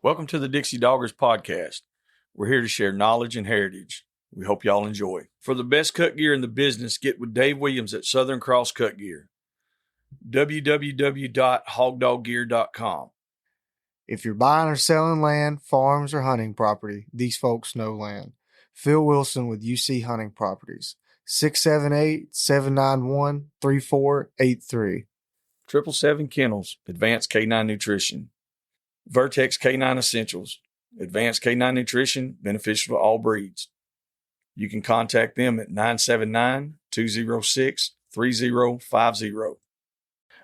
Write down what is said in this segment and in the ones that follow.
Welcome to the Dixie Doggers podcast. We're here to share knowledge and heritage. We hope y'all enjoy. For the best cut gear in the business, get with Dave Williams at Southern Cross Cut Gear. www.hogdoggear.com. If you're buying or selling land, farms, or hunting property, these folks know land. Phil Wilson with UC Hunting Properties, 678-791-3483. 777 Kennels, Advanced K9 Nutrition. Vertex K9 Essentials, Advanced K9 Nutrition, beneficial to all breeds. You can contact them at 979-206-3050.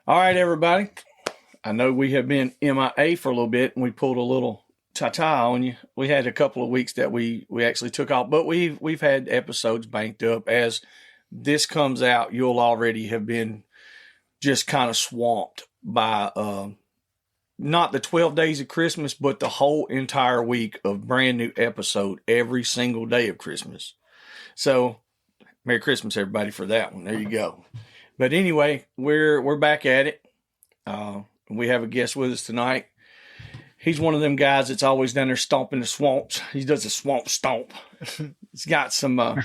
All right, everybody. I know we have been MIA for a little bit, and we pulled a little ta-ta on you. We had a couple of weeks that we actually took off, but we've had episodes banked up. As this comes out, you'll already have been just kind of swamped by not the 12 days of Christmas, but the whole entire week of brand new episode every single day of Christmas. So Merry Christmas, everybody, for that one. There you go. But anyway, we're back at it. We have a guest with us tonight. He's one of them guys that's always down there stomping the swamps. He does a swamp stomp. He's got some old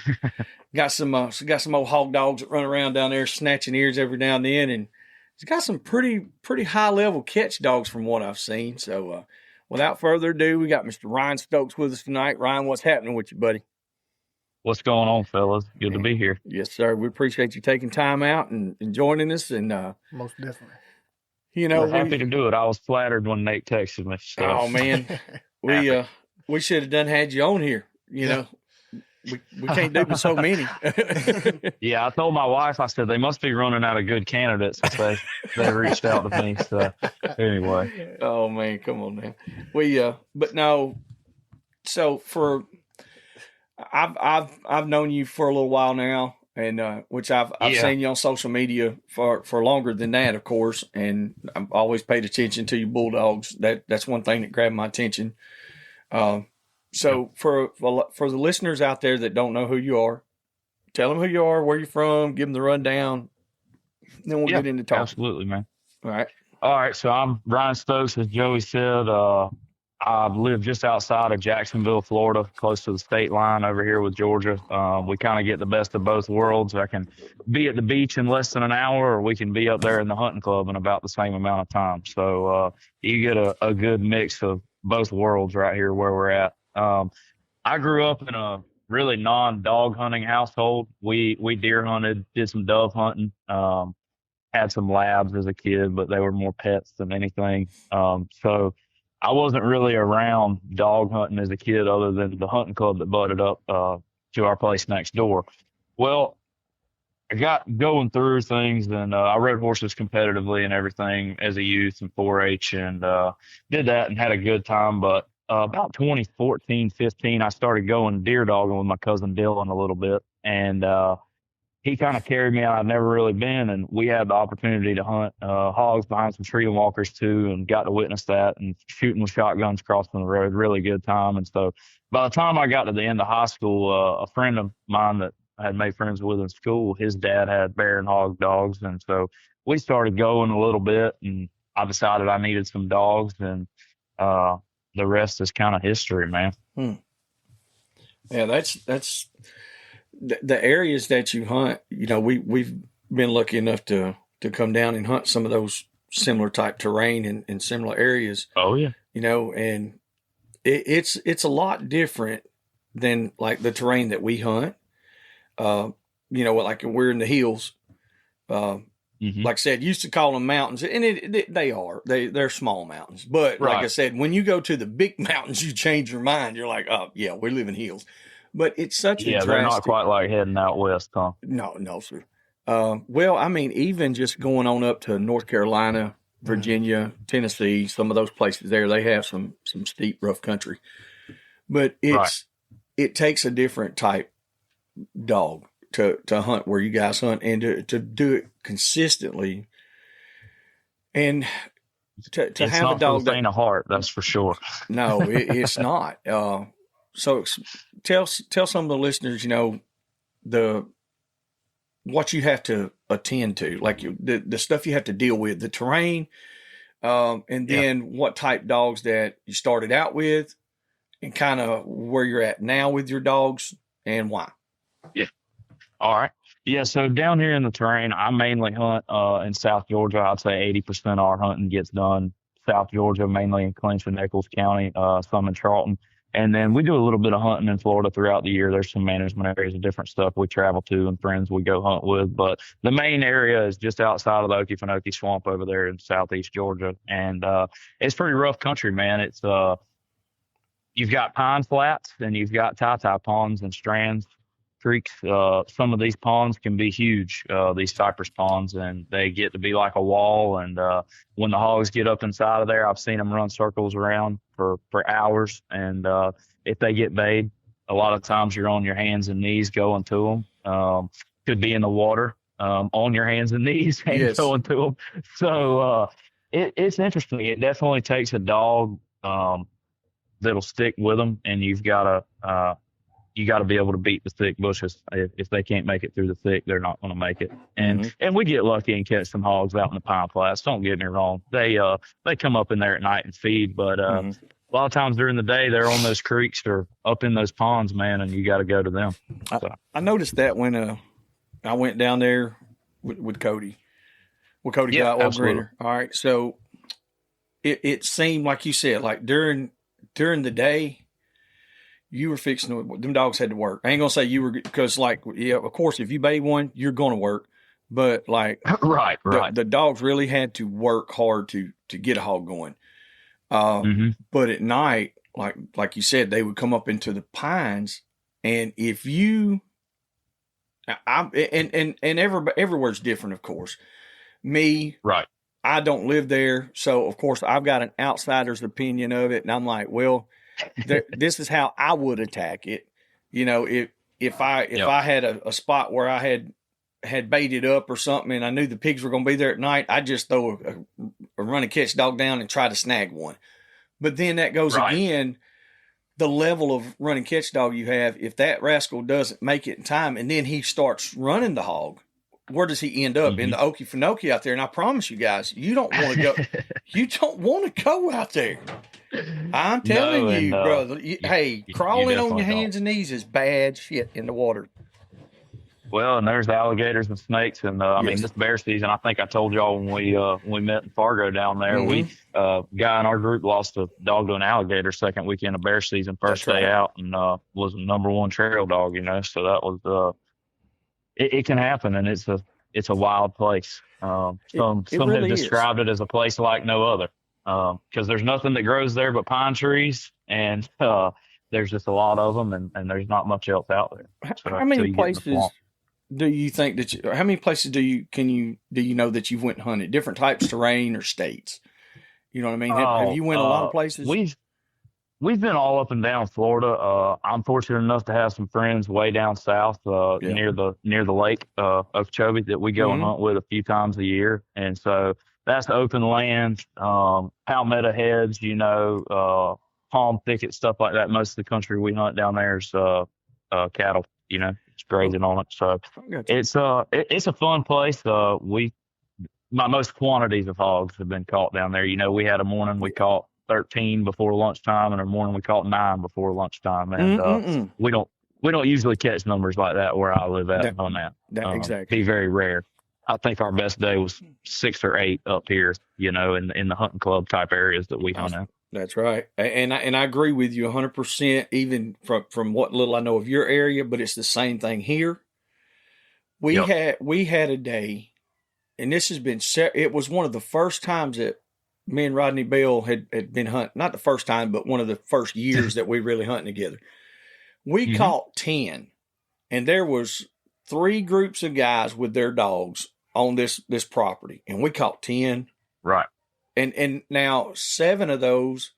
hog dogs that run around down there snatching ears every now and then, and he's got some pretty high level catch dogs from what I've seen. So without further ado, we got Mr. Ryan Stokes with us tonight. Ryan, what's happening with you, buddy? What's going on, fellas? Good to be here. Yes, sir. We appreciate you taking time out and joining us. And Most definitely. We're happy to do it. I was flattered when Nate texted me. So. Oh man, we should have done had you on here. You know, we can't do so many. Yeah, I told my wife. I said they must be running out of good candidates since they reached out to me. So anyway. Oh man, come on, man. But no. So I've known you for a little while now. And which I've seen you on social media for longer than that, of course. And I've always paid attention to your bulldogs. That's one thing that grabbed my attention. So for the listeners out there that don't know who you are, tell them who you are, where you're from, give them the rundown. Then we'll get into talking. Absolutely, man. All right. So I'm Ryan Stokes, as Joey said. I live just outside of Jacksonville, Florida, close to the state line over here with Georgia. We kind of get the best of both worlds. I can be at the beach in less than an hour, or we can be up there in the hunting club in about the same amount of time. So you get a good mix of both worlds right here where we're at. I grew up in a really non-dog hunting household. We deer hunted, did some dove hunting, had some labs as a kid, but they were more pets than anything. So I wasn't really around dog hunting as a kid other than the hunting club that butted up to our place next door. Well, I got going through things, and I rode horses competitively and everything as a youth in 4-H, and did that and had a good time. But about 2014, 15, I started going deer dogging with my cousin Dylan a little bit, and he kind of carried me out. I'd never really been, and we had the opportunity to hunt hogs behind some tree walkers too, and got to witness that and shooting with shotguns crossing the road. Really good time. And so by the time I got to the end of high school, a friend of mine that I had made friends with in school, his dad had bear and hog dogs. And so we started going a little bit, and I decided I needed some dogs, and the rest is kind of history, man. Yeah, that's the areas that you hunt. You know, we've been lucky enough to come down and hunt some of those similar type terrain in similar areas. Oh yeah. You know, and it's a lot different than like the terrain that we hunt. You know, like we're in the hills. Like I said, used to call them mountains, and they're small mountains. But like I said, when you go to the big mountains, you change your mind. You're like, oh yeah, we live in hills. But it's such a drastic. They're not quite like heading out west, huh? No, sir. Well, I mean, even just going on up to North Carolina, Virginia, Tennessee, some of those places there, they have some steep, rough country. But it takes a different type dog to hunt where you guys hunt, and to do it consistently, and to have a dog that ain't a heart, that's for sure. No, it's not. So tell some of the listeners, you know, what you have to attend to, like the stuff you have to deal with, the terrain, And then what type dogs that you started out with, and kind of where you're at now with your dogs and why. Yeah. All right. Yeah. So down here in the terrain, I mainly hunt in South Georgia. I'd say 80% of our hunting gets done South Georgia, mainly in Clinch and Nichols County, some in Charlton. And then we do a little bit of hunting in Florida throughout the year. There's some management areas of different stuff we travel to and friends we go hunt with. But the main area is just outside of the Okefenokee Swamp over there in southeast Georgia. And it's pretty rough country, man. It's you've got pine flats and you've got tie ponds and strands creeks. Some of these ponds can be huge, these cypress ponds, and they get to be like a wall. And when the hogs get up inside of there, I've seen them run circles around for hours. And if they get bayed, a lot of times you're on your hands and knees going to them. Could be in the water, on your hands and knees and going to them. So it's interesting. It definitely takes a dog that'll stick with them, and you got to be able to beat the thick bushes. If they can't make it through the thick, they're not going to make it. And and we get lucky and catch some hogs out in the pine flats. Don't get me wrong; they come up in there at night and feed, but a lot of times during the day they're on those creeks or up in those ponds, man, and you got to go to them. So. I noticed that when I went down there with Cody. Well, Cody got old Grinner. All right, so it seemed like you said, like during the day, you were fixing to, them dogs had to work. I ain't gonna say you were, because like, yeah, of course, if you bait one, you're gonna work, but like, right. The dogs really had to work hard to get a hog going. But at night, like you said, they would come up into the pines, and if you, everywhere's different, of course. Me, right. I don't live there, so of course I've got an outsider's opinion of it, and I'm like, well, this is how I would attack it. You know, if I had a spot where I had baited up or something, and I knew the pigs were going to be there at night, I'd just throw a run and catch dog down and try to snag one. But then that goes again, the level of run and catch dog you have. If that rascal doesn't make it in time, and then he starts running the hog, where does he end up? In the Okefenokee out there? And I promise you guys, you don't want to go. You don't want to go out there. I'm telling you, brother. Hey, crawling on your hands and knees is bad shit in the water. Well, and there's alligators and snakes, and I mean, this bear season. I think I told y'all when we met in Fargo down there, we guy in our group lost a dog to an alligator second weekend of bear season, first day out, and was the #1 trail dog. You know, so that was it can happen, and it's a wild place. Some really have described it as a place like no other, because there's nothing that grows there but pine trees, and there's just a lot of them, and there's not much else out there. So, how many places do you think that how many places do you know that you've went and hunted, different types of terrain or states? You know what I mean? Have you went a lot of places? We've been all up and down Florida. I'm fortunate enough to have some friends way down south, near the lake, Okeechobee, that we go and hunt with a few times a year. And so that's open land, palmetto heads, palm thicket, stuff like that. Most of the country we hunt down there is cattle, it's grazing on it. So it's a fun place. My most quantities of hogs have been caught down there. We had a morning we caught 13 before lunchtime, and a morning we caught 9 before lunchtime. And we don't usually catch numbers like that where I live at on that. Exactly. Be very rare. I think our best day was 6 or 8 up here, in the hunting club type areas that we hunt in. That's right. And I agree with you 100%, even from what little I know of your area, but it's the same thing here. We had a day, and this has been, it was one of the first times that me and Rodney Bell had been hunting, not the first time, but one of the first years that we really hunting together. We caught 10, and there was 3 groups of guys with their dogs on this property, and we caught 10. Right. And now 7 of those,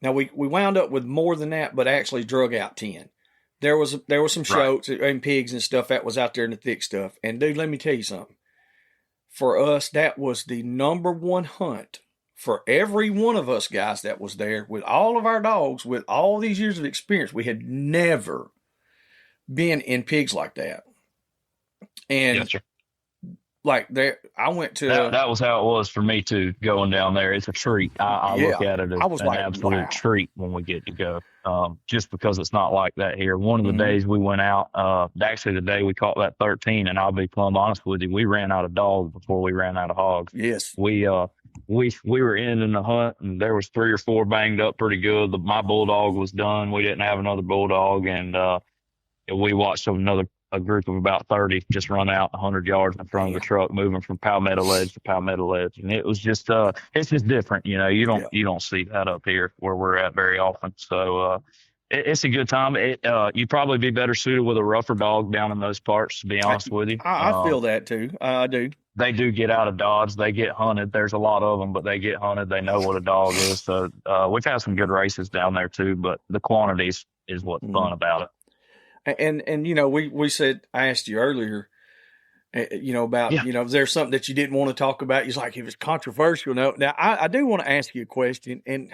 now we wound up with more than that, but actually drug out 10. There was some shoats and pigs and stuff that was out there in the thick stuff. And dude, let me tell you something. For us, that was the #1 hunt for every one of us guys that was there with all of our dogs, with all these years of experience. We had never been in pigs like that. And like there, I went to That was how it was for me too. Going down there, it's a treat. I look at it I as was an like, absolute wow. treat when we get to go. Just because it's not like that here. One of the Mhm. days we went out, actually the day we caught that 13, and I'll be plumb honest with you, we ran out of dogs before we ran out of hogs. Yes. We were ending the hunt, and there was 3 or 4 banged up pretty good. My bulldog was done. We didn't have another bulldog, and we watched a group of about 30 just run out 100 yards in front of the truck, moving from palmetto ledge to palmetto ledge. And it was just, it's just different. You know, you don't see that up here where we're at very often. So, it's a good time. You'd probably be better suited with a rougher dog down in those parts, to be honest with you. I feel that too. I do. They do get out of dodge. They get hunted. There's a lot of them, but they get hunted. They know what a dog is. So, we've had some good races down there too, but the quantities is what's fun about it. And you know, we said, I asked you earlier, you know, about, you know, is there something that you didn't want to talk about? He's like, if it's controversial. No. Now, I do want to ask you a question, and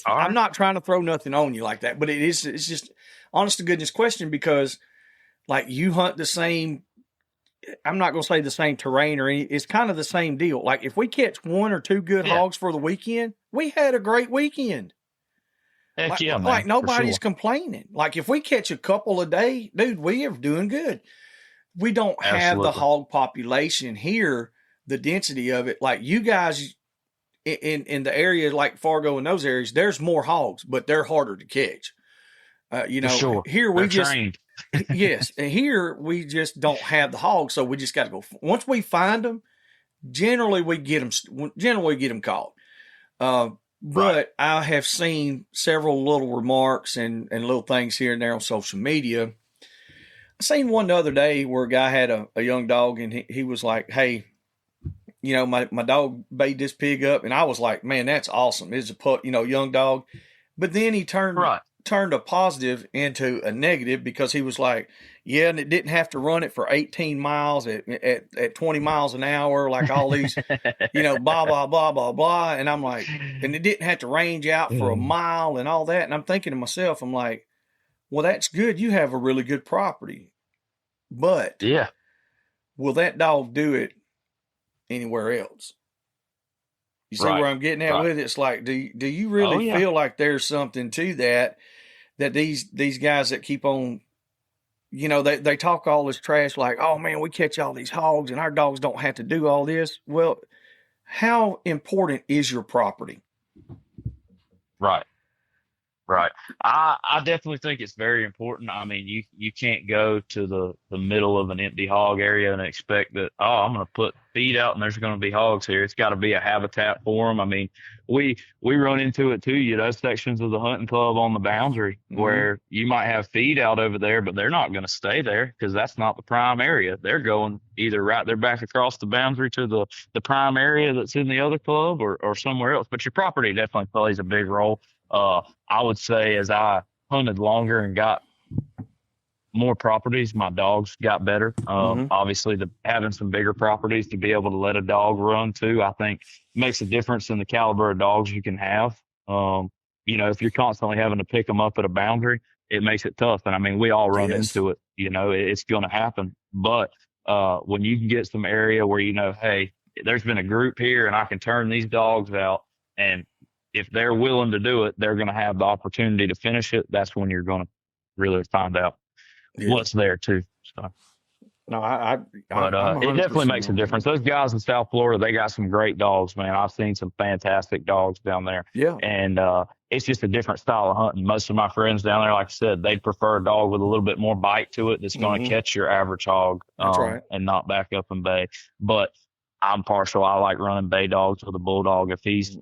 I'm not trying to throw nothing on you like that, but it's just honest to goodness question, because like you hunt the same, I'm not going to say the same terrain or any, it's kind of the same deal. Like if we catch 1 or 2 good hogs for the weekend, we had a great weekend. Heck man, like nobody's complaining. Like if we catch a couple a day, dude, we are doing good. We don't have the hog population here, the density of it. Like you guys in the area like Fargo and those areas, there's more hogs, but they're harder to catch. You know, here we just yes, and here we just don't have the hogs, so we just got to go. Once we find them, generally we get them caught. But I have seen several little remarks and little things here and there on social media. I seen one the other day where a guy had a young dog, and he was like, hey, you know, my dog bayed this pig up. And I was like, man, that's awesome. It's a young dog. But then he turned a positive into a negative, because he was like, yeah, and it didn't have to run it for 18 miles at 20 miles an hour, like all these, you know, blah, blah, blah, blah, blah. And I'm like, and it didn't have to range out for a mile and all that. And I'm thinking to myself, I'm like, well, that's good. You have a really good property. But will that dog do it anywhere else? You see where I'm getting at with it? It's like, do you really feel like there's something to that these guys that keep on, you know, they talk all this trash like, oh man, we catch all these hogs and our dogs don't have to do all this. Well, how important is your property? Right. I definitely think it's very important. I mean, you can't go to the middle of an empty hog area and expect that, I'm going to put feed out and there's going to be hogs here. It's got to be a habitat for them. I mean, we run into it too. You know, sections of the hunting club on the boundary where you might have feed out over there, but they're not going to stay there because that's not the prime area. They're going either right there back across the boundary to the prime area that's in the other club or somewhere else. But your property definitely plays a big role. I would say as I hunted longer and got more properties, my dogs got better. Obviously, having some bigger properties to be able to let a dog run too, I think makes a difference in the caliber of dogs you can have. You know, if you're constantly having to pick them up at a boundary, it makes it tough. And I mean, we all run into it. You know, it's going to happen. But when you can get some area where you know, hey, there's been a group here, and I can turn these dogs out, and if they're willing to do it, they're going to have the opportunity to finish it. That's when you're going to really find out what's there too. So, no, it definitely makes a difference. Those guys in South Florida, they got some great dogs, man. I've seen some fantastic dogs down there. Yeah. And it's just a different style of hunting. Most of my friends down there, like I said, they'd prefer a dog with a little bit more bite to it that's going to catch your average hog and not back up and bay. But I'm partial. I like running bay dogs with a bulldog. If he's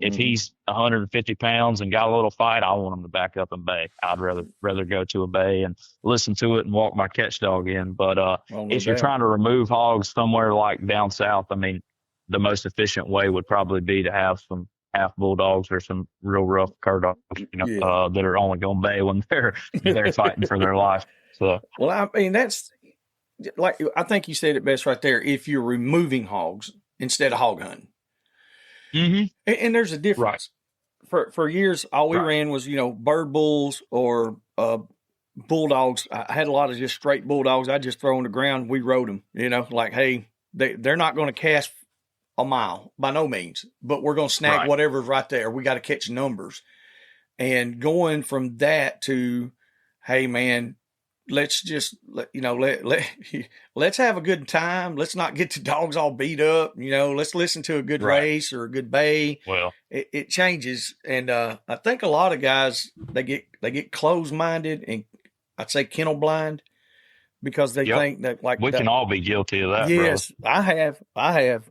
150 pounds and got a little fight, I want him to back up and bay. I'd rather go to a bay and listen to it and walk my catch dog in. But if you're trying to remove hogs somewhere like down south, I mean, the most efficient way would probably be to have some half bulldogs or some real rough cur dogs, that are only going to bay when they're fighting for their life. So, well, I mean, that's like, I think you said it best right there. If you're removing hogs instead of hog hunting. And there's a difference. For years, all we ran was, you know, bird bulls or bulldogs. I had a lot of just straight bulldogs. I just throw on the ground. We rode them, you know, like, hey, they're not going to cast a mile by no means, but we're going to snag Right. whatever's right there. We got to catch numbers. And going from that to, hey man, let's just let's have a good time. Let's not get the dogs all beat up. Let's listen to a good race or a good bay. Well, it changes, and I think a lot of guys they get closed minded and I'd say kennel blind because they think that we can all be guilty of that. Yes, brother. I have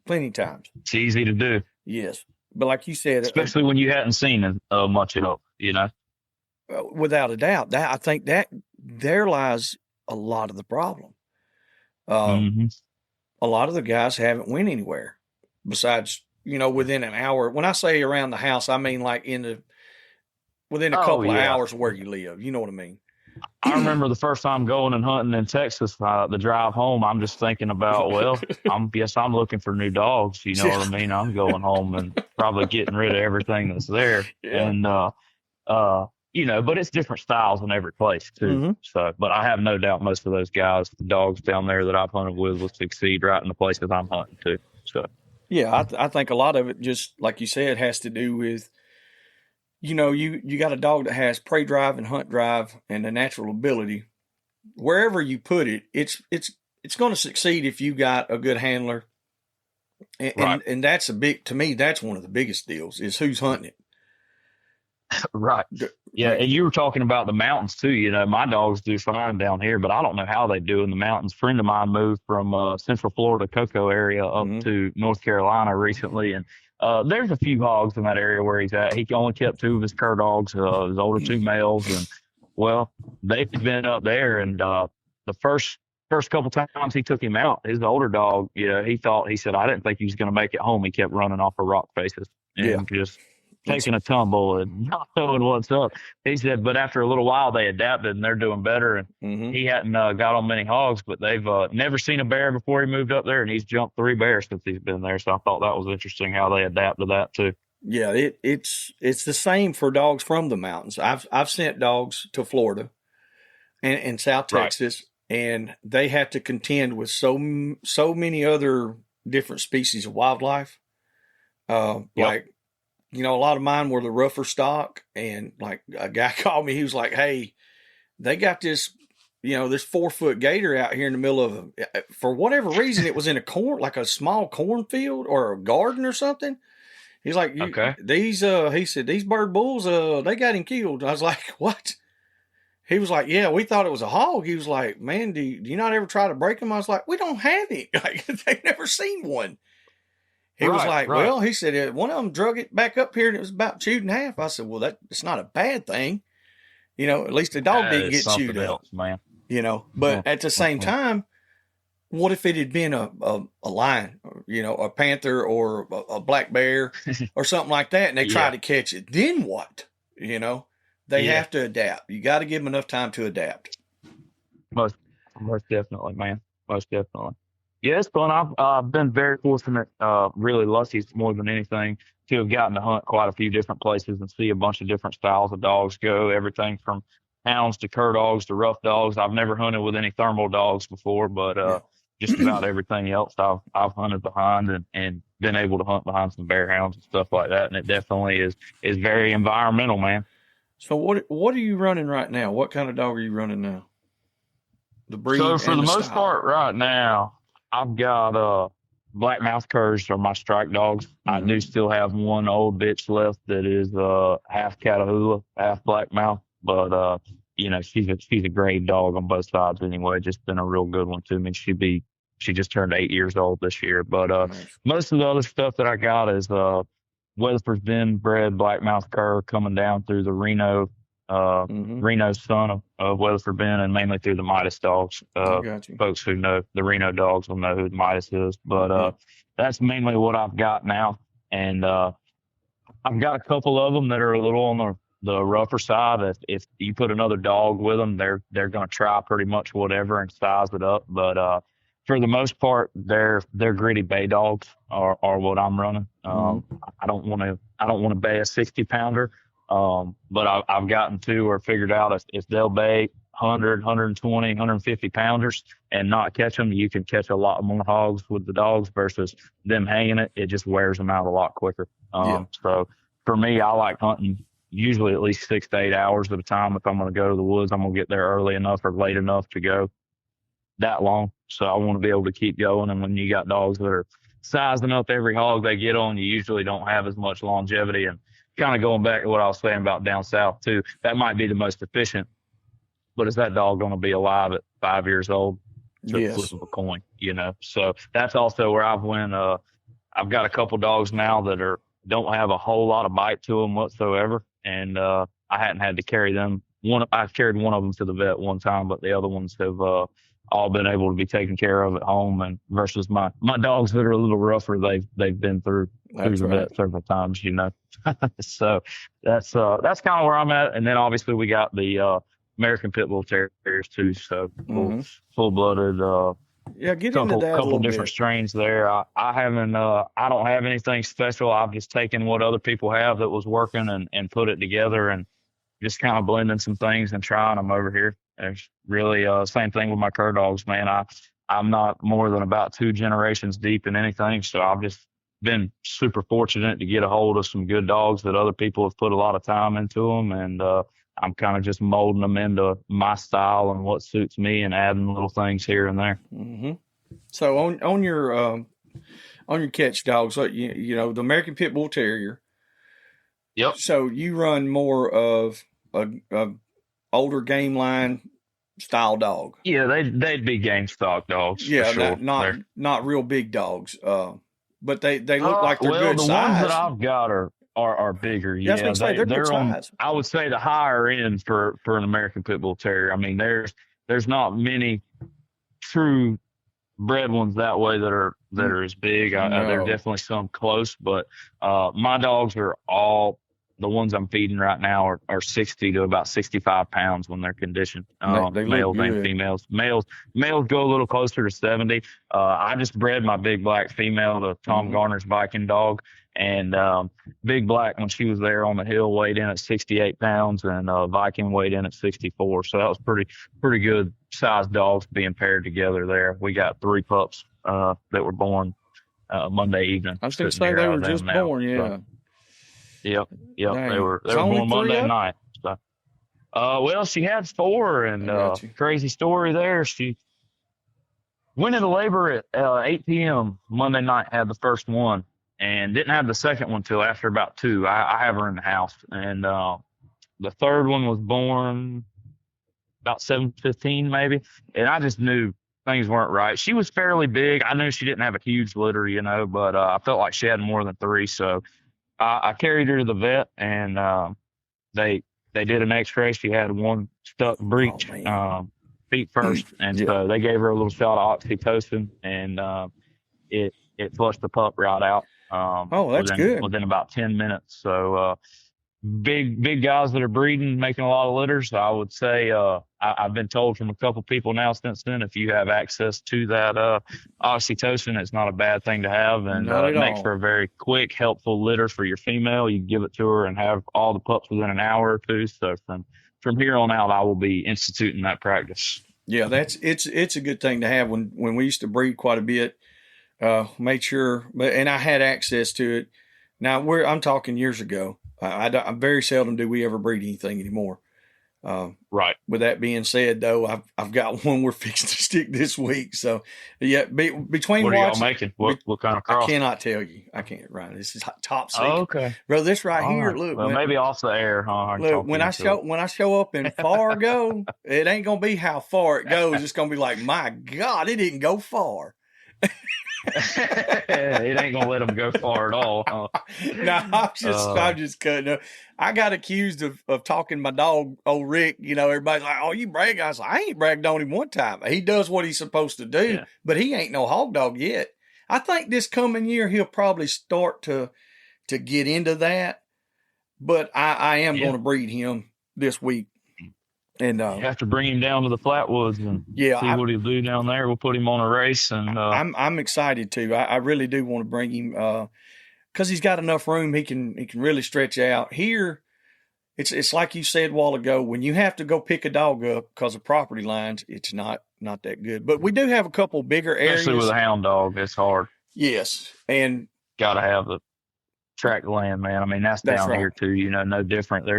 plenty times. It's easy to do. Yes, but like you said, especially when you hadn't seen much of it, without a doubt, that I think that there lies a lot of the problem. A lot of the guys haven't went anywhere besides, within an hour. When I say around the house, I mean like within a couple of hours of where you live. You know what I mean? I remember the first time going and hunting in Texas, the drive home, I'm just thinking about, well, I'm looking for new dogs. You know what I mean? I'm going home and probably getting rid of everything that's there. Yeah. And, but it's different styles in every place too. Mm-hmm. So, but I have no doubt most of those guys, the dogs down there that I've hunted with will succeed right in the places I'm hunting too. So, yeah, I think a lot of it, just like you said, has to do with, you got a dog that has prey drive and hunt drive and a natural ability. Wherever you put it, it's going to succeed if you got a good handler. And that's to me, that's one of the biggest deals is who's hunting it. Right. Yeah. And you were talking about the mountains too. My dogs do fine down here, but I don't know how they do in the mountains. A friend of mine moved from Central Florida, Cocoa area up to North Carolina recently. And there's a few hogs in that area where he's at. He only kept 2 of his cur dogs, his older 2 males. And well, they've been up there. And the first couple times he took him out, his older dog, he said, I didn't think he was going to make it home. He kept running off of rock faces and just taking a tumble and not knowing what's up. He said, but after a little while they adapted and they're doing better. And he hadn't got on many hogs, but they've never seen a bear before he moved up there, and he's jumped 3 bears since he's been there. So I thought that was interesting how they adapt to that too. Yeah, it's the same for dogs from the mountains. I've sent dogs to Florida and South Texas, and they have to contend with so many other different species of wildlife. Like, a lot of mine were the rougher stock, and like a guy called me, he was like, hey, they got this, this 4-foot gator out here in the middle of for whatever reason, it was in a small cornfield or a garden or something. He's like, he said, these bird bulls, they got him killed. I was like, what? He was like, yeah, we thought it was a hog. He was like, man, do you not ever try to break them? I was like, we don't have it. Like, they've never seen one. He was like, well, he said, one of them drug it back up here and it was about chewed in half. I said, well, it's not a bad thing. At least the dog didn't get chewed up, man. But at the same time, what if it had been a lion, a panther or a black bear or something like that, and they tried to catch it? Then what? They have to adapt. You got to give them enough time to adapt. Most definitely, man. Most definitely. Yeah, it's fun. I've been very fortunate, really lucky more than anything, to have gotten to hunt quite a few different places and see a bunch of different styles of dogs go, everything from hounds to cur dogs to rough dogs. I've never hunted with any thermal dogs before, but just about everything else I've hunted behind and been able to hunt behind some bear hounds and stuff like that. And it definitely is very environmental, man. So what are you running right now? What kind of dog are you running now? The breed. So for the most part right now, I've got blackmouth curs are my strike dogs. I do still have one old bitch left that is half Catahoula, half blackmouth, but she's a great dog on both sides anyway. Just been a real good one to me. She just turned 8 years old this year. But most of the other stuff that I got is Weatherford's Bend bred blackmouth cur coming down through the Reno son of Weatherford Bend, and mainly through the Midas dogs. Folks who know the Reno dogs will know who the Midas is. But that's mainly what I've got now. And I've got a couple of them that are a little on the rougher side. If you put another dog with them, they're going to try pretty much whatever and size it up. But for the most part, they're gritty bay dogs are what I'm running. I don't want to bay a 60-pounder. But I've gotten to or figured out if they'll bay 100, 120, 150 pounders and not catch them. You can catch a lot more hogs with the dogs versus them hanging it. It just wears them out a lot quicker. So for me, I like hunting usually at least 6 to 8 hours at a time. If I'm going to go to the woods, I'm going to get there early enough or late enough to go that long. So I want to be able to keep going. And when you got dogs that are sizing up every hog they get on, you usually don't have as much longevity. And kind of going back to what I was saying about down south too, that might be the most efficient, but is that dog going to be alive at 5 years old? To flip of a coin, So that's also where I've went. I've got a couple dogs now that don't have a whole lot of bite to them whatsoever, and I hadn't had to carry them. I carried one of them to the vet one time, but the other ones have all been able to be taken care of at home. And versus my dogs that are a little rougher, they've been through the vet several times, So that's kind of where I'm at. And then obviously we got the American Pit Bull Terriers too, so full-blooded. Get into that couple different strains there. I haven't. I don't have anything special. I've just taken what other people have that was working and put it together and just kind of blending some things and trying them over here. There's really same thing with my cur dogs, man. I'm not more than about 2 generations deep in anything, so I've just been super fortunate to get a hold of some good dogs that other people have put a lot of time into them, and I'm kind of just molding them into my style and what suits me and adding little things here and there. Mm-hmm. So on your catch dogs, like the American Pit Bull Terrier. Yep. So you run more of a older game line style dog. Yeah, they'd be game stock dogs. Yeah, for sure. not real big dogs. But they look like they're good size. The ones that I've got are bigger. Yeah, they're good size. I would say the higher end for an American Pit Bull Terrier. I mean, there's not many true bred ones that way that are as big. There are definitely some close, but my dogs are all. The ones I'm feeding right now are 60 to about 65 pounds when they're conditioned. They males and females. Males go a little closer to 70. I just bred my Big Black female to Tom Garner's Viking dog. And Big Black, when she was there on the hill, weighed in at 68 pounds, and Viking weighed in at 64. So that was pretty good sized dogs being paired together there. We got 3 pups that were born Monday evening. I was going to say they were just born, yeah. So, Yep. Dang. They were born Monday night. So, well, she had 4, and crazy story there. She went into labor at 8 p.m. Monday night, had the first one, and didn't have the second one till after about 2. I have her in the house, and the third one was born about 7:15 maybe, and I just knew things weren't right. She was fairly big. I knew she didn't have a huge litter, but I felt like she had more than 3, so I carried her to the vet, and they did an X-ray. She had one stuck breech, feet first, and so they gave her a little shot of oxytocin, and it flushed the pup right out. That's good. Within about 10 minutes. So big guys that are breeding, making a lot of litters. I would say I've been told from a couple people now since then, if you have access to that oxytocin, it's not a bad thing to have, and it makes for a very quick, helpful litter for your female. You give it to her and have all the pups within an hour or 2. So from here on out, I will be instituting that practice. Yeah, it's a good thing to have. When we used to breed quite a bit, made sure, and I had access to it. Now I'm talking years ago. I very seldom do we ever breed anything anymore. Right. With that being said, though, I've got one we're fixing to stick this week. So, yeah, between what are y'all making? What kind of cross? I cannot tell you. I can't. Right. This is top secret. Oh, okay. Bro, this right All here. right. Look. Well, maybe off the air. Huh? Look, when I show up in Fargo, it ain't gonna be how far it goes. It's gonna be like, my God, it didn't go far. It ain't gonna let them go far at all. Huh? No, I'm just cutting up. I got accused of talking my dog, old Rick. Everybody's like, "Oh, you brag." I was like, "I ain't bragged on him one time. He does what he's supposed to do, but he ain't no hog dog yet." I think this coming year he'll probably start to get into that. But I am going to breed him this week. And you have to bring him down to the Flatwoods and see what he'll do down there. We'll put him on a race, and I'm excited too. I really do want to bring him because he's got enough room. He can really stretch out. Here, it's like you said a while ago, when you have to go pick a dog up because of property lines, it's not that good. But we do have a couple bigger areas. Especially with a hound dog, it's hard. Yes. And got to have the tract land, man. I mean, that's down right. here too, no different.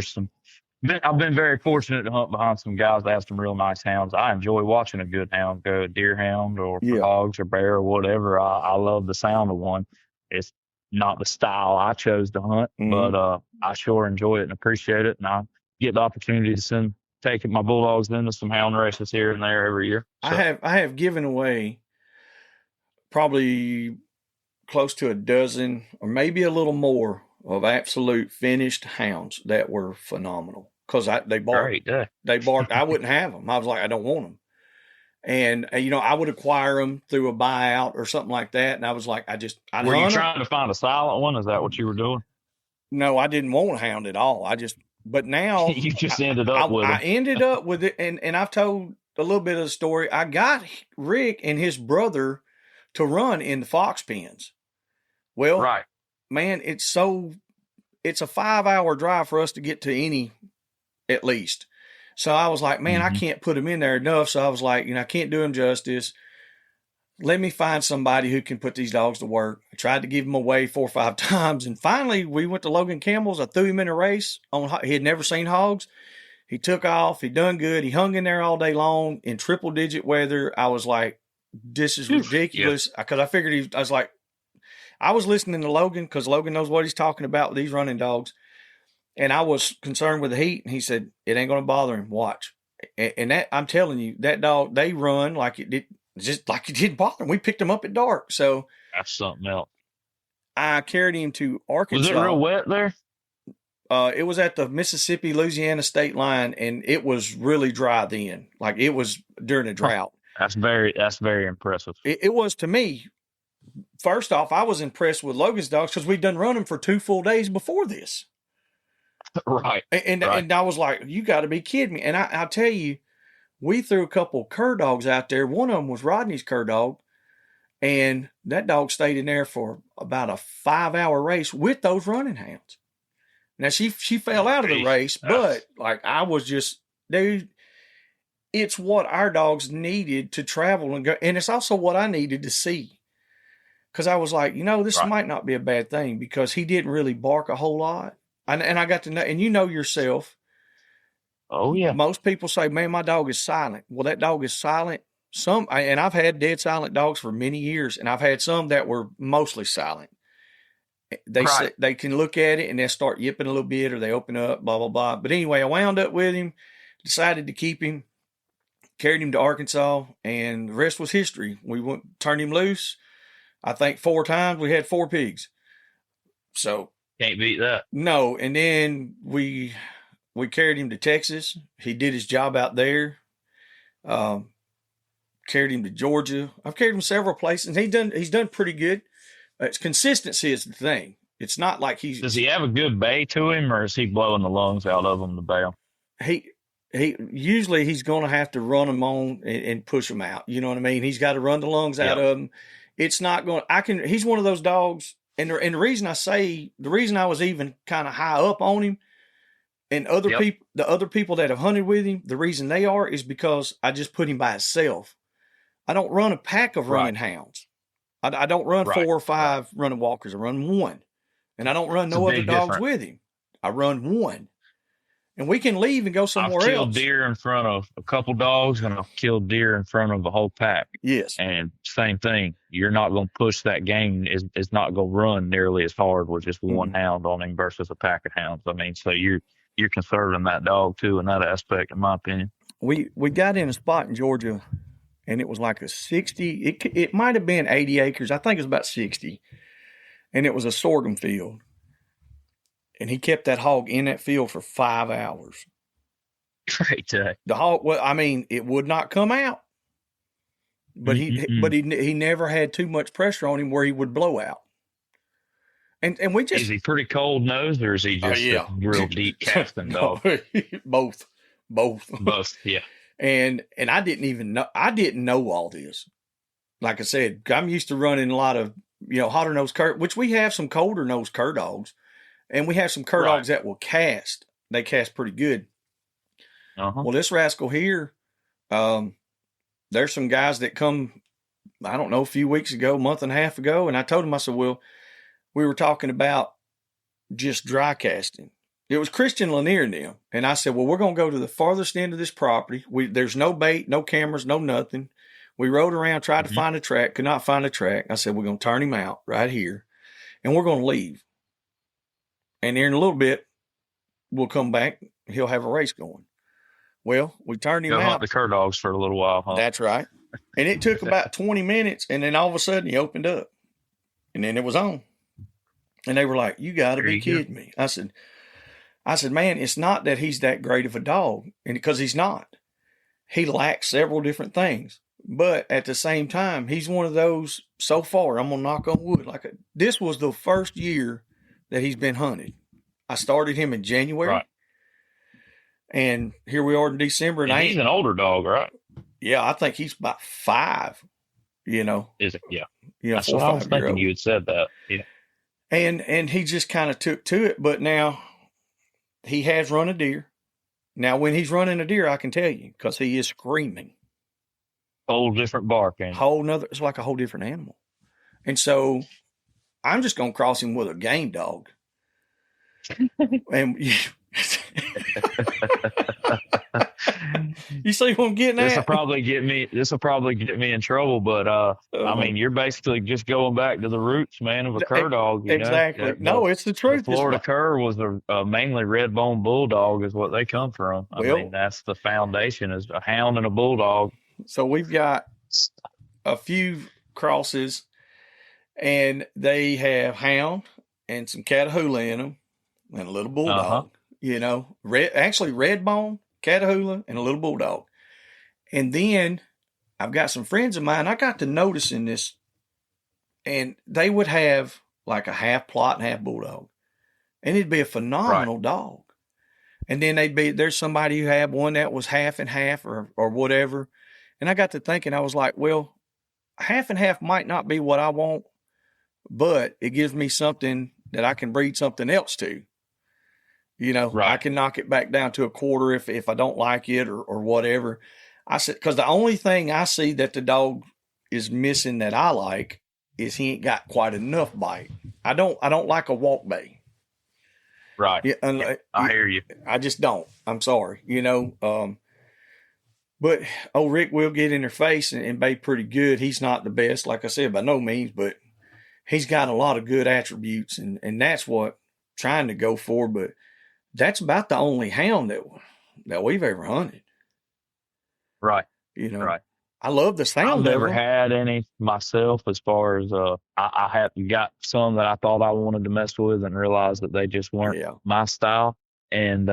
I've been very fortunate to hunt behind some guys that have some real nice hounds. I enjoy watching a good hound go, a deer hound or hogs or bear or whatever. I love the sound of one. It's not the style I chose to hunt, but I sure enjoy it and appreciate it. And I get the opportunity to take my bulldogs into some hound races here and there every year. So. I have given away probably close to a dozen or maybe a little more of absolute finished hounds that were phenomenal because they barked. They barked. I wouldn't have them. I was like, I don't want them. And, I would acquire them through a buyout or something like that. And I was like, were you trying to find a silent one? Is that what you were doing? No, I didn't want a hound at all. But now you just ended up with them. I ended up with it. And I've told a little bit of the story. I got Rick and his brother to run in the fox pens. Well, right. Man, it's a 5-hour drive for us to get to any, at least. So I was like, man, I can't put him in there enough. So I was like, I can't do him justice. Let me find somebody who can put these dogs to work. I tried to give him away 4 or 5 times. And finally, we went to Logan Campbell's. I threw him in a race. He had never seen hogs. He took off. He done good. He hung in there all day long in triple-digit weather. I was like, this is ridiculous. Because I figured I was listening to Logan because Logan knows what he's talking about with these running dogs. And I was concerned with the heat. And he said, it ain't going to bother him. Watch. And that, I'm telling you, that dog, they run like it did, just like it didn't bother him. We picked him up at dark. So that's something else. I carried him to Arkansas. Was it real wet there? It was at the Mississippi-Louisiana state line, and it was really dry then. Like it was during a drought. That's very impressive. It was to me. First off, I was impressed with Logan's dogs because we'd done run them for 2 full days before this. Right. And I was like, you got to be kidding me. And I'll tell you, we threw a couple cur dogs out there. One of them was Rodney's cur dog. And that dog stayed in there for about a 5-hour race with those running hounds. Now, she fell out of the race, but like I was just, dude, it's what our dogs needed to travel and go. And it's also what I needed to see. Because I was like, this might not be a bad thing because he didn't really bark a whole lot. And I got to know, and yourself. Oh, yeah. Most people say, man, my dog is silent. Well, that dog is silent. And I've had dead silent dogs for many years, and I've had some that were mostly silent. They can look at it and they'll start yipping a little bit or they open up, blah, blah, blah. But anyway, I wound up with him, decided to keep him, carried him to Arkansas, and the rest was history. We turned him loose. I think 4 times. We had 4 pigs. So can't beat that. No. And then we carried him to Texas. He did his job out there. Carried him to Georgia. I've carried him several places. He's done pretty good. It's consistency is the thing. It's not like Does he have a good bay to him, or is he blowing the lungs out of him to bail? He usually he's going to have to run them on and push them out. You know what I mean? He's got to run the lungs out of them. It's not going. He's one of those dogs, and the reason I was even kind of high up on him, and the other people that have hunted with him, the reason they are is because I just put him by himself. I don't run a pack of running hounds. I don't run 4 or 5 running walkers. I run 1, and I don't run no other dogs with him. I run 1. And we can leave and go somewhere else. I've killed deer in front of a couple dogs, and I've killed deer in front of a whole pack. Yes. And same thing. You're not going to push that game. It's not going to run nearly as hard with just one hound on him versus a pack of hounds. I mean, so you're conserving that dog, too, in that aspect, in my opinion. We got in a spot in Georgia, and it was like a 60. It might have been 80 acres. I think it was about 60. And it was a sorghum field. And he kept that hog in that field for 5 hours. Great day. The hog, well, I mean, it would not come out. But he never had too much pressure on him where he would blow out. And we just... Is he pretty cold nosed, or is he just a real deep casting dog? Both. Both, yeah. And I didn't know all this. Like I said, I'm used to running a lot of, hotter nose cur, which we have some colder nose cur dogs. And we have some cur dogs that will cast. they cast pretty good. Uh-huh. Well, this rascal here, there's some guys that come, I don't know, a few weeks ago, month and a half ago, and I told him, I said, well, we were talking about just dry casting. It was Christian Lanier and them. And I said, well, we're going to go to the farthest end of this property. There's no bait, no cameras, no nothing. We rode around, tried to find a track, could not find a track. I said, we're going to turn him out right here, and we're going to leave. And here in a little bit, we'll come back. He'll have a race going. Well, we turned him Go out. hunt the cur dogs for a little while, huh? That's right. And it took about 20 minutes, and then all of a sudden he opened up. And then it was on. And they were like, you got to be kidding me. I said, man, it's not that he's that great of a dog, and because he's not. He lacks several different things. But at the same time, he's one of those, so far, I'm going to knock on wood. This was the first year that he's been hunted. I started him in January. Right. And here we are in December. And he's an older dog, right? Yeah, I think he's about 5, Is it? Yeah. That's 4 or 5 I was thinking you had said that. Yeah. And he just kind of took to it. But now he has run a deer. Now, when he's running a deer, I can tell you, because he is screaming. Whole different bark. It's like a whole different animal. And so I'm just going to cross him with a game dog. And you see what I'm getting at? This will probably get me in trouble, but I mean, you're basically just going back to the roots, man, of a cur dog. Exactly. No, it's the truth. The Florida cur was a mainly red bone bulldog, is what they come from. I mean, that's the foundation, is a hound and a bulldog. So we've got a few crosses, and they have hound and some Catahoula in them, and a little bulldog. Red bone, Catahoula, and a little bulldog. And then I've got some friends of mine, I got to noticing this, and they would have like a half plot and half bulldog, and it'd be a phenomenal dog. And then there's somebody who had one that was half and half or whatever. And I got to thinking, I was like, well, half and half might not be what I want, but it gives me something that I can breed something else to. I can knock it back down to a quarter if I don't like it or whatever. I said, because the only thing I see that the dog is missing that I like is he ain't got quite enough bite. I don't like a walk bay. Right. Yeah, I hear you. I just don't. I'm sorry. But Rick will get in their face and bay pretty good. He's not the best, like I said, by no means, but he's got a lot of good attributes, and that's what I'm trying to go for. But that's about the only hound that we've ever hunted. Right. Right. I love the sound. I've never had any myself, as far as I have got some that I thought I wanted to mess with and realized that they just weren't my style. And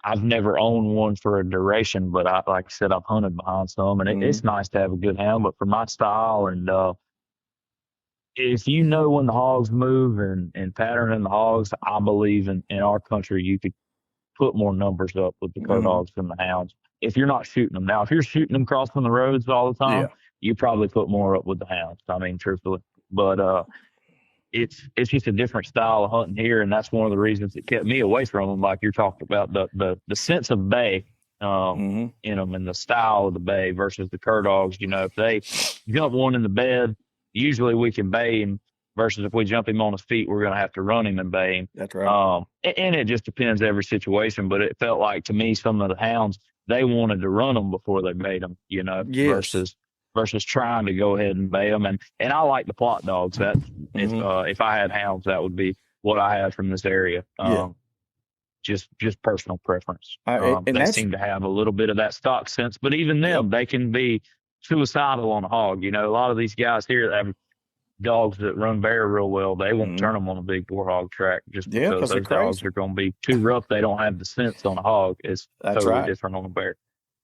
I've never owned one for a duration, but like I said, I've hunted behind some, and it's nice to have a good hound. But for my style, and if you know when the hogs move and patterning the hogs, I believe in our country you could put more numbers up with the cur dogs than the hounds. If you're not shooting them. Now, if you're shooting them crossing the roads all the time, you probably put more up with the hounds. I mean, truthfully. But it's just a different style of hunting here, and that's one of the reasons it kept me away from them. Like you're talking about, the sense of bay in them, and the style of the bay versus the cur dogs. If they jump one in the bed, usually we can bay him, versus if we jump him on his feet, we're going to have to run him and bay him. That's right. And it just depends every situation, but it felt like to me some of the hounds, they wanted to run them before they made them, versus trying to go ahead and bay them. And I like the plot dogs. That if I had hounds, that would be what I had from this area. Just personal preference. They seem to have a little bit of that stock sense, but even them, they can be suicidal on a hog. A lot of these guys here that have dogs that run bear real well, they won't turn them on a big boar hog track just because those dogs are going to be too rough. They don't have the sense on a hog. It's totally different on a bear.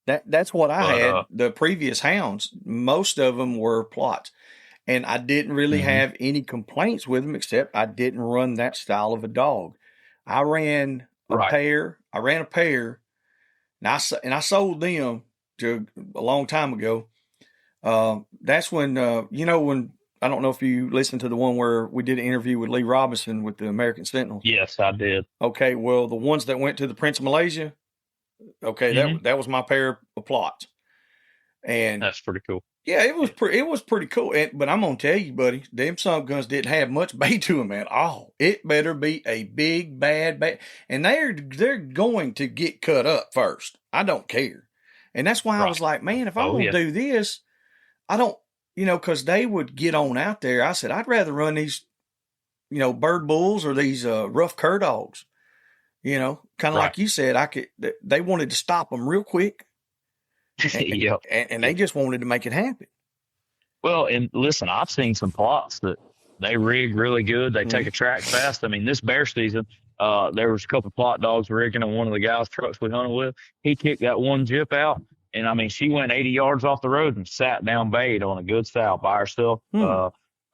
That's what I had. The previous hounds, most of them were plots, and I didn't really have any complaints with them, except I didn't run that style of a dog. I ran a pair. And I sold them to a long time ago. That's when when I don't know if you listened to the one where we did an interview with Lee Robinson with the American Sentinels. Yes, I did. Okay, well, the ones that went to the Prince of Malaysia, okay, that was my pair of plots. And that's pretty cool. Yeah, it was pretty cool. But I'm gonna tell you, buddy, them sump guns didn't have much bait to them at all. It better be a big bad bait, and they're going to get cut up first. I don't care, and that's why I was like, man, if I'm gonna do this, I don't, because they would get on out there. I said I'd rather run these, bird bulls or these rough cur dogs. Kind of like you said, They wanted to stop them real quick. And they just wanted to make it happen. Well, and listen, I've seen some plots that they rig really good. They take a track fast. I mean, this bear season, there was a couple of plot dogs rigging on one of the guys' trucks we hunted with. He kicked that one jip out, and I mean, she went 80 yards off the road and sat down bait on a good sow by herself.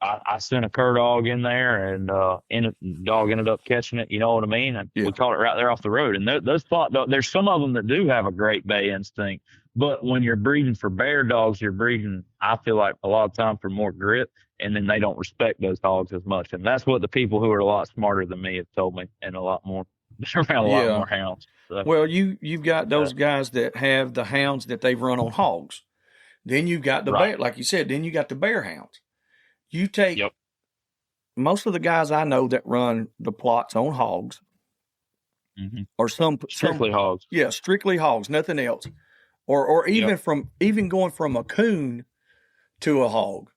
I sent a cur dog in there, and the dog ended up catching it. You know what I mean? And we caught it right there off the road. And those plot dogs, there's some of them that do have a great bay instinct. But when you're breeding for bear dogs, you're breeding, I feel like, a lot of time for more grit, and then they don't respect those dogs as much. And that's what the people who are a lot smarter than me have told me, and a lot more, around a lot more hounds. So, well, you've got those guys that have the hounds that they've run on hogs. Then you've got the bear, like you said, then you got the bear hounds. You take most of the guys I know that run the plots on hogs, or strictly hogs. Yeah, strictly hogs, nothing else. Or even going from a coon to a hog,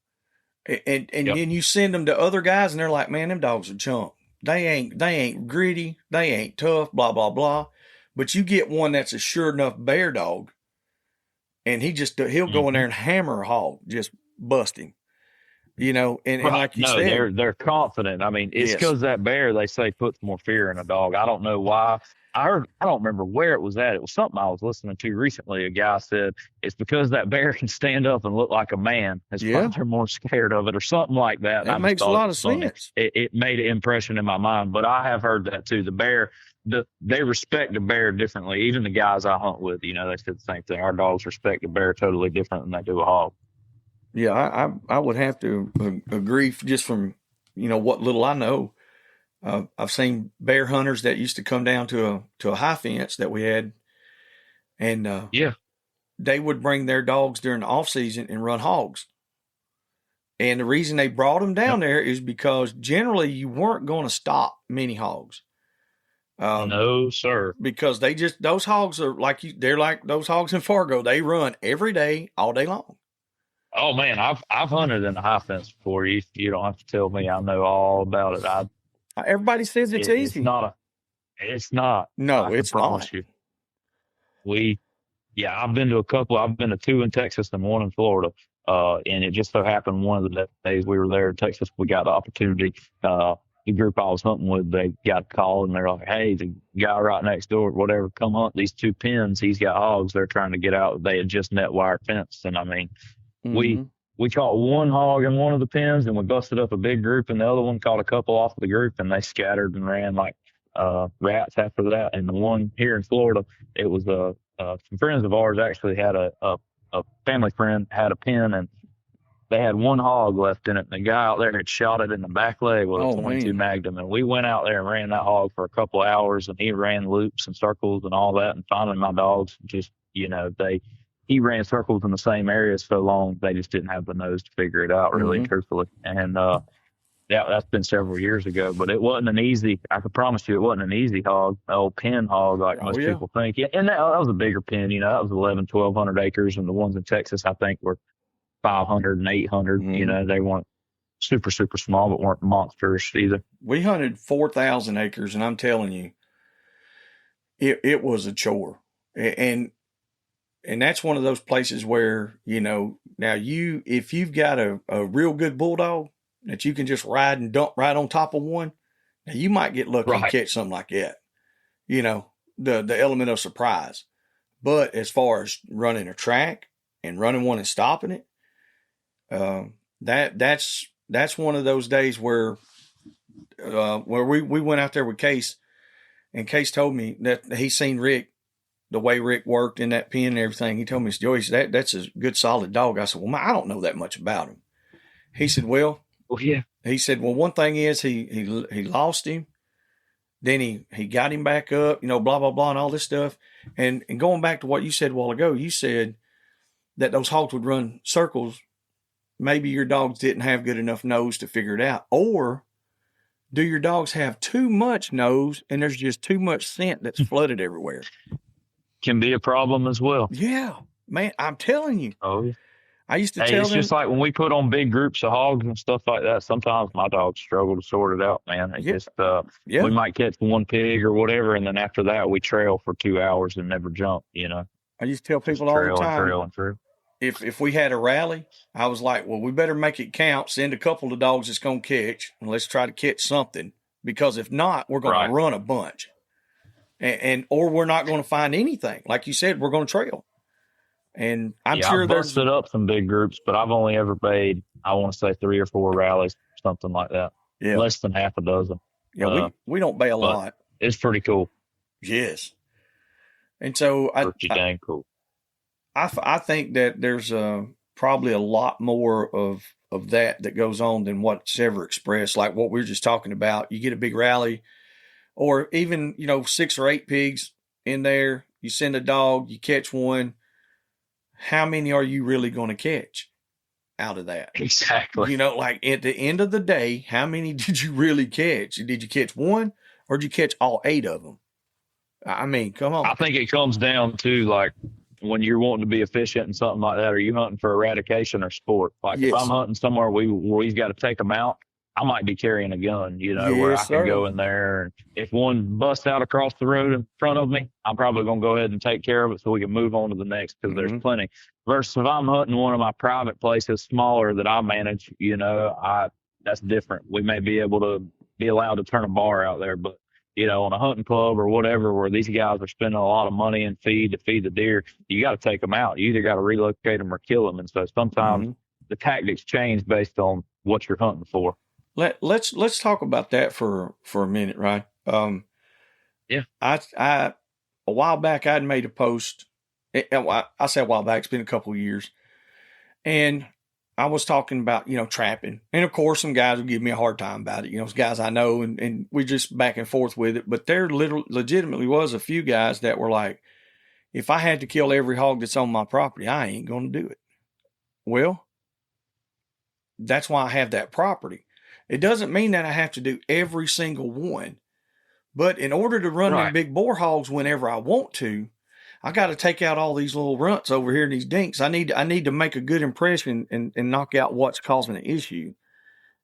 and then you send them to other guys, and they're like, man, them dogs are chunk. They ain't gritty. They ain't tough. Blah blah blah. But you get one that's a sure enough bear dog, and he'll go in there and hammer a hog, just bust him. And like you said, they're confident. I mean, it's because that bear, they say, puts more fear in a dog. I don't know why. I don't remember where it was at. It was something I was listening to recently. A guy said it's because that bear can stand up and look like a man. His friends are more scared of it, or something like that. That makes a lot of sense. It made an impression in my mind, but I have heard that too. The bear, they respect the bear differently. Even the guys I hunt with, they said the same thing. Our dogs respect the bear totally different than they do a hog. Yeah, I would have to agree just from, what little I know. I've seen bear hunters that used to come down to a high fence that we had, and they would bring their dogs during the off season and run hogs. And the reason they brought them down there is because generally you weren't going to stop many hogs. No, sir. Because those hogs are they're like those hogs in Fargo. They run every day, all day long. Oh man, I've hunted in the high fence before. You don't have to tell me. I know all about it. Everybody says it's easy. It's not. No, it's not. I've been to a couple. I've been to two in Texas and one in Florida. And it just so happened one of the days we were there in Texas, we got the opportunity. The group I was hunting with, they got a call and they're like, hey, the guy right next door, whatever, come hunt these two pens. He's got hogs. They're trying to get out. They had just net wire fenced. And I mean, we caught one hog in one of the pens, and we busted up a big group, and the other one caught a couple off of the group, and they scattered and ran like rats after that. And the one here in Florida, it was some friends of ours actually had a family friend had a pen, and they had one hog left in it, and the guy out there had shot it in the back leg with a 22 Magnum. And we went out there and ran that hog for a couple of hours, and he ran loops and circles and all that. And finally my dogs just, he ran circles in the same area so long, they just didn't have the nose to figure it out, really, truthfully. And that's been several years ago, but it wasn't an easy, I can promise you it wasn't an easy hog, an old pen hog like most people think. Yeah, and that was a bigger pen, that was 1,100 acres, and the ones in Texas, I think, were 500 and 800. They weren't super, super small, but weren't monsters either. We hunted 4,000 acres, and I'm telling you, it was a chore. And that's one of those places where, now if you've got a real good bulldog that you can just ride and dump right on top of one, now you might get lucky and catch something like that. The element of surprise. But as far as running a track and running one and stopping it, that's one of those days where we went out there with Case, and Case told me that he's seen Rick, the way Rick worked in that pen and everything. He told me, Joey, that's a good solid dog. I said, well, I don't know that much about him. He said, well, yeah. he said, well, one thing is he lost him. Then he got him back up, blah, blah, blah, and all this stuff. And going back to what you said a while ago, you said that those hogs would run circles. Maybe your dogs didn't have good enough nose to figure it out. Or do your dogs have too much nose and there's just too much scent that's flooded everywhere? Can be a problem as well. Yeah, man, I'm telling you. Oh, yeah. I used to tell them. It's just like when we put on big groups of hogs and stuff like that, sometimes my dogs struggle to sort it out, man. We might catch one pig or whatever, and then after that, we trail for 2 hours and never jump, I used to tell people all the time. Trail and trail. If we had a rally, I was like, well, we better make it count. Send a couple of dogs that's going to catch, and let's try to catch something. Because if not, we're going to run a bunch. Or we're not going to find anything. Like you said, we're going to trail. And I'm sure I've busted up some big groups, but I've only ever made, I want to say 3 or 4 rallies, something like that. Yeah. Less than half a dozen. Yeah, we don't bail a lot. It's pretty cool. Yes. And so pretty dang cool. I think that there's probably a lot more of that goes on than what's ever expressed. Like what we were just talking about. You get a big rally, or even 6 or 8 pigs in there. You send a dog, you catch one. How many are you really going to catch out of that? Exactly. Like at the end of the day, how many did you really catch? Did you catch one, or did you catch all 8 of them? I mean, come on. I think it comes down to like when you're wanting to be efficient and something like that. Are you hunting for eradication or sport? Like if I'm hunting somewhere where we've got to take them out, I might be carrying a gun, where I can go in there. And if one busts out across the road in front of me, I'm probably going to go ahead and take care of it so we can move on to the next, because there's plenty. Versus if I'm hunting one of my private places smaller that I manage, that's different. We may be able to be allowed to turn a bar out there, but, on a hunting club or whatever, where these guys are spending a lot of money and feed to feed the deer, you got to take them out. You either got to relocate them or kill them. And so sometimes the tactics change based on what you're hunting for. Let's talk about that for a minute, right? Yeah. A while back I'd made a post. I say a while back, it's been a couple of years, and I was talking about trapping, and of course some guys would give me a hard time about it. Some guys I know, and we just back and forth with it. But there legitimately was a few guys that were like, if I had to kill every hog that's on my property, I ain't going to do it. Well, that's why I have that property. It doesn't mean that I have to do every single one, but in order to run them big boar hogs whenever I want to, I got to take out all these little runts over here in these dinks. I need to make a good impression and knock out what's causing the issue.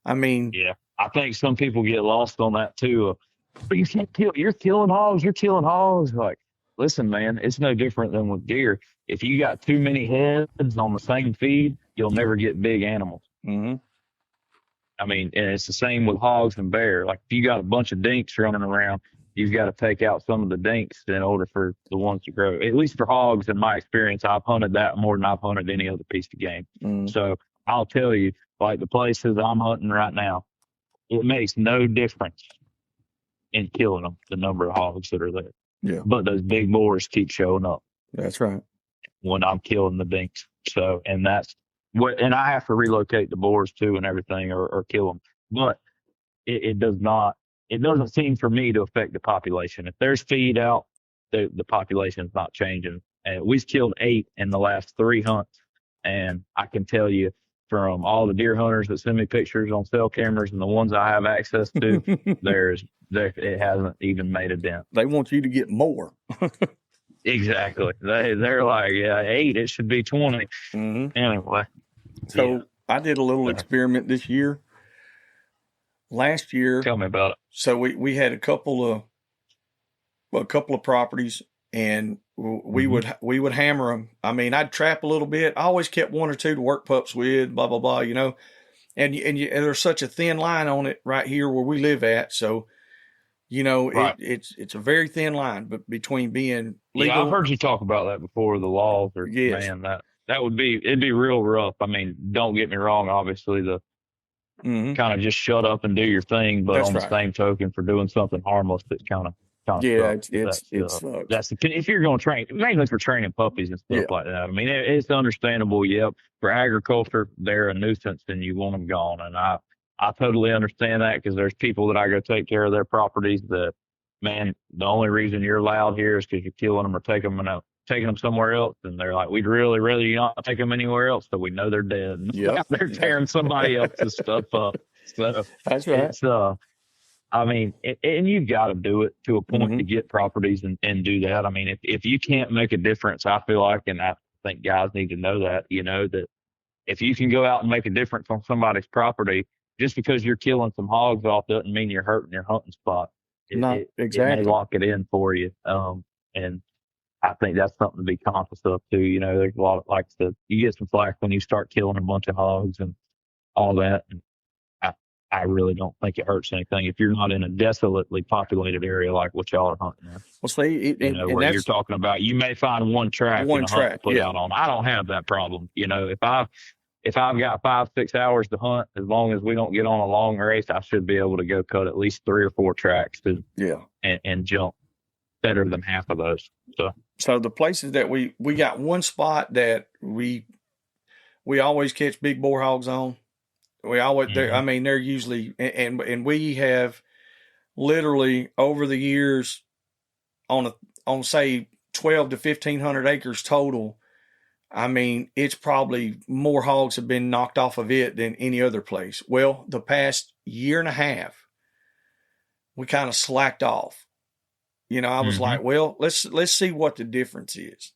I mean, yeah, I think some people get lost on that too. But you can't kill. You're killing hogs. You're killing hogs. Like, listen, man, it's no different than with deer. If you got too many heads on the same feed, you'll never get big animals. Mm-hmm. I mean, and it's the same with hogs and bear. Like, if you got a bunch of dinks running around, you've got to take out some of the dinks in order for the ones to grow. At least for hogs, in my experience, I've hunted that more than I've hunted any other piece of game. So I'll tell you, like the places I'm hunting right now, it makes no difference in killing them, the number of hogs that are there. Yeah. But those big boars keep showing up. That's right. When I'm killing the dinks. So, and that's what, and I have to relocate the boars too and everything, or kill them. But it doesn't seem for me to affect the population. If there's feed out, the population's not changing. And we've killed 8 in the last 3 hunts. And I can tell you from all the deer hunters that send me pictures on cell cameras and the ones I have access to, it hasn't even made a dent. They want you to get more. Exactly. They're like, yeah, 8, it should be 20. Anyway. So I did a little experiment this year. Last year, tell me about it. So we had a couple of properties, and we would hammer them. I mean, I'd trap a little bit. I always kept 1 or 2 to work pups with, blah blah blah. And there's such a thin line on it right here where we live at. So, it's a very thin line, but between being legal. Yeah, I've heard you talk about that before. The laws, man, it'd be real rough. I mean, don't get me wrong. Obviously, kind of just shut up and do your thing, but on the same token, for doing something harmless, it's kind of kind of Yeah, sucks. it sucks. If you're going to train, mainly for training puppies and stuff like that. I mean, it's understandable. Yep. For agriculture, they're a nuisance and you want them gone. And I totally understand that because there's people that I go take care of their properties that, man, the only reason you're allowed here is because you're killing them or taking them somewhere else. And they're like, we'd really rather you not take them anywhere else so we know they're dead. And they're tearing somebody else's stuff up. So that's right. it's, I mean, and you've got to do it to a point to get properties and do that. I mean, if you can't make a difference, I feel like, and I think guys need to know that, that if you can go out and make a difference on somebody's property, just because you're killing some hogs off doesn't mean you're hurting your hunting spot. Exactly. It may lock it in for you. And I think that's something to be conscious of too. There's a lot of, you get some flack when you start killing a bunch of hogs and all that. And I really don't think it hurts anything if you're not in a desolately populated area like what y'all are hunting in. Well, see, where you're talking about, you may find one track to put out on. I don't have that problem. If I've got 5-6 hours to hunt, as long as we don't get on a long race, I should be able to go cut at least 3 or 4 tracks and jump better than half of those. So the places that we got one spot that we always catch big boar hogs on. We always, I mean, they're usually, and we have literally over the years on say 12 to 1,500 acres total. I mean, it's probably more hogs have been knocked off of it than any other place. Well, the past year and a half, we kind of slacked off. I was like, well, let's see what the difference is.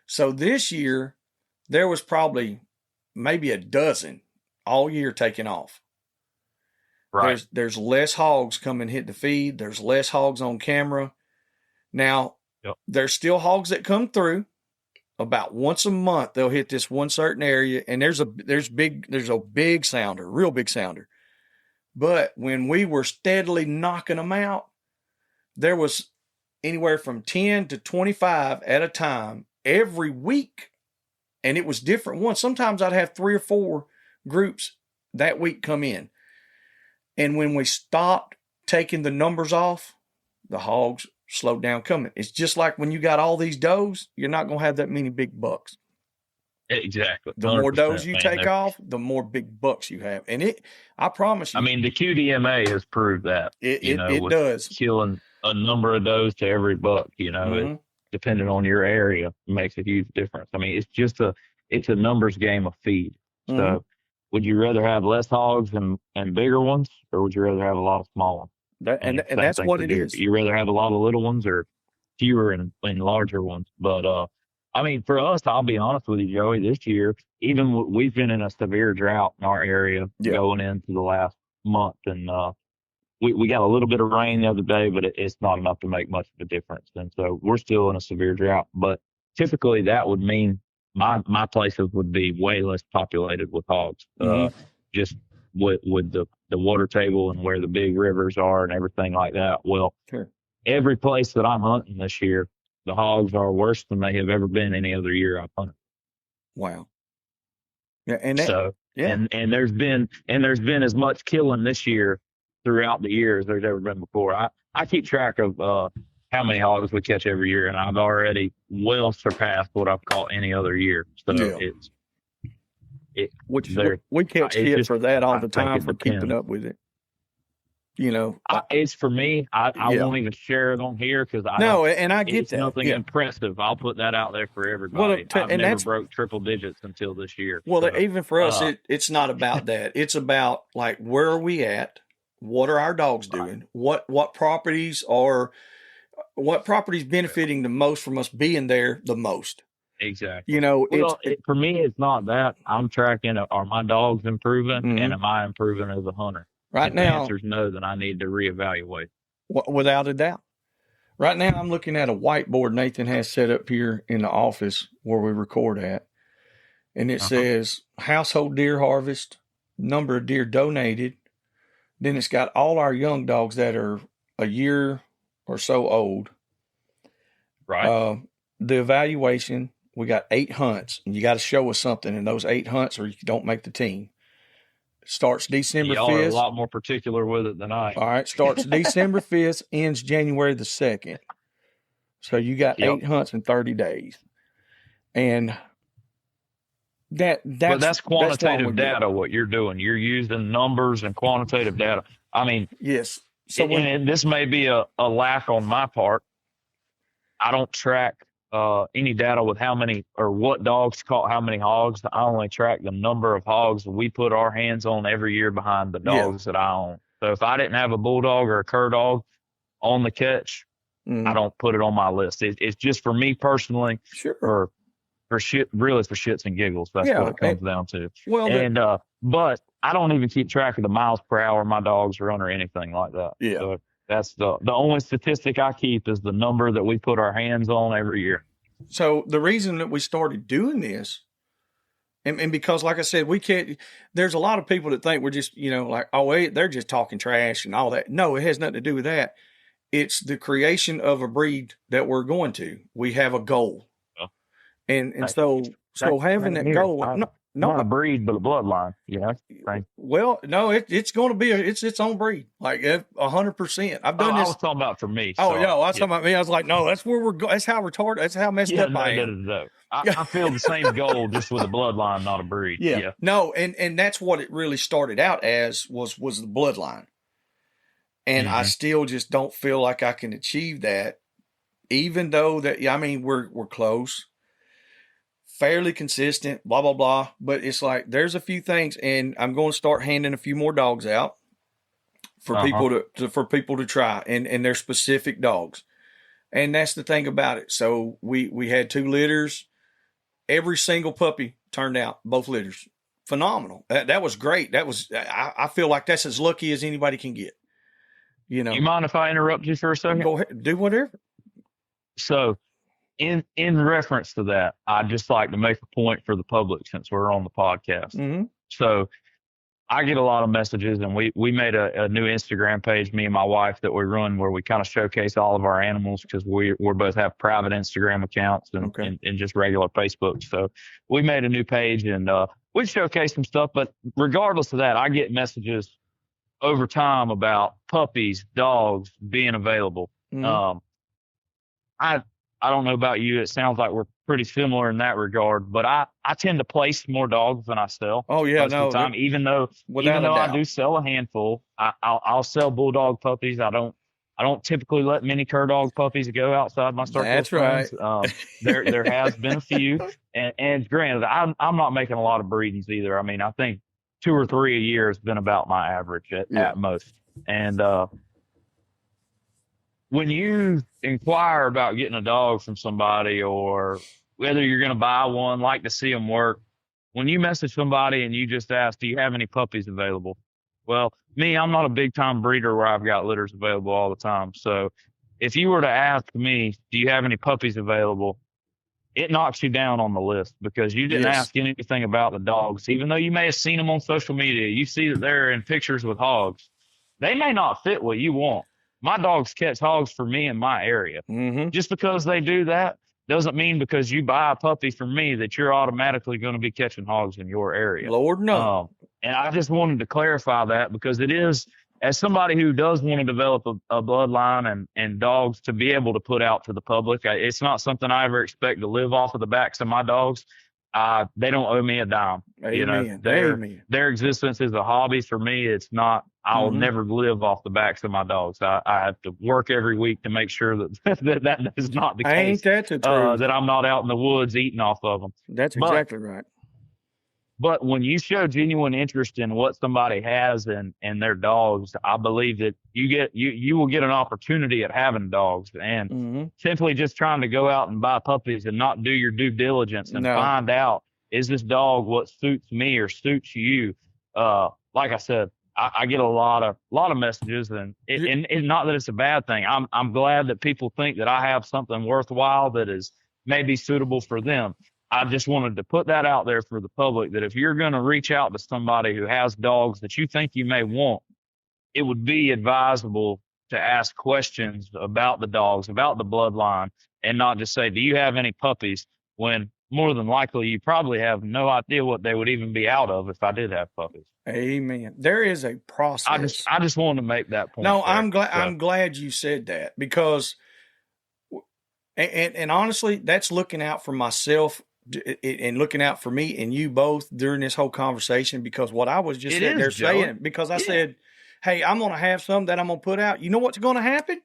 So this year, there was probably maybe a dozen all year taking off. Right. There's less hogs coming hit the feed. There's less hogs on camera. Now, there's still hogs that come through. About once a month, they'll hit this one certain area, and there's a big sounder, real big sounder. But when we were steadily knocking them out, there was anywhere from 10 to 25 at a time every week, and it was different ones. Sometimes I'd have 3 or 4 groups that week come in. And when we stopped taking the numbers off, the hogs slowed down coming. It's just like when you got all these does, you're not going to have that many big bucks. Exactly. The more does you take off, the more big bucks you have. And I promise you. I mean, the QDMA has proved that. It does. Killing a number of does to every buck, depending on your area, makes a huge difference. I mean, it's a numbers game of feed. So would you rather have less hogs and bigger ones, or would you rather have a lot of small ones? And that's what it is. You rather have a lot of little ones or fewer and larger ones. But I mean, for us, I'll be honest with you, Joey, this year, even we've been in a severe drought in our area going into the last month. And we got a little bit of rain the other day, but it's not enough to make much of a difference. And so we're still in a severe drought. But typically that would mean my places would be way less populated with hogs. Just with the water table and where the big rivers are and everything like that. Well, every place that I'm hunting this year, the hogs are worse than they have ever been any other year I've hunted. Wow. Yeah, and and there's been as much killing this year throughout the years there's ever been before. I keep track of how many hogs we catch every year, and I've already well surpassed what I've caught any other year. So we catch shit for that all the time for keeping up with it. It's for me. I won't even share it on here because I get it's that. Nothing impressive. I'll put that out there for everybody. I've never broke triple digits until this year. Well, even for us, it's not about that. It's about like where are we at? What are our dogs doing? What properties benefiting the most from us being there the most? Exactly. For me, it's not that. I'm tracking, are my dogs improving and am I improving as a hunter? Right now, if the answer's no, then I need to reevaluate. Without a doubt. Right now, I'm looking at a whiteboard Nathan has set up here in the office where we record at. And it says household deer harvest, number of deer donated. Then it's got all our young dogs that are a year or so old. Right. The evaluation, we got 8 hunts. And you got to show us something in those 8 hunts or you don't make the team. Starts December Y'all are a 5th. lot more particular with it than I am. All right. Starts December 5th, ends January the 2nd. So you got 8 hunts in 30 days. And But that's quantitative get. data, what you're doing. You're using numbers and quantitative data. I mean, Yes. So and this may be a lack on my part. I don't track any data with how many or what dogs caught how many hogs. I only track the number of hogs we put our hands on every year behind the dogs that I own. So if I didn't have a bulldog or a cur dog on the catch, I don't put it on my list. It's just for me personally, sure. for shit, really for shits and giggles. That's what it comes down to. Well, but I don't even keep track of the miles per hour my dogs run or anything like that. Yeah. So that's the only statistic I keep is the number that we put our hands on every year. So the reason that we started doing this, and because, like I said, we can't, there's a lot of people that think we're just, like, oh, they're just talking trash and all that. No, it has nothing to do with that. It's the creation of a breed that we're going to. We have a goal. And so having that goal, not a breed, but a bloodline, Right. Well, no, it's going to be its own breed, like 100%. I've done this. I was talking about for me. Oh, I was talking about me. I was like, no, that's where we're going. That's how retarded. That's how messed up I am. No. I feel the same goal, just with a bloodline, not a breed. Yeah. No, and that's what it really started out as was the bloodline, and I still just don't feel like I can achieve that, even though that we're close. Fairly consistent, blah, blah, blah. But it's like, there's a few things, and I'm going to start handing a few more dogs out for people to try, and they're specific dogs. And that's the thing about it. So we had 2 litters. Every single puppy turned out, both litters. Phenomenal. That was great. That was, I feel like that's as lucky as anybody can get. You mind if I interrupt you for a second? Go ahead, do whatever. So, in reference to that, I'd just like to make a point for the public since we're on the podcast. Mm-hmm. So I get a lot of messages, and we made a new Instagram page, me and my wife, that we run where we kind of showcase all of our animals because we both have private Instagram accounts and just regular Facebook. So we made a new page, and we showcase some stuff. But regardless of that, I get messages over time about puppies, dogs being available. Mm-hmm. I don't know about you. It sounds like we're pretty similar in that regard, but I tend to place more dogs than I sell. Oh yeah, most of the time, even though I do sell a handful, I'll sell bulldog puppies. I don't typically let many cur dog puppies go outside my circle. That's of friends. Right. There has been a few, and granted, I'm not making a lot of breedings either. I mean, I think 2 or 3 a year has been about my average at most, and when you inquire about getting a dog from somebody, or whether you're going to buy one, like to see them work, when you message somebody and you just ask, do you have any puppies available? Well, I'm not a big time breeder where I've got litters available all the time. So if you were to ask me, do you have any puppies available? It knocks you down on the list because you didn't ask anything about the dogs. Even though you may have seen them on social media, you see that they're in pictures with hogs. They may not fit what you want. My dogs catch hogs for me in my area. Mm-hmm. Just because they do that doesn't mean because you buy a puppy from me that you're automatically going to be catching hogs in your area. Lord, no. And I just wanted to clarify that because it is, as somebody who does want to develop a bloodline and dogs to be able to put out to the public, it's not something I ever expect to live off of the backs of my dogs. They don't owe me a dime. Amen. Their existence is a hobby for me. It's not. I'll never live off the backs of my dogs. I have to work every week to make sure that is not the case. Ain't that the truth? That I'm not out in the woods eating off of them. That's exactly right. But when you show genuine interest in what somebody has and their dogs, I believe that you will get an opportunity at having dogs. And simply just trying to go out and buy puppies and not do your due diligence and find out, is this dog what suits me or suits you? Like I said, I get a lot of messages, and it's not that it's a bad thing. I'm glad that people think that I have something worthwhile that is maybe suitable for them. I just wanted to put that out there for the public, that if you're going to reach out to somebody who has dogs that you think you may want, it would be advisable to ask questions about the dogs, about the bloodline, and not just say, do you have any puppies? When more than likely you probably have no idea what they would even be out of if I did have puppies. Amen. There is a process. I just wanted to make that point. No, there. I'm glad you said that, because and honestly, that's looking out for myself and looking out for me and you both during this whole conversation, because what I was just sitting there saying, because I said, hey, I'm going to have some that I'm going to put out. You know what's going to happen?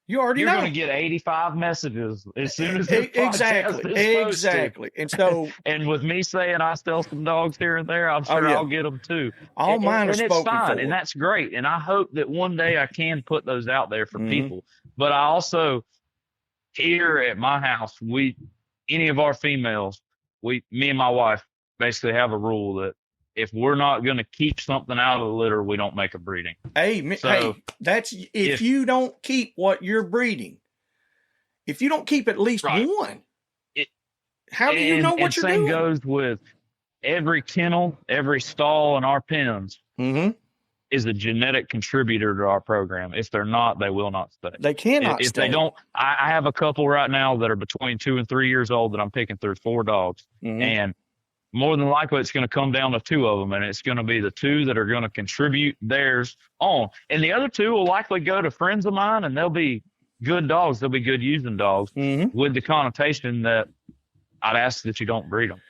You're going to get 85 messages as soon as this exactly. And so, and with me saying I sell some dogs here and there, I'm sure I'll get them too. All mine are spoken for, and that's great. And I hope that one day I can put those out there for people. But I also, here at my house, any of our females, me and my wife basically have a rule that if we're not going to keep something out of the litter, we don't make a breeding. That's if you don't keep what you're breeding, if you don't keep at least one, how do you know what you're doing? And same goes with every kennel, every stall in our pens is a genetic contributor to our program. If they're not, they will not stay. They cannot if stay. They don't, I have a couple right now that are between 2 and 3 years old that I'm picking through 4 dogs. And more than likely, it's going to come down to 2 of them, and it's going to be the 2 that are going to contribute theirs on. And the other 2 will likely go to friends of mine, and they'll be good dogs. They'll be good using dogs with the connotation that I'd ask that you don't breed them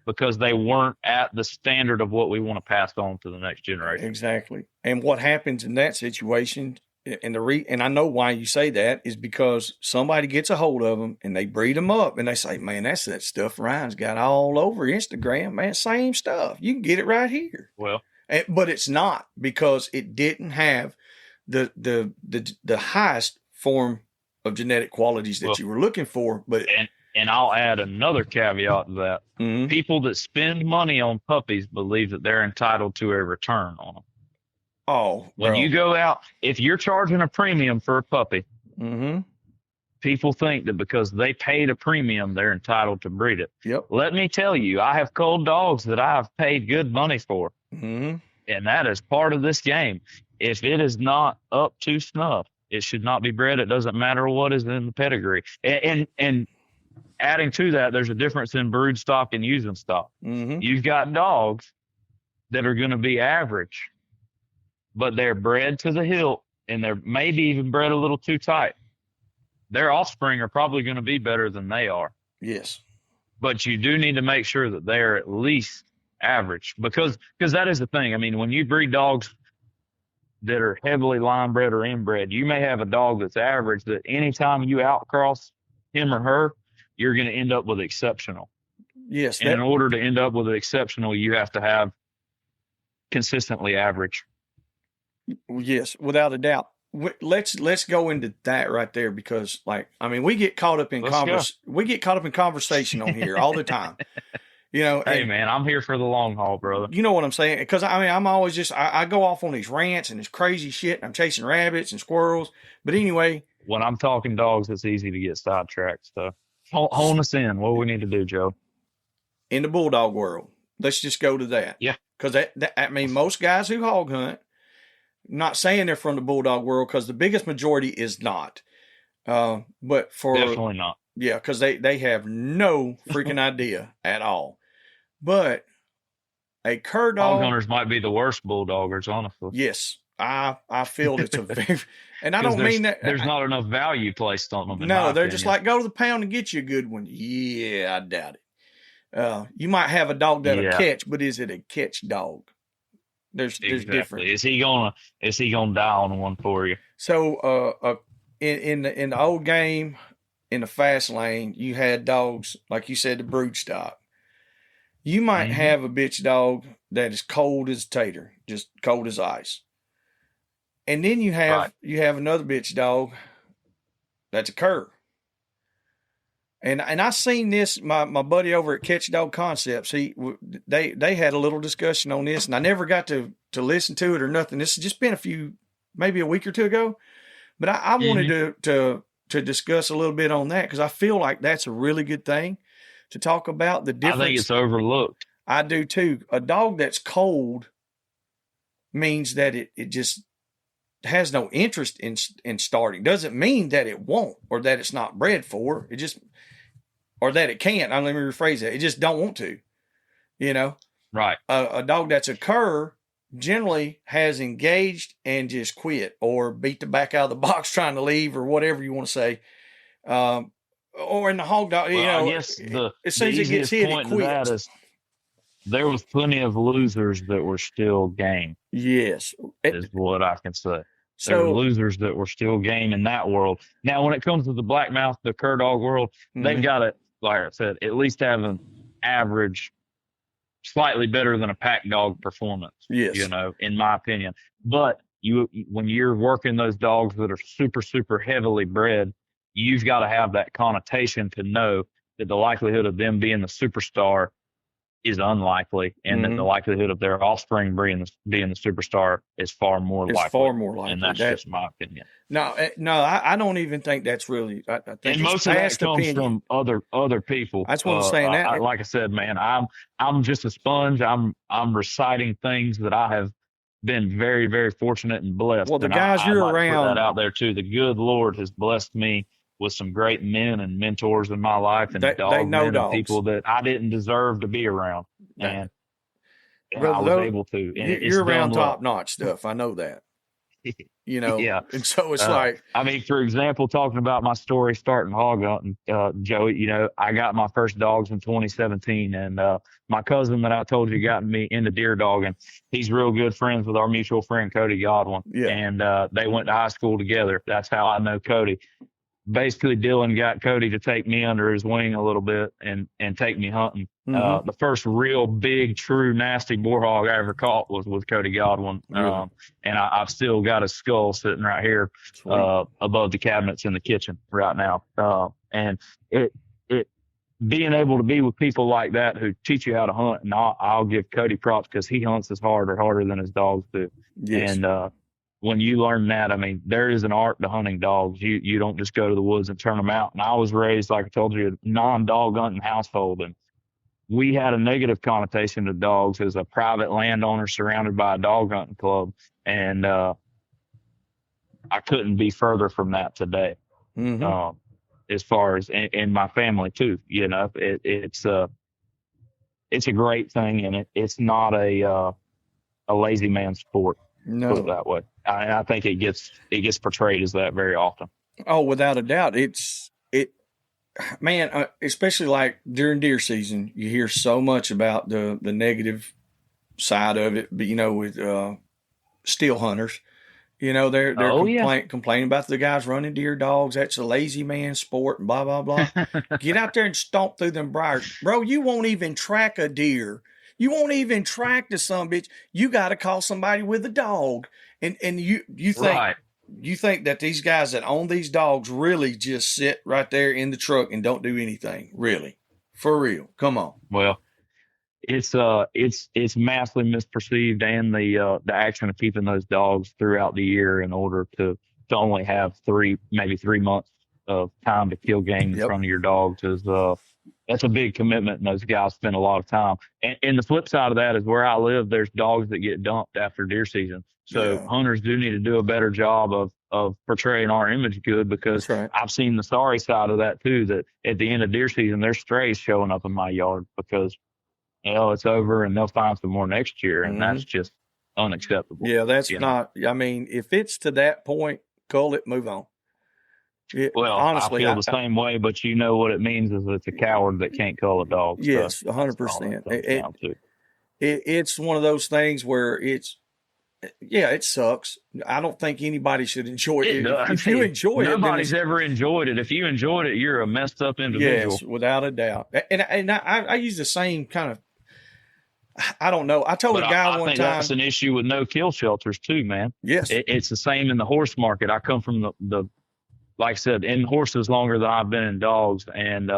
because they weren't at the standard of what we want to pass on to the next generation. Exactly. And what happens in that situation, and I know why you say that, is because somebody gets a hold of them and they breed them up and they say, man, that's that stuff Ryan's got all over Instagram, man, same stuff. You can get it right here. Well, but it's not, because it didn't have the highest form of genetic qualities that you were looking for. But and I'll add another caveat to that. People that spend money on puppies believe that they're entitled to a return on them. Oh, when you go out, if you're charging a premium for a puppy, people think that because they paid a premium, they're entitled to breed it. Yep. Let me tell you, I have culled dogs that I have paid good money for. And that is part of this game. If it is not up to snuff, it should not be bred. It doesn't matter what is in the pedigree. And adding to that, there's a difference in brood stock and using stock. You've got dogs that are going to be average, but they're bred to the hilt, and they're maybe even bred a little too tight. Their offspring are probably going to be better than they are. Yes. But you do need to make sure that they're at least average, because that is the thing. I mean, when you breed dogs that are heavily line bred or inbred, you may have a dog that's average that anytime you outcross him or her, you're going to end up with exceptional. Yes. And in order to end up with an exceptional, you have to have consistently average. Yes, without a doubt. Let's go into that right there, because we get caught up in conversation on here all the time. Hey man, I'm here for the long haul, brother. You know what I'm saying? Because I'm always just I go off on these rants and this crazy shit, and I'm chasing rabbits and squirrels. But anyway, when I'm talking dogs, it's easy to get sidetracked. So hone us in. What do we need to do, Joe? In the bulldog world, let's just go to that. Yeah, because most guys who hog hunt. Not saying they're from the bulldog world, because the biggest majority is not. But for definitely not. Yeah, because they have no freaking idea at all. But a cur dog, hog hunters might be the worst bulldoggers, honestly. Yes, I feel it's a very, and I don't mean that there's not enough value placed on them. No, they're just like, go to the pound and get you a good one. Yeah, I doubt it. You might have a dog that'll catch, but is it a catch dog? There's different. Is he gonna die on one for you? So in the old game, in the fast lane, you had dogs like you said, the brood stock. You might have a bitch dog that is cold as a tater, just cold as ice, and then you have another bitch dog that's a cur. And I seen this, my buddy over at Catch Dog Concepts, they had a little discussion on this, and I never got to listen to it or nothing. This has just been maybe a week or two ago, but I wanted to discuss a little bit on that, because I feel like that's a really good thing to talk about. The difference. I think it's overlooked. I do too. A dog that's cold means that it just has no interest in starting. Doesn't mean that it won't or that it's not bred for. It just or that it can't. Let me rephrase that. It just don't want to. You know, Right. A dog that's a cur generally has engaged and just quit or beat the back out of the box trying to leave or whatever you want to say. Or in the hog dog, Well, I guess as the soon as it gets easiest hit, it point to that quits. is there was plenty of losers that were still game, Yes. is what I can say. So There were losers that were still game in that world. Now, when it comes to the blackmouth, the cur dog world, they've got to, like I said, at least have an average, slightly better than a pack dog performance. Yes. You know, in my opinion. But when you're working those dogs that are super, super heavily bred, you've got to have that connotation to know that the likelihood of them being the superstar is unlikely, and that the likelihood of their offspring being the superstar is far more likely. It's far more likely. And that's just my opinion. No, I don't even think that's really. I think and most of that comes opinion. from other people. I just want to say that. Like I said, man, I'm just a sponge. I'm reciting things that I have been very, very fortunate and blessed. Well, the and guys you're I'd like around, to put that out there too. The good Lord has blessed me with some great men and mentors in my life, and dog men and people that I didn't deserve to be around, and I was able to. And you're around top notch stuff. I know that. You know, yeah. And so it's like, I mean, for example, talking about my story starting hog hunting, Joey, you know, I got my first dogs in 2017, and my cousin that I told you got me into deer dogging, he's real good friends with our mutual friend Cody Godwin, and they went to high school together. That's how I know Cody. Basically, Dylan got Cody to take me under his wing a little bit and take me hunting. The first real big, true, nasty boar hog I ever caught was with Cody Godwin. Really? And I've still got his skull sitting right here above the cabinets in the kitchen right now. And it being able to be with people like that who teach you how to hunt, and I'll give Cody props because he hunts as hard or harder than his dogs do. Yes. And when you learn that, I mean, there is an art to hunting dogs. You don't just go to the woods and turn them out. And I was raised, like I told you, a non-dog hunting household. And we had a negative connotation to dogs as a private landowner surrounded by a dog hunting club. And I couldn't be further from that today. As far as in my family too, you know, it's a great thing, and it's not a lazy man sport. No. Put it that way. I think it gets portrayed as that very often. Oh, without a doubt. Man, especially like during deer season, you hear so much about the negative side of it, but you know, with steel hunters, you know, they're complaining about the guys running deer dogs. That's a lazy man sport and blah, blah, blah. Get out there and stomp through them briars. Bro, you won't even track a deer. You won't even track the son bitch. You got to call somebody with a dog. And you think that these guys that own these dogs really just sit right there in the truck and don't do anything, really, for real? Come on. Well, it's massively misperceived, and the action of keeping those dogs throughout the year in order to only have maybe 3 months of time to kill game in front of your dogs is that's a big commitment, and those guys spend a lot of time. And the flip side of that is where I live, there's dogs that get dumped after deer season. So hunters do need to do a better job of portraying our image good, because I've seen the sorry side of that too, that at the end of deer season, there's strays showing up in my yard because, you know, it's over and they'll find some more next year. And that's just unacceptable. Yeah, that's not, I mean, if it's to that point, cull it, move on. Honestly, I feel the same way, but you know what it means is it's a coward that can't cull a dog. Yes, 100%. It's one of those things where it sucks. I don't think anybody should enjoy it. If you enjoy it, nobody's ever enjoyed it. If you enjoyed it, you're a messed up individual. Yes, without a doubt. And I use the same kind of. I don't know. I told a guy one time. That's an issue with no kill shelters too, man. Yes, it's the same in the horse market. I come from the like I said, in horses longer than I've been in dogs. And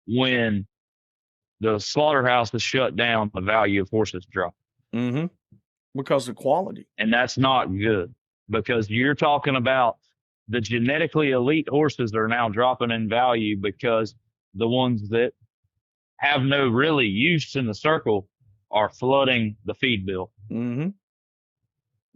when the slaughterhouse is shut down, the value of horses drop. Because of quality. And that's not good, because you're talking about the genetically elite horses are now dropping in value because the ones that have no really use in the circle are flooding the feed bill.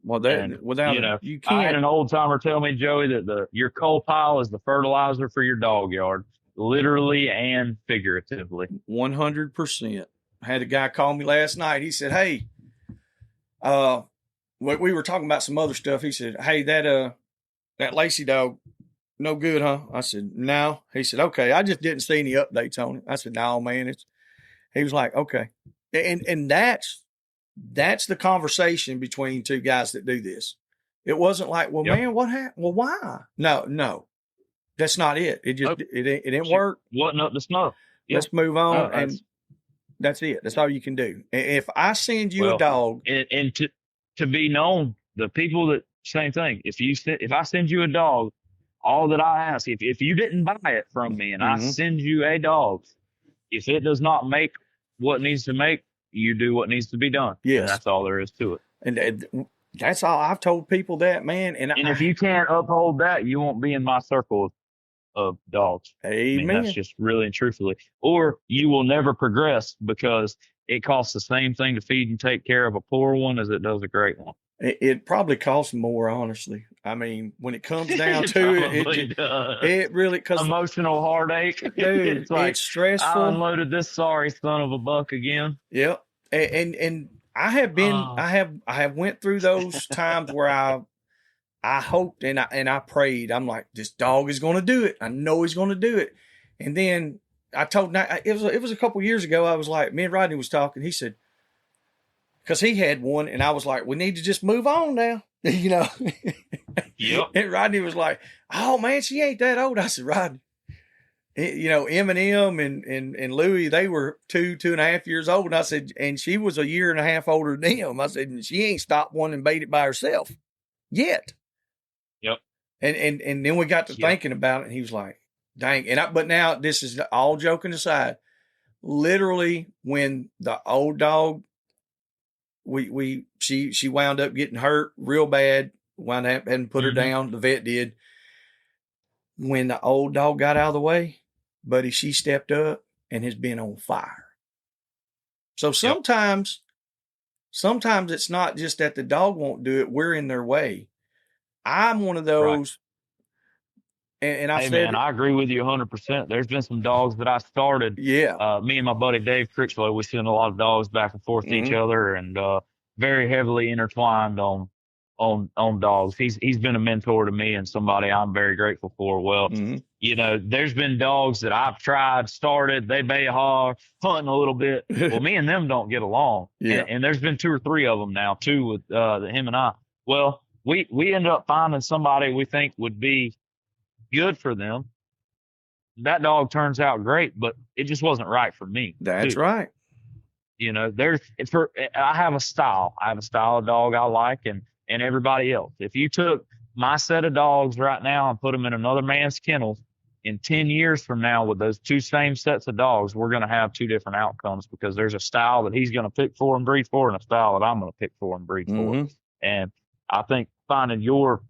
Well, you can't. I had an old timer tell me, Joey, that your coal pile is the fertilizer for your dog yard. literally and figuratively. 100%. I had a guy call me last night. He said, "Hey, we were talking about some other stuff." He said, "Hey, that Lacey dog, no good, huh?" I said, "No." He said, "Okay, I just didn't see any updates on it." I said, "No, man." He was like, "Okay," and that's the conversation between two guys that do this. It wasn't like, "Well, man, what happened? Well, why?" No, that's not it. It just it didn't work. Wasn't up to snuff. Let's move on, and that's it. That's all you can do. If I send you a dog, and to be known, the people that same thing. If I send you a dog, all that I ask, if you didn't buy it from me and I send you a dog, if it does not make what needs to make, you do what needs to be done. Yes, and that's all there is to it. And that's all I've told people, that, man. And if you can't uphold that, you won't be in my circle of dogs. Amen. I mean, that's just really and truthfully. Or you will never progress because it costs the same thing to feed and take care of a poor one as it does a great one. It probably costs more, honestly. I mean, when it comes down to it really, because emotional heartache, dude, it's like, it's stressful. I unloaded this sorry son of a buck again. Yep. And I have been, I have went through those times where I hoped and I prayed. I'm like, this dog is going to do it. I know he's going to do it. And then I told, it was a couple years ago. I was like, me and Rodney was talking. He said, because he had one, and I was like, we need to just move on now, you know. Yep. And Rodney was like, "Oh man, she ain't that old." I said, "Rodney, you know, Eminem and Louie, they were 2.5 years old." And I said, and she was 1.5 years older than them. I said, and she ain't stopped one and bait it by herself yet. Yep. And then we got to thinking about it, and he was like, "Dang!" But now this is all joking aside. Literally, when the old dog, she wound up getting hurt real bad. Wound up having to put her down. The vet did. When the old dog got out of the way, buddy, she stepped up and has been on fire. So sometimes it's not just that the dog won't do it. We're in their way. I'm one of those. Right. And I've said, I agree with you 100%. There's been some dogs that I started. Yeah. Me and my buddy Dave Critchlow, we send a lot of dogs back and forth to each other, and very heavily intertwined on dogs. He's been a mentor to me and somebody I'm very grateful for. Well, you know, there's been dogs that I've tried, started, they bay hard, hunting a little bit. Well, me and them don't get along. Yeah. And there's been 2 or 3 of them now, 2 with him and I. Well, we ended up finding somebody we think would be good for them. That dog turns out great, but it just wasn't right for me. That's right. You know, I have a style. I have a style of dog I like, and everybody else. If you took my set of dogs right now and put them in another man's kennel, in 10 years from now with those 2 same sets of dogs, we're going to have 2 different outcomes, because there's a style that he's going to pick for and breed for, and a style that I'm going to pick for and breed for. And I think finding your,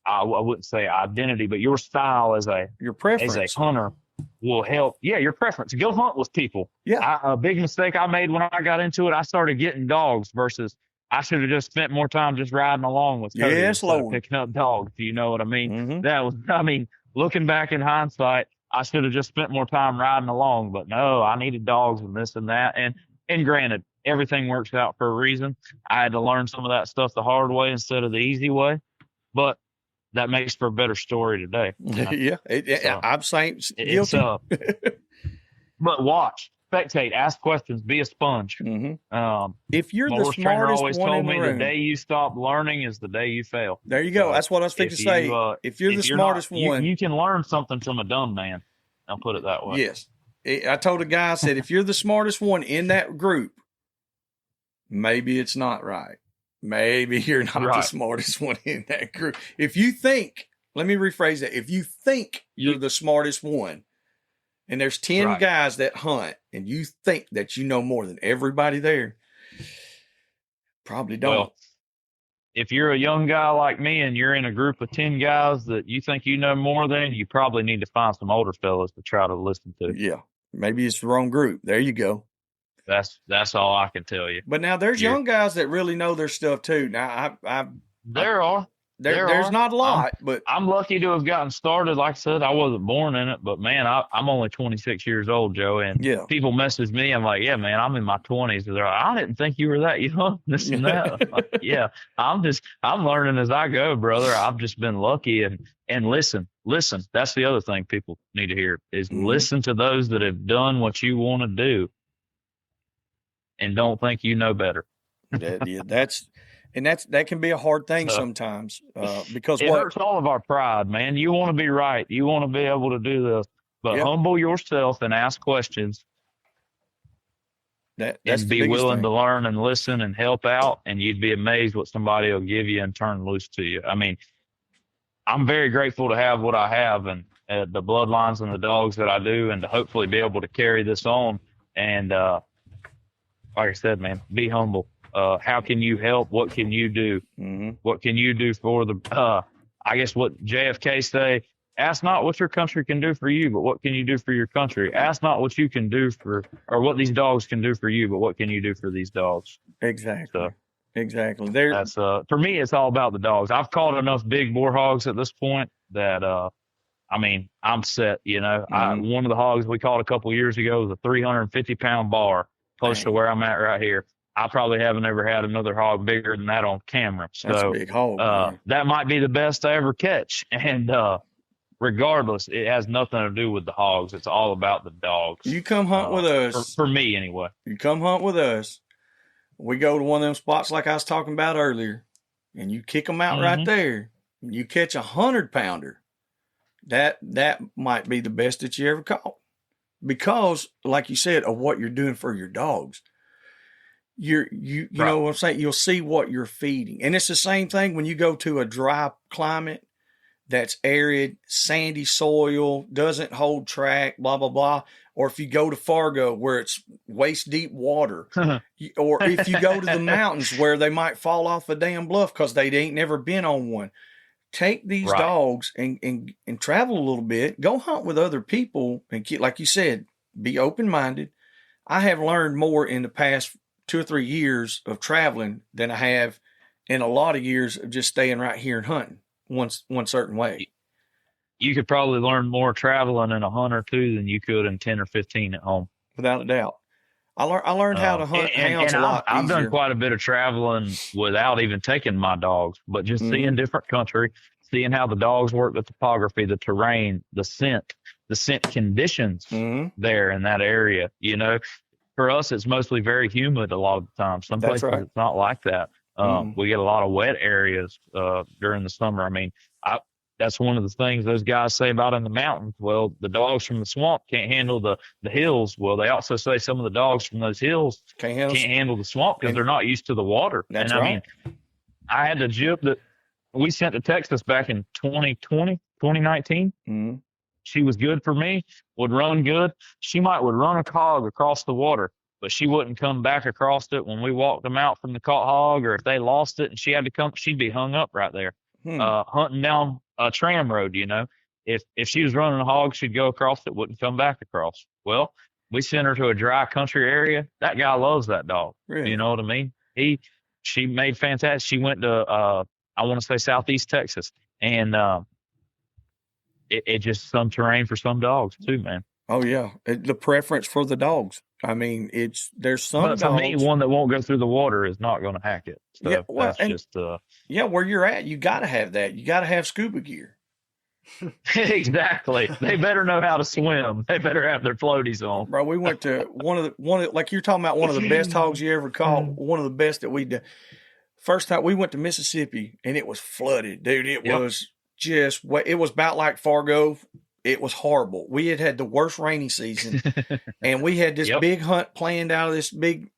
I wouldn't say identity, but your style your preference as a hunter will help. Yeah, your preference. Go hunt with people. Yeah. A big mistake I made when I got into it, I started getting dogs versus I should have just spent more time just riding along with Cody instead of picking up dogs. You know what I mean? Looking back in hindsight, I should have just spent more time riding along. But no, I needed dogs and this and that. And granted, everything works out for a reason. I had to learn some of that stuff the hard way instead of the easy way. But that makes for a better story today. Yeah. I'm saying guilty. But watch. Spectate, ask questions, be a sponge. If you're the smartest one in the room, the day you stop learning is the day you fail. There you go. That's what I was thinking to say. If you're the smartest one, you can learn something from a dumb man. I'll put it that way. Yes. I told a guy, I said, if you're the smartest one in that group, maybe it's not right. Maybe you're not the smartest one in that group. If you think, let me rephrase that. If you think you're the smartest one, and there's 10 guys that hunt, and you think that you know more than everybody there, probably don't. Well, if you're a young guy like me and you're in a group of 10 guys that you think you know more than, you probably need to find some older fellas to try to listen to. Yeah. Maybe it's the wrong group. There you go. That's all I can tell you. But now there's young guys that really know their stuff too. Now there are. there's not a lot, but I'm lucky to have gotten started. Like I said, I wasn't born in it, but man, I'm only 26 years old, Joe. And yeah. people message me. I'm like, yeah, man, I'm in my 20s. They're like, I didn't think you were that young. This and that. I'm like, yeah, I'm learning as I go, brother. I've just been lucky. And listen. That's the other thing people need to hear is listen to those that have done what you want to do, and don't think you know better. That can be a hard thing sometimes because it hurts all of our pride, man. You want to be right. You want to be able to do this, but humble yourself and ask questions. That's and be willing to learn and listen and help out, and you'd be amazed what somebody will give you and turn loose to you. I mean, I'm very grateful to have what I have and the bloodlines and the dogs that I do, and to hopefully be able to carry this on. And like I said, man, be humble. How can you help? What can you do? What can you do for the, I guess what JFK say, ask not what your country can do for you, but what can you do for your country? Ask not what you can do or what these dogs can do for you, but what can you do for these dogs? Exactly. So, exactly. That's for me, it's all about the dogs. I've caught enough big boar hogs at this point that, I mean, I'm set, you know. One of the hogs we caught a couple years ago was a 350-pound bar close to where I'm at right here. I probably haven't ever had another hog bigger than that on camera. So that's a big hog. That might be the best I ever catch. And regardless, it has nothing to do with the hogs. It's all about the dogs. You come hunt with us. For me, anyway. You come hunt with us. We go to one of them spots like I was talking about earlier, and you kick them out right there. And you catch a 100-pounder. That might be the best that you ever caught. Because, like you said, of what you're doing for your dogs. You know what I'm saying? You'll see what you're feeding. And it's the same thing when you go to a dry climate that's arid, sandy soil, doesn't hold track, blah, blah, blah. Or if you go to Fargo where it's waist deep water, or if you go to the mountains where they might fall off a damn bluff because they ain't never been on one. Take these dogs and travel a little bit, go hunt with other people, and like you said, be open-minded. I have learned more in the past 2 or 3 years of traveling than I have in a lot of years of just staying right here and hunting one certain way. You could probably learn more traveling in a hunt or two than you could in 10 or 15 at home. Without a doubt. I learned how to hunt hounds a lot I've easier. done quite a bit of traveling without even taking my dogs, but just seeing different country, seeing how the dogs work, the topography, the terrain, the scent conditions there in that area, you know. For us, it's mostly very humid a lot of the time. Some places it's not like that. We get a lot of wet areas during the summer. I mean, that's one of the things those guys say about in the mountains. Well, the dogs from the swamp can't handle the hills. Well, they also say some of the dogs from those hills can't handle the swamp because they're not used to the water. That's I mean, I had a jib that we sent to Texas back in 2019. She was good for me, would run good. She would run a hog across the water, but she wouldn't come back across it when we walked them out from the caught hog, or if they lost it and she had to come, she'd be hung up right there, hunting down a tram road, you know. If she was running a hog, she'd go across it, wouldn't come back across. Well, we sent her to a dry country area. That guy loves that dog. Really? You know what I mean? She made fantastic. She went to, I want to say Southeast Texas, and it just some terrain for some dogs too, man. Oh yeah, the preference for the dogs. I mean, there's some but dogs. For me, one that won't go through the water is not going to hack it. So yeah, well, that's just where you're at, you got to have that. You got to have scuba gear. Exactly. They better know how to swim. They better have their floaties on. Bro, we went to one of like you're talking about, one of the best hogs you ever caught. One of the best that we did. First time we went to Mississippi and it was flooded, dude. It was just it was about like Fargo. It was horrible. We had the worst rainy season, and we had this big hunt planned out of this big.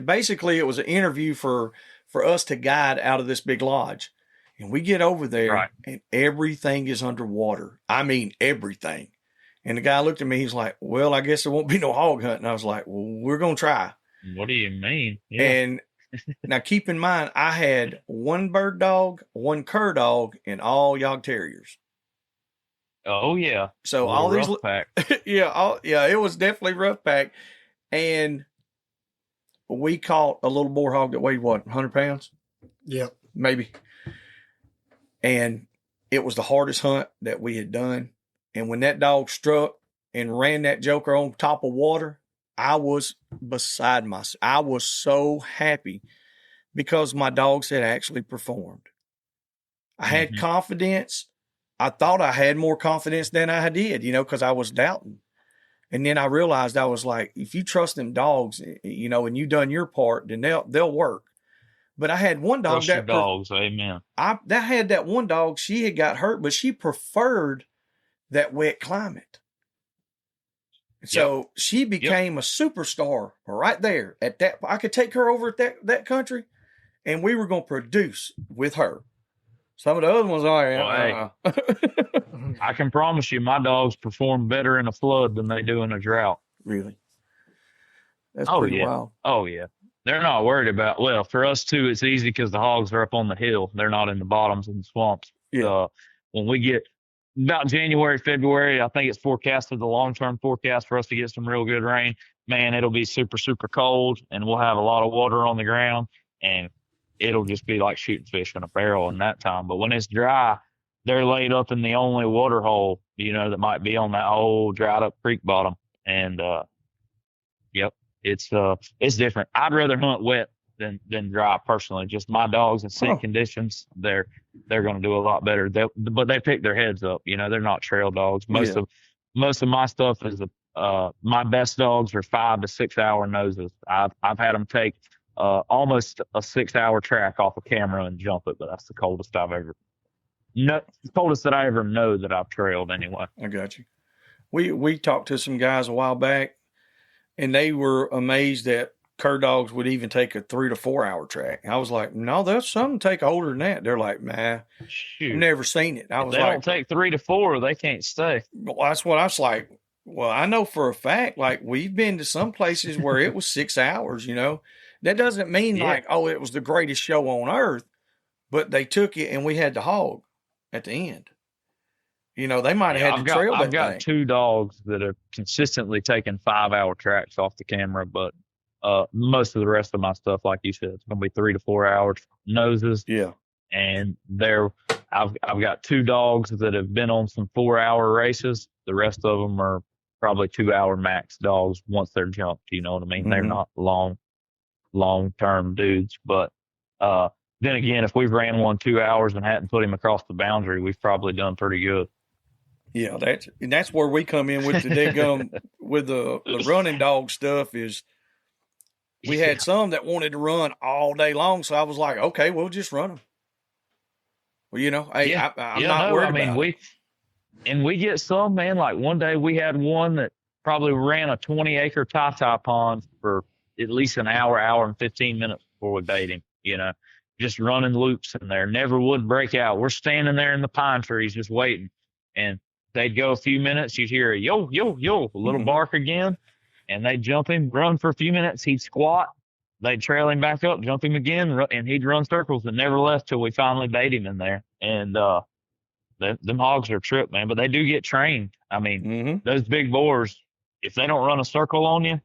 Basically, it was an interview for us to guide out of this big lodge. And we get over there, and everything is underwater. I mean, everything. And the guy looked at me. He's like, "Well, I guess there won't be no hog hunting." I was like, "Well, we're gonna try." What do you mean? Yeah. And now, keep in mind, I had one bird dog, one cur dog, and all Yog Terriers. Oh yeah. So all these rough pack. it was definitely rough pack. And we caught a little boar hog that weighed what, 100 pounds? Yep. Maybe. And it was the hardest hunt that we had done. And when that dog struck and ran that joker on top of water, I was beside myself. I was so happy because my dogs had actually performed. I had confidence. I thought I had more confidence than I did, because I was doubting. And then I realized I was like, if you trust them dogs, and you done your part, then they'll work. But I had one dog Trust your dogs, amen. I had that one dog, she had got hurt, but she preferred that wet climate. So she became a superstar right there at that. I could take her over at that country, and we were going to produce with her. Some of the other ones are. I can promise you, my dogs perform better in a flood than they do in a drought. Really? That's pretty wild. Oh, yeah. They're not worried about, well, for us too, it's easy because the hogs are up on the hill. They're not in the bottoms and the swamps. Yeah. When we get about January, February, I think it's forecasted, the long-term forecast for us to get some real good rain. Man, it'll be super, super cold, and we'll have a lot of water on the ground, and it'll just be like shooting fish in a barrel in that time. But when it's dry, they're laid up in the only water hole, that might be on that old dried up creek bottom. And, it's different. I'd rather hunt wet than dry personally. Just my dogs in sick conditions, they're going to do a lot better. But they pick their heads up. They're not trail dogs. Most of my stuff is my best dogs are 5 to 6 hour noses. I've had them take almost a 6 hour track off a camera and jump it, but that's the coldest the coldest that I ever know that I've trailed anyway. I got you. We talked to some guys a while back, and they were amazed that cur dogs would even take a 3 to 4 hour track. I was like, no, there's some take older than that. They're like, man, I've never seen it. If they don't take 3 to 4, they can't stay. Well, that's what I was like. Well, I know for a fact, like we've been to some places where it was 6 hours, That doesn't mean like, oh, it was the greatest show on earth, but they took it and we had the hog at the end. They might have had to trail that thing. I've got 2 dogs that have consistently taken 5 hour tracks off the camera, but most of the rest of my stuff, like you said, it's going to be 3 to 4 hours noses. Yeah. And I've got 2 dogs that have been on some 4 hour races. The rest of them are probably 2 hour max dogs once they're jumped. You know what I mean? Mm-hmm. They're not long-term dudes, but then again, if we've ran one 2 hours and hadn't put him across the boundary, we've probably done pretty good. Yeah, that's where we come in with the dead with the running dog stuff. Is we had some that wanted to run all day long, so I was like, okay, we'll just run them. Well, I'm not worried about it. We get some, man. Like one day we had one that probably ran a 20-acre tie pond for at least an hour and 15 minutes before we bait him, just running loops in there. Never would break out. We're standing there in the pine trees just waiting. And they'd go a few minutes. You'd hear a yo, yo, yo, a little bark again. And they'd jump him, run for a few minutes. He'd squat. They'd trail him back up, jump him again, and he'd run circles and never left till we finally bait him in there. And them hogs are a trip, man. But they do get trained. I mean, those big boars, if they don't run a circle on you,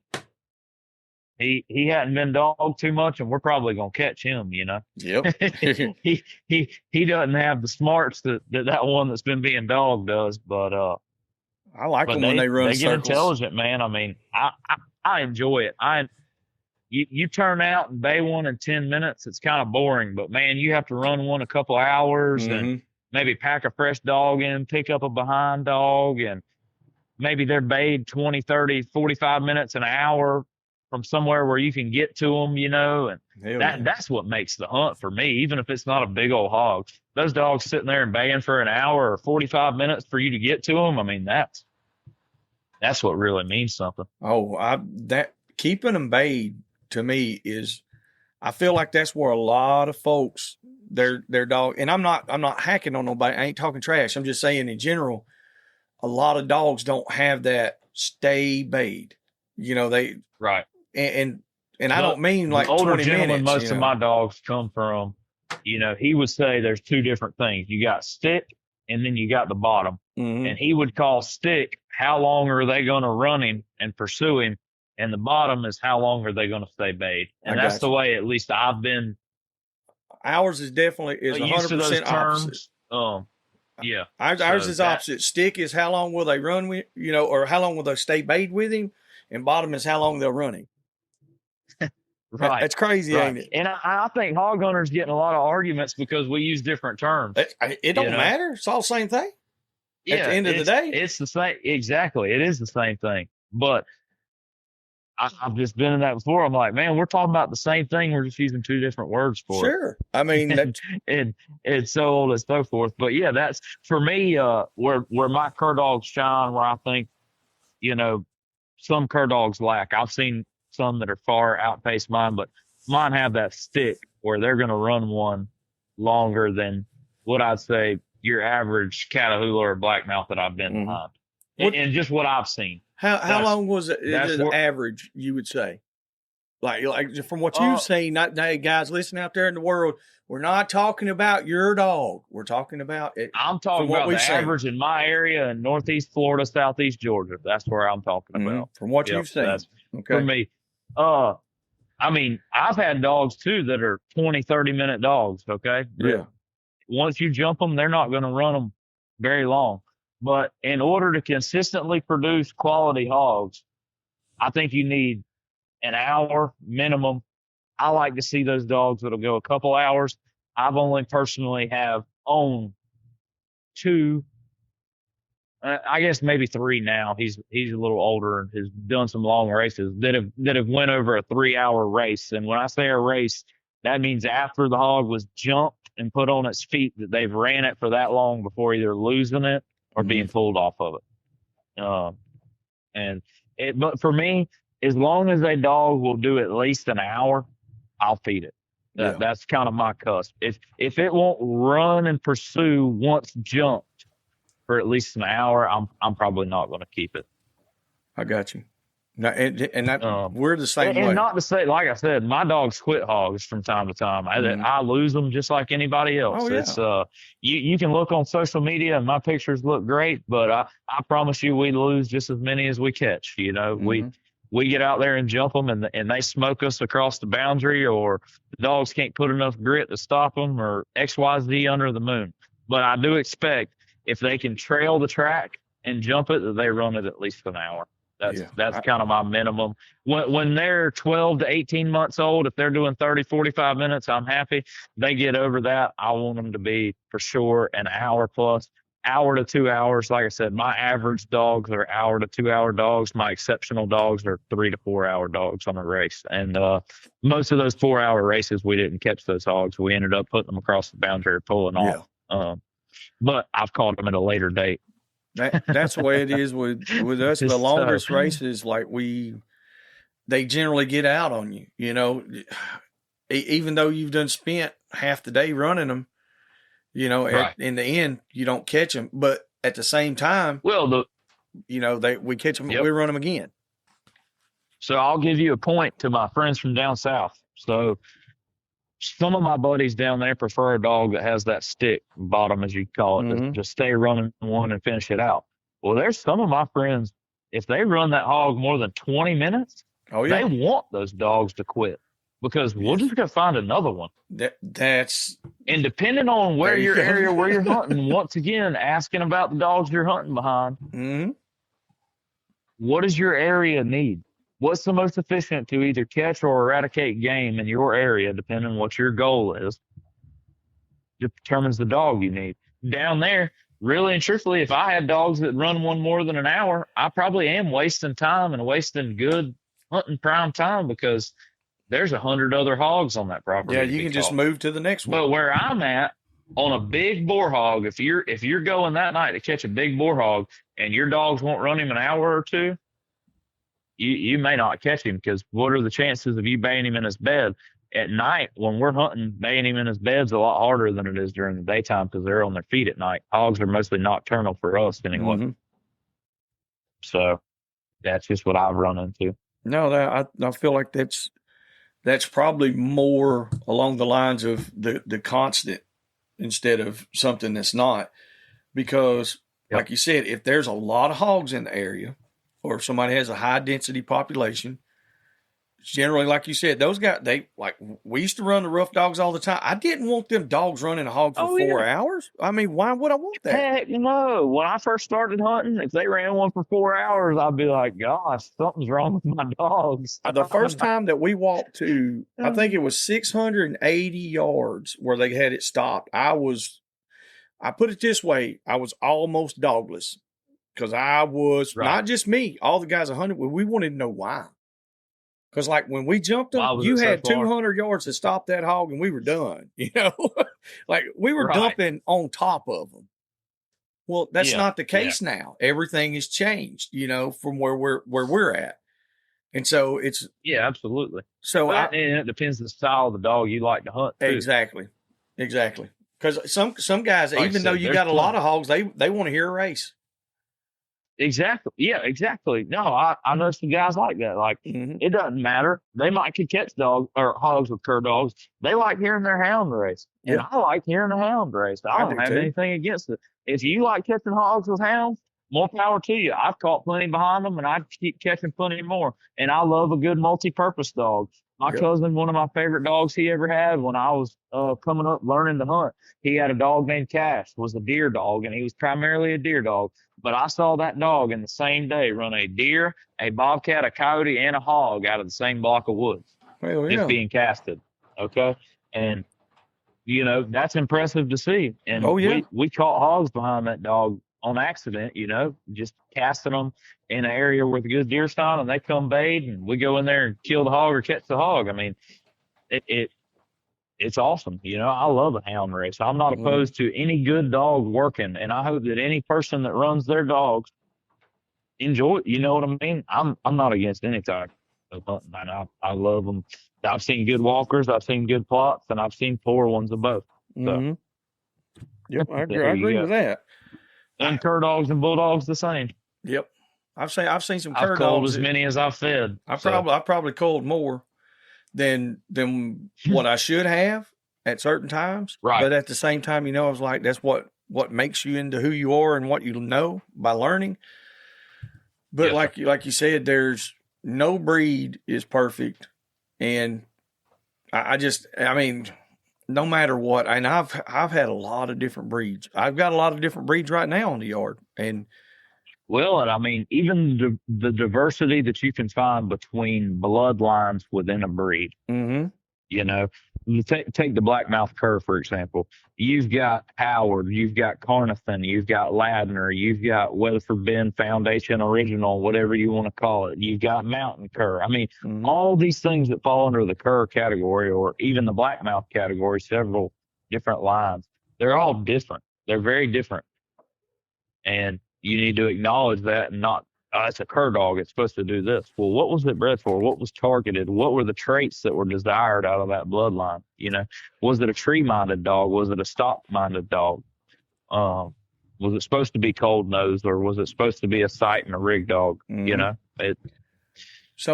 he hadn't been dogged too much, and we're probably gonna catch him. Yep. he doesn't have the smarts that one that's been being dogged does, but I like them when they run circles. They get intelligent, man. I mean, I enjoy it. You turn out and bay one in 10 minutes, it's kind of boring, but man, you have to run one a couple hours and maybe pack a fresh dog in, pick up a behind dog, and maybe they're bayed 20, 30, 45 minutes, an hour from somewhere where you can get to them, and that's what makes the hunt for me, even if it's not a big old hog. Those dogs sitting there and baying for an hour or 45 minutes for you to get to them, I mean, that's what really means something. Oh, that keeping them bayed to me is, I feel like that's where a lot of folks, their dog, and I'm not hacking on nobody. I ain't talking trash. I'm just saying in general, a lot of dogs don't have that stay bayed. Right. And I don't mean like older 20 gentleman. minutes. Most of my dogs come from, he would say there's 2 different things. You got stick, and then you got the bottom. And he would call stick, how long are they going to run him and pursue him? And the bottom is how long are they going to stay bayed? And that's the way, at least I've been. Ours is definitely 100% opposite. Yeah. Ours is opposite. Stick is how long will they run with, or how long will they stay bait with him, and bottom is how long they'll run him. Right. That's crazy, Right. ain't it? And I think hog hunters getting a lot of arguments because we use different terms. It don't matter. It's all the same thing. Yeah, at the end of the day, it's the same. Exactly. It is the same thing. But I've just been in that before. I'm like, man, we're talking about the same thing. We're just using two different words for it. Sure. I mean, and it's so old and so forth. But yeah, that's for me, where my cur dogs shine, where I think, some cur dogs lack. I've seen some that are far outpace mine, but mine have that stick where they're going to run one longer than what I'd say your average Catahoula or blackmouth that I've been behind. And just what I've seen. How long was it? Is average, you would say? Like from what you've seen, hey, guys, listen out there in the world, we're not talking about your dog. We're talking about it. I'm talking about the average in my area in Northeast Florida, Southeast Georgia. That's where I'm talking about. From what you've seen. That's for me. I mean, I've had dogs too that are 20, 30-minute dogs. Okay. Yeah. Once you jump them, they're not going to run them very long. But in order to consistently produce quality hogs, I think you need an hour minimum. I like to see those dogs that'll go a couple hours. I've only personally have owned two, I guess maybe three now. He's a little older and has done some long races that have went over a 3-hour race. And when I say a race, that means after the hog was jumped and put on its feet, that they've ran it for that long before either losing it or being pulled off of it. But for me, as long as a dog will do at least an hour, I'll feed it. That's kind of my cusp. If it won't run and pursue once jumped for at least an hour, I'm probably not going to keep it. I got you. No, and that we're the same way. And not to say, like I said, my dogs quit hogs from time to time. I lose them just like anybody else. Oh, yeah. It's you can look on social media and my pictures look great, but I promise you we lose just as many as we catch. We get out there and jump them and they smoke us across the boundary, or the dogs can't put enough grit to stop them, or XYZ under the moon. But I do expect if they can trail the track and jump it, that they run it at least an hour. That's kind of my minimum. When they're 12 to 18 months old, if they're doing 30, 45 minutes, I'm happy. They get over that, I want them to be for sure an hour plus. Hour to 2 hours. Like I said, my average dogs are hour to 2 hour dogs. My exceptional dogs are 3 to 4 hour dogs on a race. And most of those 4 hour races, we didn't catch those hogs. We ended up putting them across the boundary or pulling off. But I've caught them at a later date. That's the way it is with us. The longest races, they generally get out on you. Even though you've done spent half the day running them, in the end you don't catch them. But at the same time, we catch them, we run them again. So I'll give you a point to my friends from down south. So some of my buddies down there prefer a dog that has that stick bottom, as you call it, to just stay running one and finish it out. Well, there's some of my friends, if they run that hog more than 20 minutes, they want those dogs to quit, because we'll just go find another one. And depending on where your area, where you're hunting, once again, asking about the dogs you're hunting behind, what does your area need? What's the most efficient to either catch or eradicate game in your area, depending on what your goal is, determines the dog you need. Down there, really and truthfully, if I had dogs that run one more than an hour, I probably am wasting time and wasting good hunting prime time, because there's 100 other hogs on that property. Yeah, you can just move to the next one. But where I'm at, on a big boar hog, if you're going that night to catch a big boar hog and your dogs won't run him an hour or two, you may not catch him, because what are the chances of you baying him in his bed? At night, when we're hunting, baying him in his bed's a lot harder than it is during the daytime, because they're on their feet at night. Hogs are mostly nocturnal for us anyway. So that's just what I've run into. No, I feel like that's probably more along the lines of the constant instead of something that's not, because like you said, if there's a lot of hogs in the area, or if somebody has a high density population, generally, like you said, those guys, we used to run the rough dogs all the time. I didn't want them dogs running a hog for 4 hours. I mean, why would I want that? Heck no. When I first started hunting, if they ran one for 4 hours, I'd be like, gosh, something's wrong with my dogs. The first time that we walked to, I think it was 680 yards where they had it stopped. I put it this way, I was almost dogless because I was, not just me, all the guys that hunted, we wanted to know why. Because, like, when we jumped them, you had 200 yards to stop that hog, and we were done, you know? Like, we were dumping on top of them. Well, that's not the case now. Everything has changed, you know, from where we're at. And so it's... Yeah, absolutely. So and it depends on the style of the dog you like to hunt, too. Exactly. Because some guys, like even though you got a lot of hogs, they want to hear a race. Exactly. Yeah, exactly. No, I know some guys like that. Like, it doesn't matter. They might could catch dogs or hogs with cur dogs. They like hearing their hound race. And I like hearing the hound race. I don't have anything against it. If you like catching hogs with hounds, more power to you. I've caught plenty behind them, and I keep catching plenty more. And I love a good multi-purpose dog. My cousin, one of my favorite dogs he ever had when I was coming up learning to hunt, he had a dog named Cash, was a deer dog, and he was primarily a deer dog. But I saw that dog in the same day run a deer, a bobcat, a coyote, and a hog out of the same block of woods. Just being casted. Okay? And, you know, that's impressive to see. And we caught hogs behind that dog on accident, you know, just casting them in an area with a good deer stand, and they come bait, and we go in there and kill the hog or catch the hog. I mean, it's awesome. You know, I love a hound race. I'm not opposed to any good dog working, and I hope that any person that runs their dogs enjoy it. You know what I mean? I'm not against any type of hunting. I love them. I've seen good walkers, I've seen good plots, and I've seen poor ones of both. So. Yep, I agree with that. And cur dogs and bulldogs the same. Yep, I've seen some cur I've dogs. culled as many as I've fed. I probably culled more than what I should have at certain times. Right. But at the same time, you know, I was like, that's what makes you into who you are and what you know by learning. But like you said, there's no breed is perfect, and I mean. No matter what, and I've had a lot of different breeds. I've got a lot of different breeds right now in the yard, and I mean, even the diversity that you can find between bloodlines within a breed. You know, you take the blackmouth cur, for example. You've got Howard, you've got Carnathan, you've got Ladner, you've got Weatherford Bend Foundation Original, whatever you want to call it. You've got Mountain Cur. I mean, all these things that fall under the cur category, or even the blackmouth category, several different lines. They're all different. They're very different. And you need to acknowledge that and not, it's a cur dog, it's supposed to do this. Well, what was it bred for? What was targeted? What were the traits that were desired out of that bloodline? You know, was it a tree-minded dog? Was it a stock-minded dog? Was it supposed to be cold-nosed, or was it supposed to be a sight and a rig dog? You know, so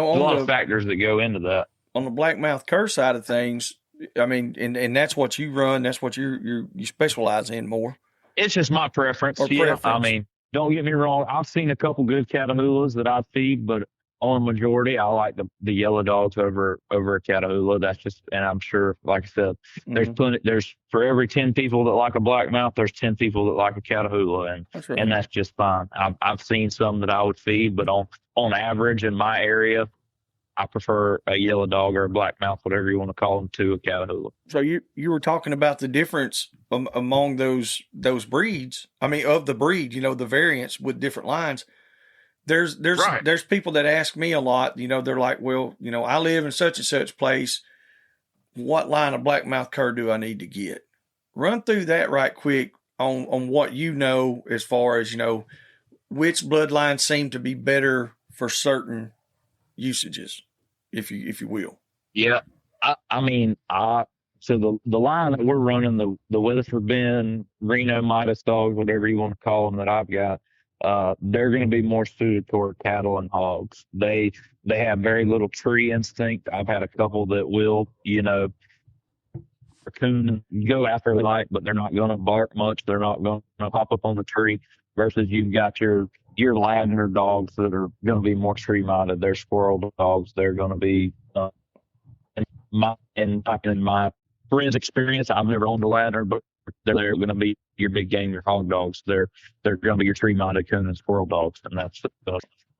there's a lot of factors that go into that. On the blackmouth cur side of things, I mean, and that's what you run. That's what you specialize in more. It's just my preference. I mean, don't get me wrong. I've seen a couple good Catahoulas that I feed, but on a majority, I like the yellow dogs over a Catahoula. That's just, and I'm sure, like I said, there's for every 10 people that like a blackmouth, there's 10 people that like a Catahoula, and that's just fine. I've seen some that I would feed, but on average in my area, I prefer a yellow dog or a blackmouth, whatever you want to call them, to a Catahoula. So you were talking about the difference among those breeds. I mean, of the breed, you know, the variants with different lines. There's people that ask me a lot. You know, they're like, well, you know, I live in such and such place. What line of blackmouth cur do I need to get? Run through that right quick on what you know as far as, you know, which bloodlines seem to be better for certain usages, if you will. Yeah, I mean, so the line that we're running, the Weatherford Bend, Reno Midas dogs, whatever you want to call them, that I've got, they're going to be more suited toward cattle and hogs. They have very little tree instinct. I've had a couple that will, you know, raccoon go after the light, but they're not going to bark much. They're not going to hop up on the tree. Versus you've got your Ladner dogs that are going to be more tree minded. They're squirrel dogs. They're going to be my friend's experience, I've never owned a ladder, but they're going to be your big game, your hog dogs. They're going to be your tree-minded coon and squirrel dogs, and that's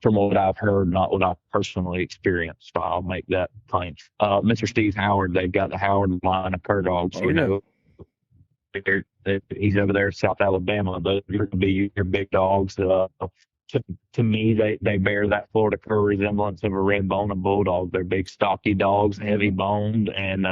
from what I've heard, not what I've personally experienced. So I'll make that claim. Mr. Steve Howard, they've got the Howard line of cur dogs. Oh, yeah. He's over there in South Alabama. Those are going to be your big dogs. To me, they bear that Florida cur resemblance of a red bone and bulldog. They're big, stocky dogs, heavy boned, and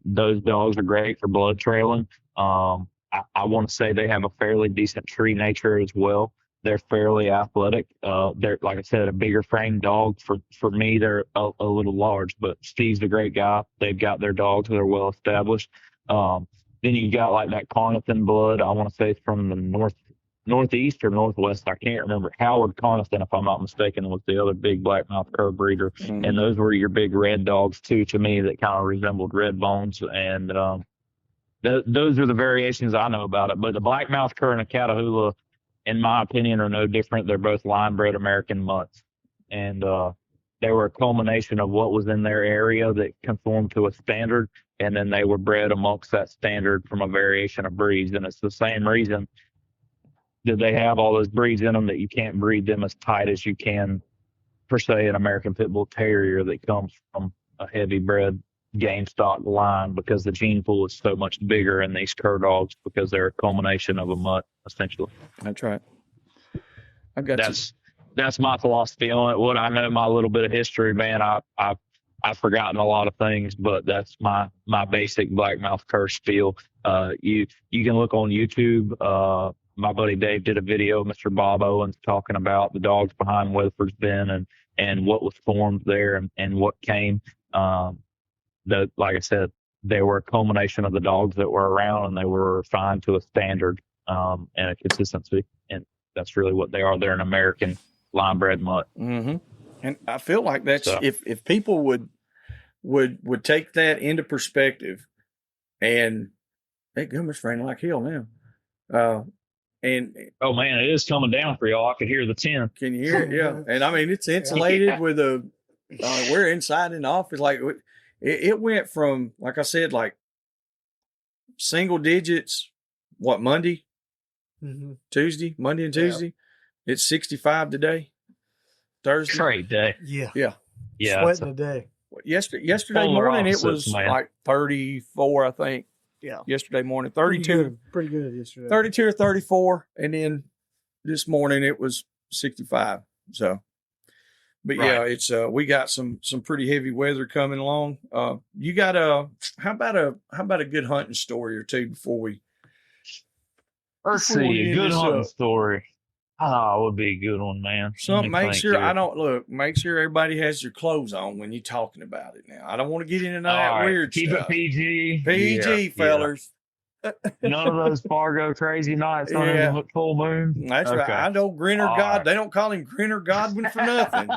those dogs are great for blood trailing. I want to say they have a fairly decent tree nature as well. They're fairly athletic. They're, like I said, a bigger frame dog. For me, they're a little large, but Steve's a great guy. They've got their dogs that are well established. Then you got like that Conathan blood. I want to say it's from the northeast or northwest. I can't remember. Howard Conathan, if I'm not mistaken, was the other big blackmouth cur breeder. Mm-hmm. And those were your big red dogs too, to me, that kind of resembled red bones. And those are the variations I know about it. But the blackmouth cur and a Catahoula, in my opinion, are no different. They're both line-bred American mutts. And they were a culmination of what was in their area that conformed to a standard, and then they were bred amongst that standard from a variation of breeds. And it's the same reason that they have all those breeds in them, that you can't breed them as tight as you can, per se, an American Pit Bull Terrier that comes from a heavy bred game stock line, because the gene pool is so much bigger in these cur dogs because they're a culmination of a mutt, essentially. That's right. That's my philosophy on it. What I know, my little bit of history, man, I've forgotten a lot of things, but that's my basic blackmouth cur spiel. You can look on YouTube. My buddy Dave did a video, Mr. Bob Owens, talking about the dogs behind Weatherford's Bend and what was formed there and what came. Like I said, they were a culmination of the dogs that were around, and they were refined to a standard and a consistency. And that's really what they are. They're an American line-bred mutt. Mm-hmm. And I feel like that's if people would take that into perspective, and that gummer's raining like hell now. And oh man, it is coming down for y'all. I could hear the 10. Can you hear it? Yeah. And I mean, it's insulated with a. We're inside in the office. Like it went from, like I said, like single digits. What, Monday? Mm-hmm. Tuesday, Monday and Tuesday. Yeah. It's 65 today. Thursday. Great day. Yeah. Sweating today. Yesterday morning it was like 34, I think. Yeah. Yesterday morning, 32. Pretty good yesterday. 32 or 34, and then this morning it was 65. So, but right. Yeah, it's we got some pretty heavy weather coming along. You got how about a good hunting story or two before we? Let's see, a good hunting story. Oh, it would be a good one, man. Make sure everybody has their clothes on when you're talking about it now. I don't want to get into that weird stuff. Keep it PG. PG, fellers. Yeah. None of those Fargo crazy nights under the full moon. That's right. I know Grinner God. Right. They don't call him Grinner Godwin for nothing.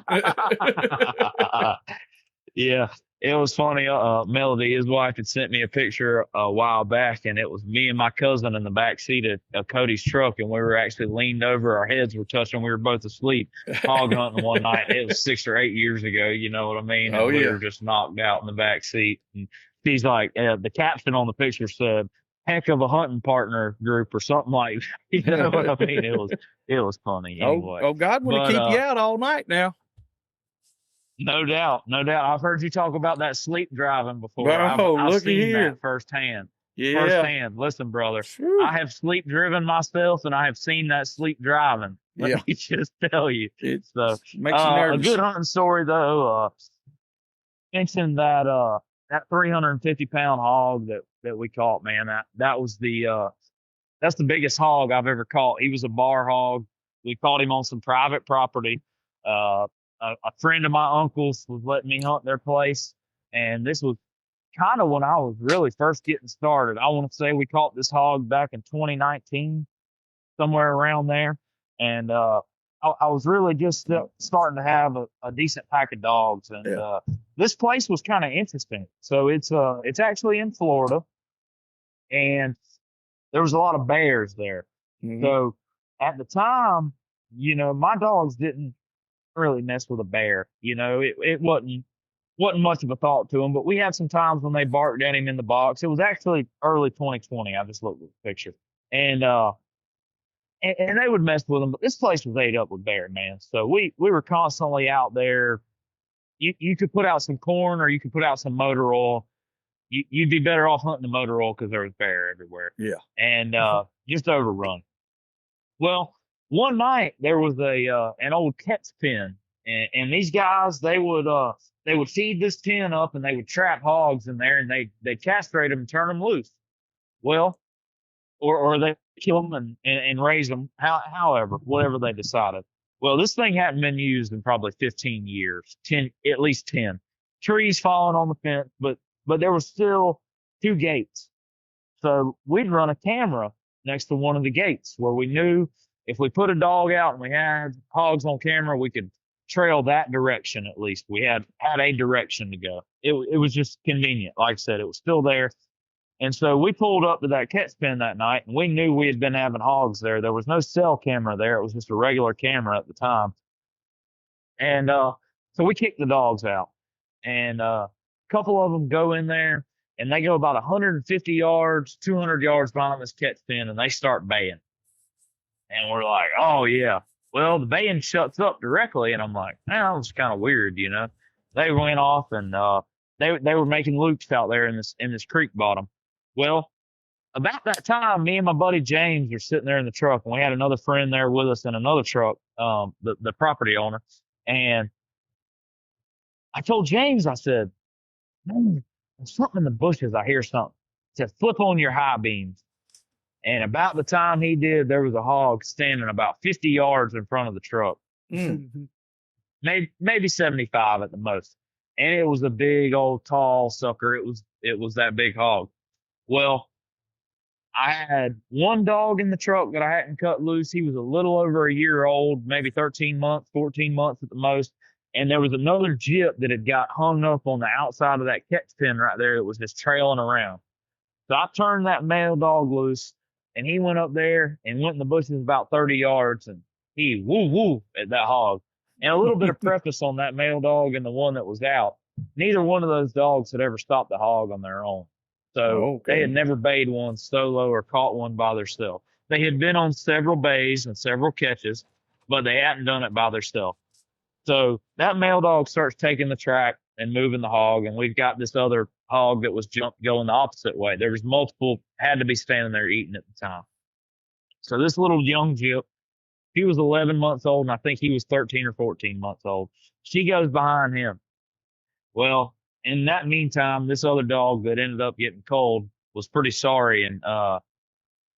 Yeah. It was funny. Melody, his wife, had sent me a picture a while back, and it was me and my cousin in the back seat of Cody's truck, and we were actually leaned over. Our heads were touching. We were both asleep, hog hunting one night. It was 6 or 8 years ago. You know what I mean? And we were just knocked out in the back seat. And she's like, the caption on the picture said, "Heck of a hunting partner group," or something like that. You know what I mean? It was funny. Anyway. God want to keep you out all night now. No doubt. I've heard you talk about that sleep driving before. I've seen here. That firsthand. Yeah. Firsthand. Listen, brother, I have sleep driven myself, and I have seen that sleep driving. Let me just tell you. It makes you nervous. A good hunting story, though. Mentioned that 350-pound hog that we caught, man. That was that's the biggest hog I've ever caught. He was a bar hog. We caught him on some private property. A friend of my uncle's was letting me hunt their place, and this was kind of when I was really first getting started. I want to say we caught this hog back in 2019, somewhere around there, and I was really just starting to have a decent pack of dogs, and this place was kind of interesting. So it's actually in Florida, and there was a lot of bears there. Mm-hmm. So at the time, my dogs didn't really mess with a bear. It wasn't wasn't much of a thought to them, but we had some times when they barked at him in the box. It was actually early 2020. I just looked at the picture, and and they would mess with them. But this place was ate up with bear, man. So we were constantly out there. You could put out some corn or you could put out some motor oil. You'd be better off hunting the motor oil because there was bear everywhere. Yeah. And just overrun. Well, one night there was an old catch pen, and these guys they would feed this pen up and they would trap hogs in there and they castrate them and turn them loose. Well, or they kill them and raise them, however, whatever they decided. Well, this thing hadn't been used in probably 15 years, at least 10. Trees falling on the fence, but there was still 2 gates. So we'd run a camera next to one of the gates where we knew if we put a dog out and we had hogs on camera, we could trail that direction at least. We had a direction to go. It was just convenient. Like I said, it was still there. And so we pulled up to that catch pen that night, and we knew we had been having hogs there. There was no cell camera there. It was just a regular camera at the time. And so we kicked the dogs out. And a couple of them go in there, and they go about 150 yards, 200 yards behind this catch pen, and they start baying. And we're like, oh, yeah. Well, the baying shuts up directly, and I'm like, that was kind of weird, you know. They went off, and they were making loops out there in this creek bottom. Well, about that time, me and my buddy James are sitting there in the truck, and we had another friend there with us in another truck, the property owner. And I told James, I said, man, there's something in the bushes. I hear something. He said, flip on your high beams. And about the time he did, there was a hog standing about 50 yards in front of the truck. Maybe 75 at the most. And it was a big old tall sucker. It was that big hog. Well, I had one dog in the truck that I hadn't cut loose. He was a little over a year old, maybe 13 months, 14 months at the most. And there was another jip that had got hung up on the outside of that catch pen right there that was just trailing around. So I turned that male dog loose, and he went up there and went in the bushes about 30 yards, and he woo at that hog. And a little bit of preface on that male dog and the one that was out. Neither one of those dogs had ever stopped a hog on their own. So They had never bayed one solo or caught one by themselves. They had been on several bays and several catches, but they hadn't done it by themselves. So that male dog starts taking the track and moving the hog, and we've got this other hog that was going the opposite way. There was multiple, had to be standing there eating at the time. So this little young jip, he was 11 months old, and I think he was 13 or 14 months old. She goes behind him. Well, in that meantime, this other dog that ended up getting cold was pretty sorry, and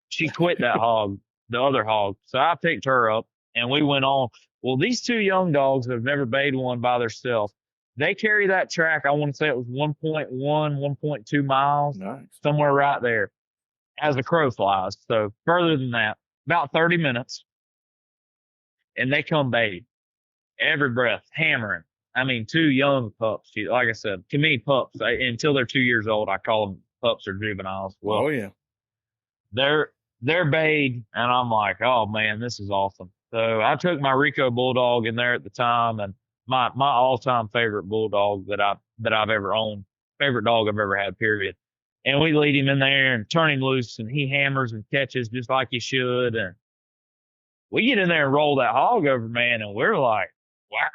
she quit that hog, the other hog. So I picked her up, and we went on. Well, these 2 young dogs that have never bayed one by themselves, they carry that track. I want to say it was 1.1, 1.2 miles, somewhere right there, as the crow flies. So further than that, about 30 minutes, and they come bayed, every breath, hammering. I mean, 2 young pups. Like I said, to me, pups, until they're 2 years old, I call them pups or juveniles. Well, they're bayed, and I'm like, oh man, this is awesome. So I took my Rico Bulldog in there at the time, and my all-time favorite bulldog that I've ever owned, favorite dog I've ever had, period. And we lead him in there and turn him loose, and he hammers and catches just like he should. And we get in there and roll that hog over, man, and we're like, wow,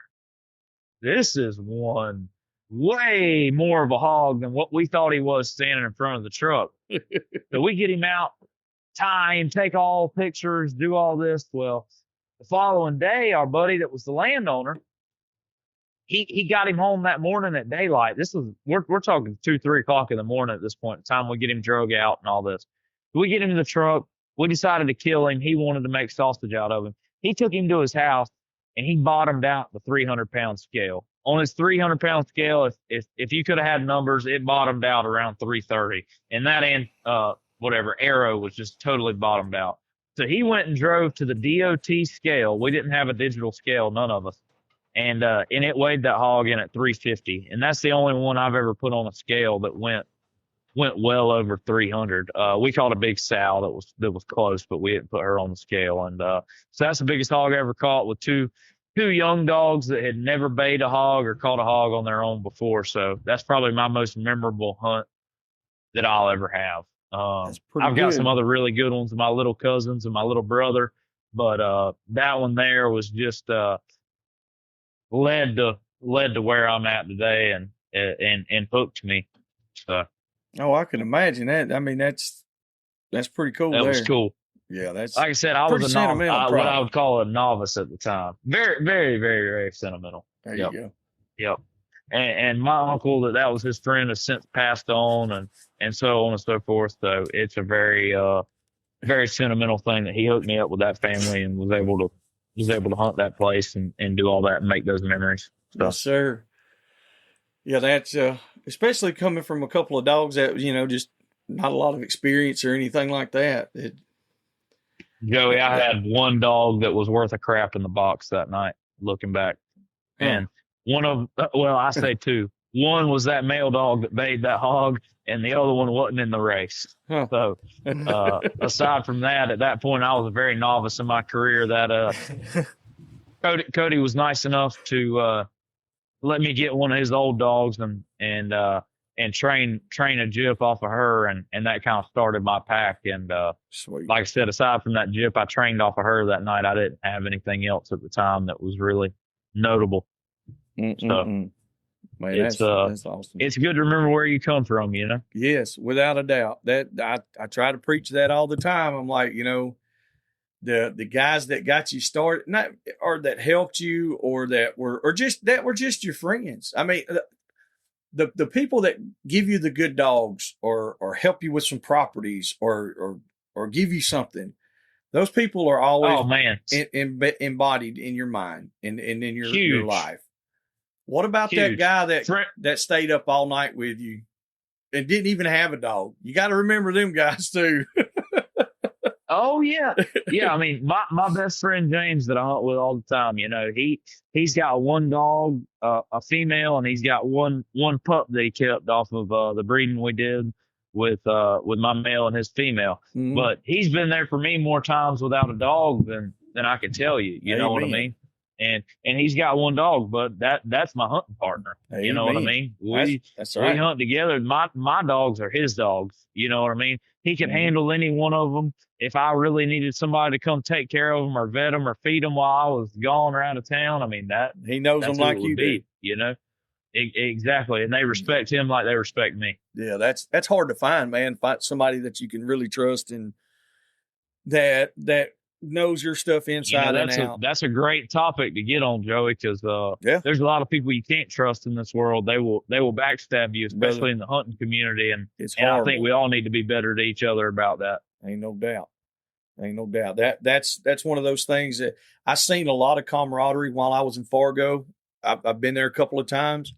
this is one way more of a hog than what we thought he was standing in front of the truck. So we get him out, tie him, take all pictures, do all this. Well, the following day, our buddy that was the landowner, he got him home that morning at daylight. We're talking 2-3 o'clock in the morning at this point in time. We get him drug out and all this. We get him in the truck. We decided to kill him. He wanted to make sausage out of him. He took him to his house, and he bottomed out the 300-pound scale. On his 300-pound scale, if you could have had numbers, it bottomed out around 330. And that arrow was just totally bottomed out. So he went and drove to the DOT scale. We didn't have a digital scale, none of us. And it weighed that hog in at 350. And that's the only one I've ever put on a scale that went well over 300. We caught a big sow that was close, but we didn't put her on the scale. And so that's the biggest hog I ever caught with two two young dogs that had never bayed a hog or caught a hog on their own before. So that's probably my most memorable hunt that I'll ever have. That's pretty I've got good. some other really good ones with my little cousins and my little brother, but that one there was just led to where I'm at today and hooked me. So Oh, I can imagine that. I mean, that's pretty cool. that was there. cool. Yeah, that's Like I said, I pretty was a novice, sentimental. what I would call a novice at the time. Very, very, very, very sentimental. There Yep. you go. Yep. And my uncle that was his friend has since passed on and so on and so forth. So it's a very very sentimental thing that he hooked me up with that family and was able to hunt that place and do all that and make those memories. So. Yes, sir. Yeah, that's especially coming from a couple of dogs that just not a lot of experience or anything like that. Joey, I had one dog that was worth a crap in the box that night, looking back. And I say two. One was that male dog that bayed that hog, and the other one wasn't in the race. Huh. So, aside from that, at that point, I was a very novice in my career. That Cody was nice enough to let me get one of his old dogs and train a jip off of her, and that kind of started my pack. And Sweet. like I said, aside from that jip I trained off of her that night, I didn't have anything else at the time that was really notable. So man, it's that's awesome. It's good to remember where you come from, Yes, without a doubt. That I try to preach that all the time. I'm like, the guys that got you started, or that helped you, or that were just your friends. I mean, the people that give you the good dogs, or help you with some properties, or give you something. Those people are always embodied in your mind and in your life. What about that guy that stayed up all night with you and didn't even have a dog? You got to remember them guys too. Oh yeah. Yeah. I mean, my best friend James that I hunt with all the time, he's got one dog, a female, and he's got one pup that he kept off of the breeding we did with my male and his female. Mm-hmm. But he's been there for me more times without a dog than I can tell you. You know what I mean? And he's got one dog, but that's my hunting partner. Amen. You know what I mean? That's right. We hunt together. My dogs are his dogs. You know what I mean? He can handle any one of them. If I really needed somebody to come take care of them or vet them or feed them while I was gone or out of town, I mean he knows them like you do. Exactly, and they respect him like they respect me. Yeah, that's hard to find, man. Find somebody that you can really trust and that knows your stuff inside and out. That's a great topic to get on, Joey, because there's a lot of people you can't trust in this world. They will backstab you, especially in the hunting community, and I think we all need to be better to each other about that. Ain't no doubt. That's one of those things that I seen a lot of camaraderie while I was in Fargo. I've been there a couple of times.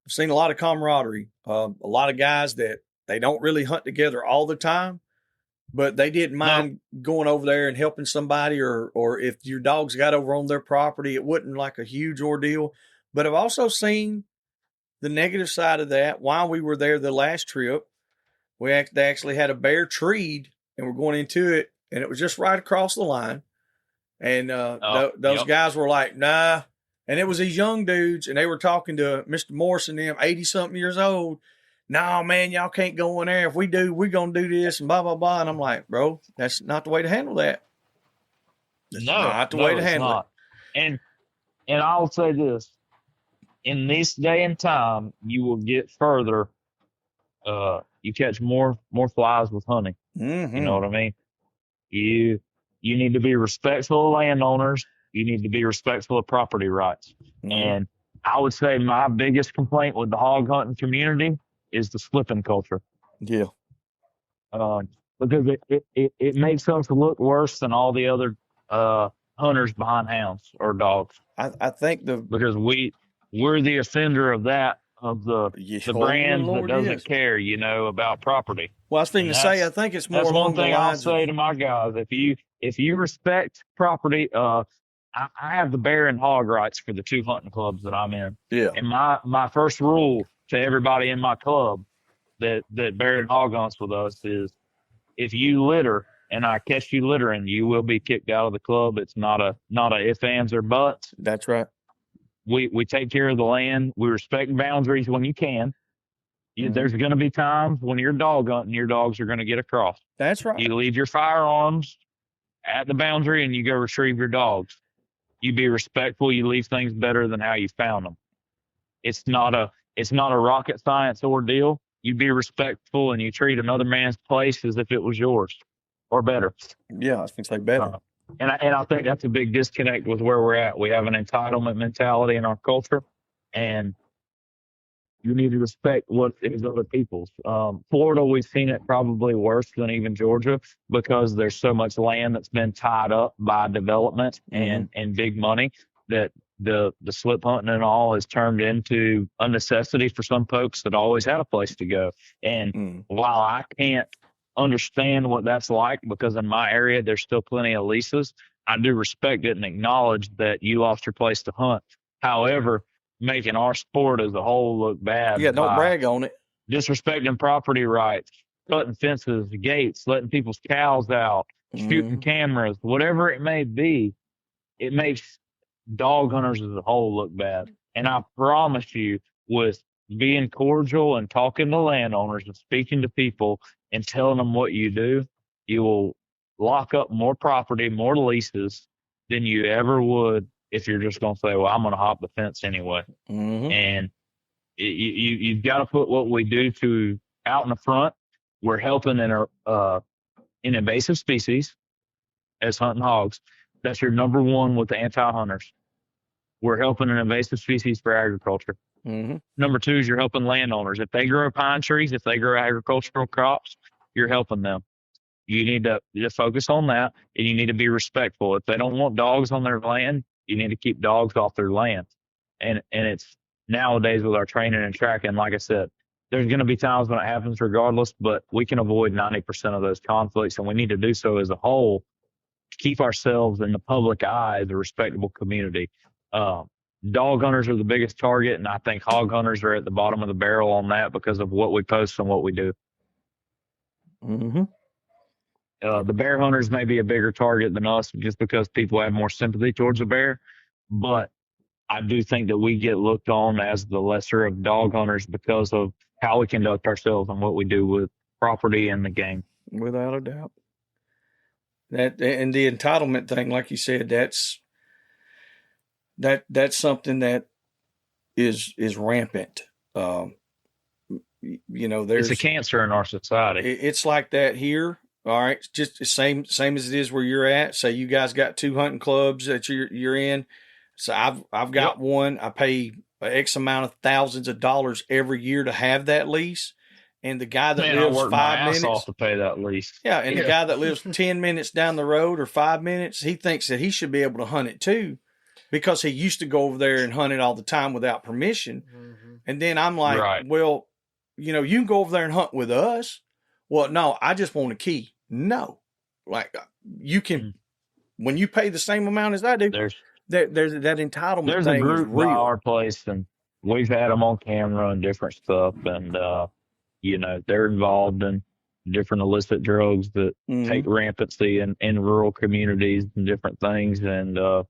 I've seen a lot of camaraderie. A lot of guys that they don't really hunt together all the time, but they didn't mind going over there and helping somebody, or if your dogs got over on their property, it wasn't like a huge ordeal. But I've also seen the negative side of that. While we were there the last trip, they actually had a bear treed, and we're going into it, and it was just right across the line. And those guys were like, nah. And it was these young dudes, and they were talking to Mr. Morrison, them 80-something years old. No, man, y'all can't go in there. If we do, we're going to do this and blah, blah, blah. And I'm like, bro, that's not the way to handle that. That's not the way to handle it. And I'll say this. In this day and time, you will get further. You catch more flies with hunting. Mm-hmm. You know what I mean? You need to be respectful of landowners. You need to be respectful of property rights. Mm-hmm. And I would say my biggest complaint with the hog hunting community is the flipping culture. Yeah. Because it makes us look worse than all the other hunters behind hounds or dogs. I think because we're the offender of that, of the brand that doesn't care, about property. Well, I was thinking to say, I think it's more that's along one thing the lines I'll say to my guys. If you respect property, I have the bear and hog rights for the two hunting clubs that I'm in. Yeah. And my first rule to everybody in my club that bear and hog hunts with us is, if you litter, and I catch you littering, you will be kicked out of the club. It's not a ifs, ands, or buts. That's right. We take care of the land. We respect boundaries when you can. There's going to be times when you're dog hunting, your dogs are going to get across. That's right. You leave your firearms at the boundary and you go retrieve your dogs. You be respectful. You leave things better than how you found them. It's not a rocket science ordeal. You be respectful and you treat another man's place as if it was yours or better. Yeah, I was going to say better. And I think that's a big disconnect with where we're at. We have an entitlement mentality in our culture, and you need to respect what is other people's. Florida, we've seen it probably worse than even Georgia because there's so much land that's been tied up by development and big money that the slip hunting and all has turned into a necessity for some folks that always had a place to go. And while I can't understand what that's like because in my area there's still plenty of leases, I do respect it and acknowledge that you lost your place to hunt. However, making our sport as a whole look bad. Yeah, don't brag on it. Disrespecting property rights, cutting fences, gates, letting people's cows out, shooting cameras, whatever it may be, it makes dog hunters as a whole look bad. And I promise you, with being cordial and talking to landowners and speaking to people and telling them what you do, you will lock up more property, more leases than you ever would if you're just going to say, well, I'm going to hop the fence anyway. And you've got to put what we do to out in the front. We're helping in invasive species as hunting hogs. That's your number one with the anti-hunters. We're helping an invasive species for agriculture. Number two is you're helping landowners. If they grow pine trees, if they grow agricultural crops, you're helping them. You need to focus on that, and you need to be respectful. If they don't want dogs on their land, you need to keep dogs off their land. And it's nowadays with our training and tracking, like I said, there's going to be times when it happens regardless, but we can avoid 90% of those conflicts, and we need to do so as a whole to keep ourselves in the public eye as a respectable community. Dog hunters are the biggest target, and I think hog hunters are at the bottom of the barrel on that because of what we post and what we do. The bear hunters may be a bigger target than us just because people have more sympathy towards the bear, but I do think that we get looked on as the lesser of dog hunters because of how we conduct ourselves and what we do with property and the game. Without a doubt. That and the entitlement thing, like you said, that's something that is rampant. There's it's a cancer in our society. It's like that here. All right, just the same as it is where you're at. Say you guys got 2 hunting clubs that you're in. So I've got one. I pay X amount of thousands of dollars every year to have that lease. And the guy that lives I work 5 my ass minutes off to pay that lease. Yeah, and the guy that lives 10 minutes down the road or 5 minutes, he thinks that he should be able to hunt it too, because he used to go over there and hunt it all the time without permission. And then I'm like, well, you can go over there and hunt with us. Well, no, I just want a key. No, like you can, when you pay the same amount as I do, there's that entitlement. There's thing a group is real. by our place, and we've had them on camera and different stuff, and they're involved in different illicit drugs that take rampancy in rural communities and different things, and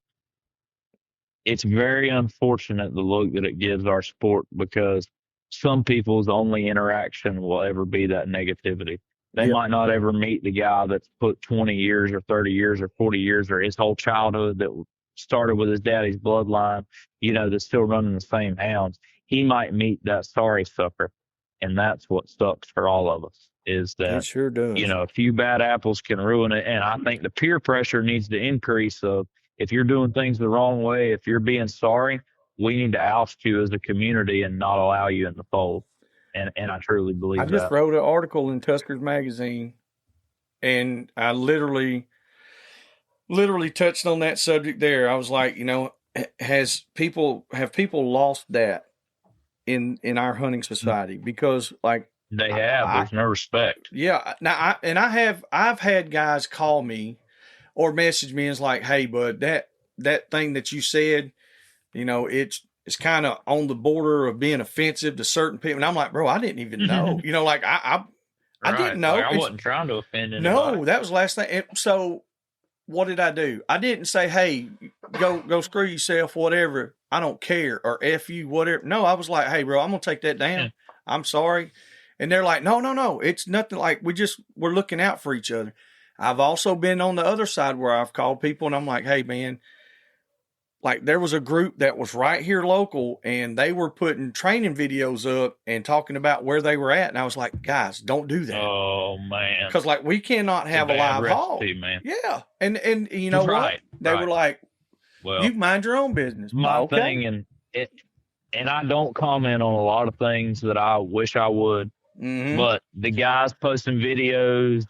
it's very unfortunate the look that it gives our sport because some people's only interaction will ever be that negativity. They might not ever meet the guy that's put 20 years or 30 years or 40 years or his whole childhood that started with his daddy's bloodline, that's still running the same hounds. He might meet that sorry sucker. And that's what sucks for all of us is that, it sure does. A few bad apples can ruin it. And I think the peer pressure needs to increase. So if you're doing things the wrong way, if you're being sorry, we need to oust you as a community and not allow you in the fold. And I truly believe that. I just wrote an article in Tusker's magazine, and I literally touched on that subject there. I was like, have people lost that in our hunting society? Because like they have, there's no respect. Yeah. Now I've had guys call me or message me and it's like, hey, bud, that thing that you said, it's kind of on the border of being offensive to certain people. And I'm like, bro, I didn't even know. Like I I didn't know. Like, I wasn't trying to offend anybody. No, that was the last thing. So what did I do? I didn't say, hey, go screw yourself, whatever. I don't care, or F you, whatever. No, I was like, hey, bro, I'm going to take that down. I'm sorry. And they're like, no. It's nothing. Like, we're looking out for each other. I've also been on the other side where I've called people and I'm like, hey, man, like there was a group that was right here local and they were putting training videos up and talking about where they were at. And I was like, guys, don't do that. Oh, man. Because like we cannot have a live hog. Man. Yeah. And you know what? They were like, well, you mind your own business. My thing, and I don't comment on a lot of things that I wish I would. Mm-hmm. But the guys posting videos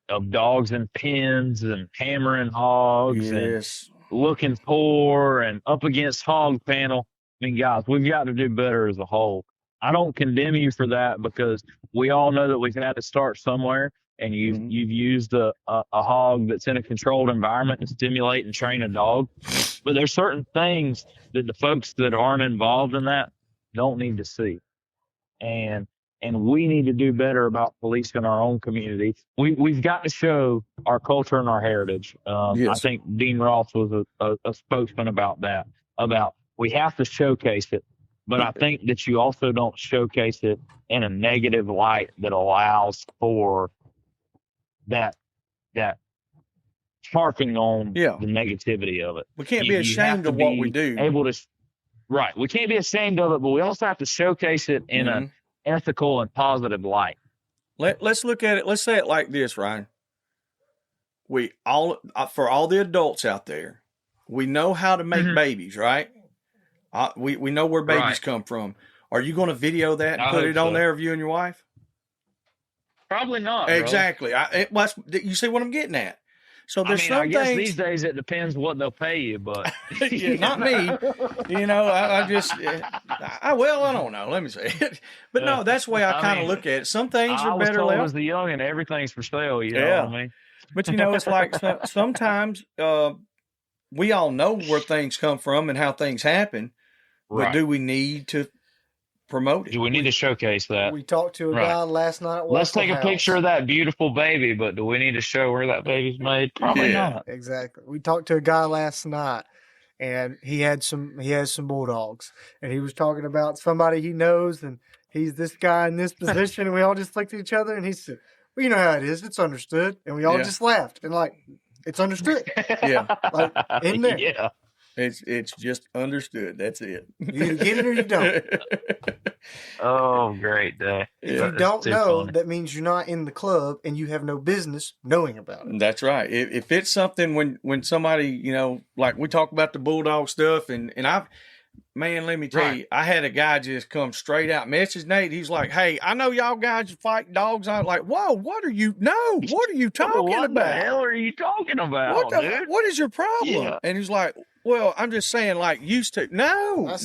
of dogs in pens and hammering hogs and looking poor and up against hog panel. I mean, guys, we've got to do better as a whole. I don't condemn you for that because we all know that we've had to start somewhere, and you've used a hog that's in a controlled environment to stimulate and train a dog. But there's certain things that the folks that aren't involved in that don't need to see. And we need to do better about policing our own community. We've got to show our culture and our heritage. I think Dean Ross was a spokesman about that, about we have to showcase it. But I think that you also don't showcase it in a negative light that allows for that harping on the negativity of it. We can't be ashamed of what we do. We can't be ashamed of it, but we also have to showcase it in an ethical and positive light. Let's look at it. Let's say it like this, Ryan. We all, for all the adults out there, we know how to make babies, right? We know where babies come from. Are you going to video that and put it on there of you and your wife? Probably not. Exactly. You see what I'm getting at? So there's some I guess things, these days it depends what they'll pay you, but not me. You know, I don't know. Let me say it. But no, that's the way I kind of look at it. Some things are better left. As the young and everything's for sale. You know what I mean? But you know, it's like sometimes we all know where things come from and how things happen. But do we need to promote it? Do we need to showcase that? We talked to a guy last night. Let's take a picture of that beautiful baby, but do we need to show where that baby's made? Probably not. Exactly. We talked to a guy last night, and he has some bulldogs, and he was talking about somebody he knows, and he's this guy in this position, and we all just looked at each other, and he said, "Well, you know how it is. It's understood," and we all just laughed and like, "It's understood." Like in there. Yeah. It's just understood. That's it. You either get it or you don't. Oh, great day. If you don't know, that means you're not in the club and you have no business knowing about it. That's right. If it's something when somebody, you know, like we talk about the bulldog stuff and let me tell you, I had a guy just come straight out, message Nate. He's like, "Hey, I know y'all guys fight dogs." I'm like, "Whoa, what are you talking about? What the hell are you talking about, dude? What is your problem?" Yeah. And he's like, "Well, I'm just saying, like, used to." No.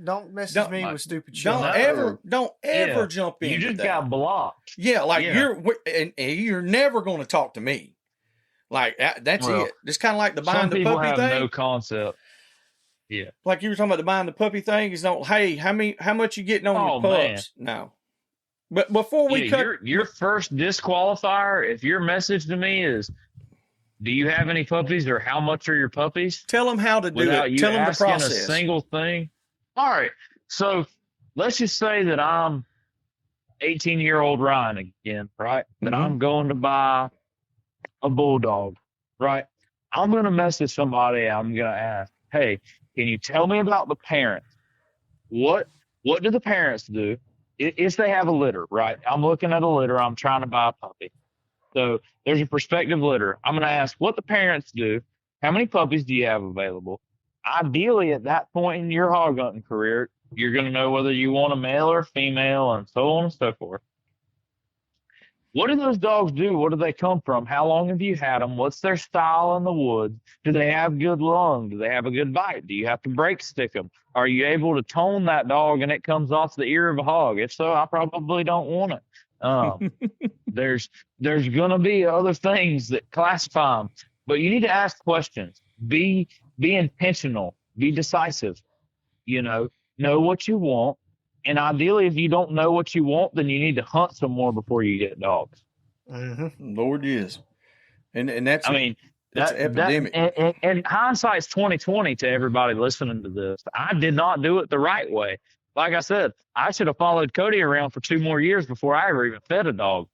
Don't message me with stupid shit. Don't ever jump in. You just got blocked. Yeah, like you're never going to talk to me. Like that's it. It's kind of like the buying the puppy thing. Some people have no concept. Yeah, like you were talking about the buying the puppy thing. Is not, hey, how much you getting on your pups? Man. No. But before we cut your first disqualifier, if your message to me is, "Do you have any puppies or how much are your puppies?" Tell them how to do it. Tell them the process. A single thing. All right. So let's just say that I'm 18-year-old Ryan again, right? That I'm going to buy a bulldog, right? I'm going to message somebody. I'm going to ask, "Hey, can you tell me about the parents? What do the parents do if they have a litter?" Right? I'm looking at a litter. I'm trying to buy a puppy. So there's a prospective litter. I'm going to ask what the parents do. How many puppies do you have available? Ideally, at that point in your hog hunting career, you're going to know whether you want a male or a female and so on and so forth. What do those dogs do? Where do they come from? How long have you had them? What's their style in the woods? Do they have good lung? Do they have a good bite? Do you have to brake stick them? Are you able to tone that dog and it comes off the ear of a hog? If so, I probably don't want it. There's going to be other things that classify them, but you need to ask questions. Be intentional. Be decisive. Know what you want. And ideally, if you don't know what you want, then you need to hunt some more before you get dogs. Mm-hmm. Lord, yes. And that's, I mean, that's an epidemic. And hindsight's 2020 to everybody listening to this. I did not do it the right way. Like I said, I should have followed Cody around for 2 more years before I ever even fed a dog.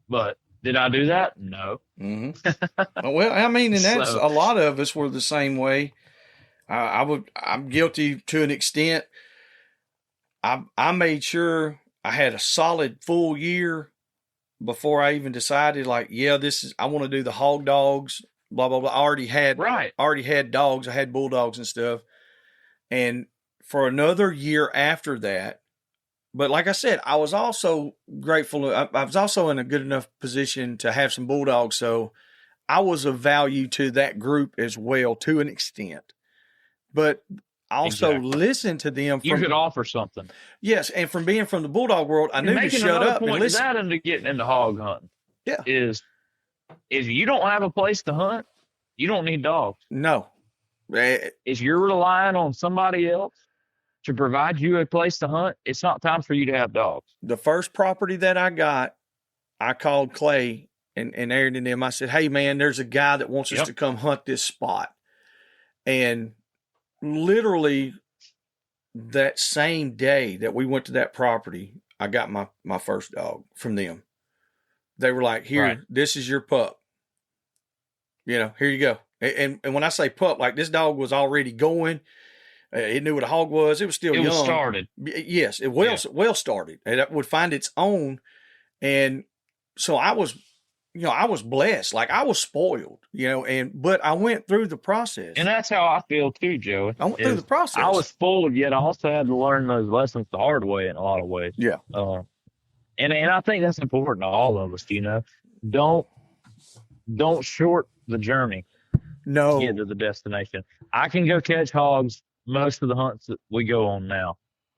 But did I do that? No. Mm-hmm. Well, I mean, and that's a lot of us were the same way. I'm guilty to an extent. I made sure I had a solid full year before I even decided, like, yeah, I want to do the hog dogs, blah, blah, blah. I already had dogs. I had bulldogs and stuff. And for another year after that, but like I said, I was also grateful. I was also in a good enough position to have some bulldogs. So I was of value to that group as well, to an extent. But I also listened to them. You could offer something. Yes, and from being from the bulldog world, I knew to shut up and listen. That into getting into hog hunting, yeah, is if you don't have a place to hunt, you don't need dogs. No, if you're relying on somebody else to provide you a place to hunt, it's not time for you to have dogs. The first property that I got, I called Clay and Aaron and them. I said, "Hey, man, there's a guy that wants us to come hunt this spot," and literally that same day that we went to that property, I got my first dog from them. They were like, "Here, this is your pup. Here you go." And when I say pup, like, this dog was already going. It knew what a hog was. It was still young. It was started. Yes, it well started. And it would find its own. And so I was blessed. Like, I was spoiled, but I went through the process. And that's how I feel too, Joey. I went through the process. I was spoiled, yet I also had to learn those lessons the hard way in a lot of ways. Yeah. And I think that's important to all of us, Don't short the journey. No. To get to the destination. I can go catch hogs most of the hunts that we go on now,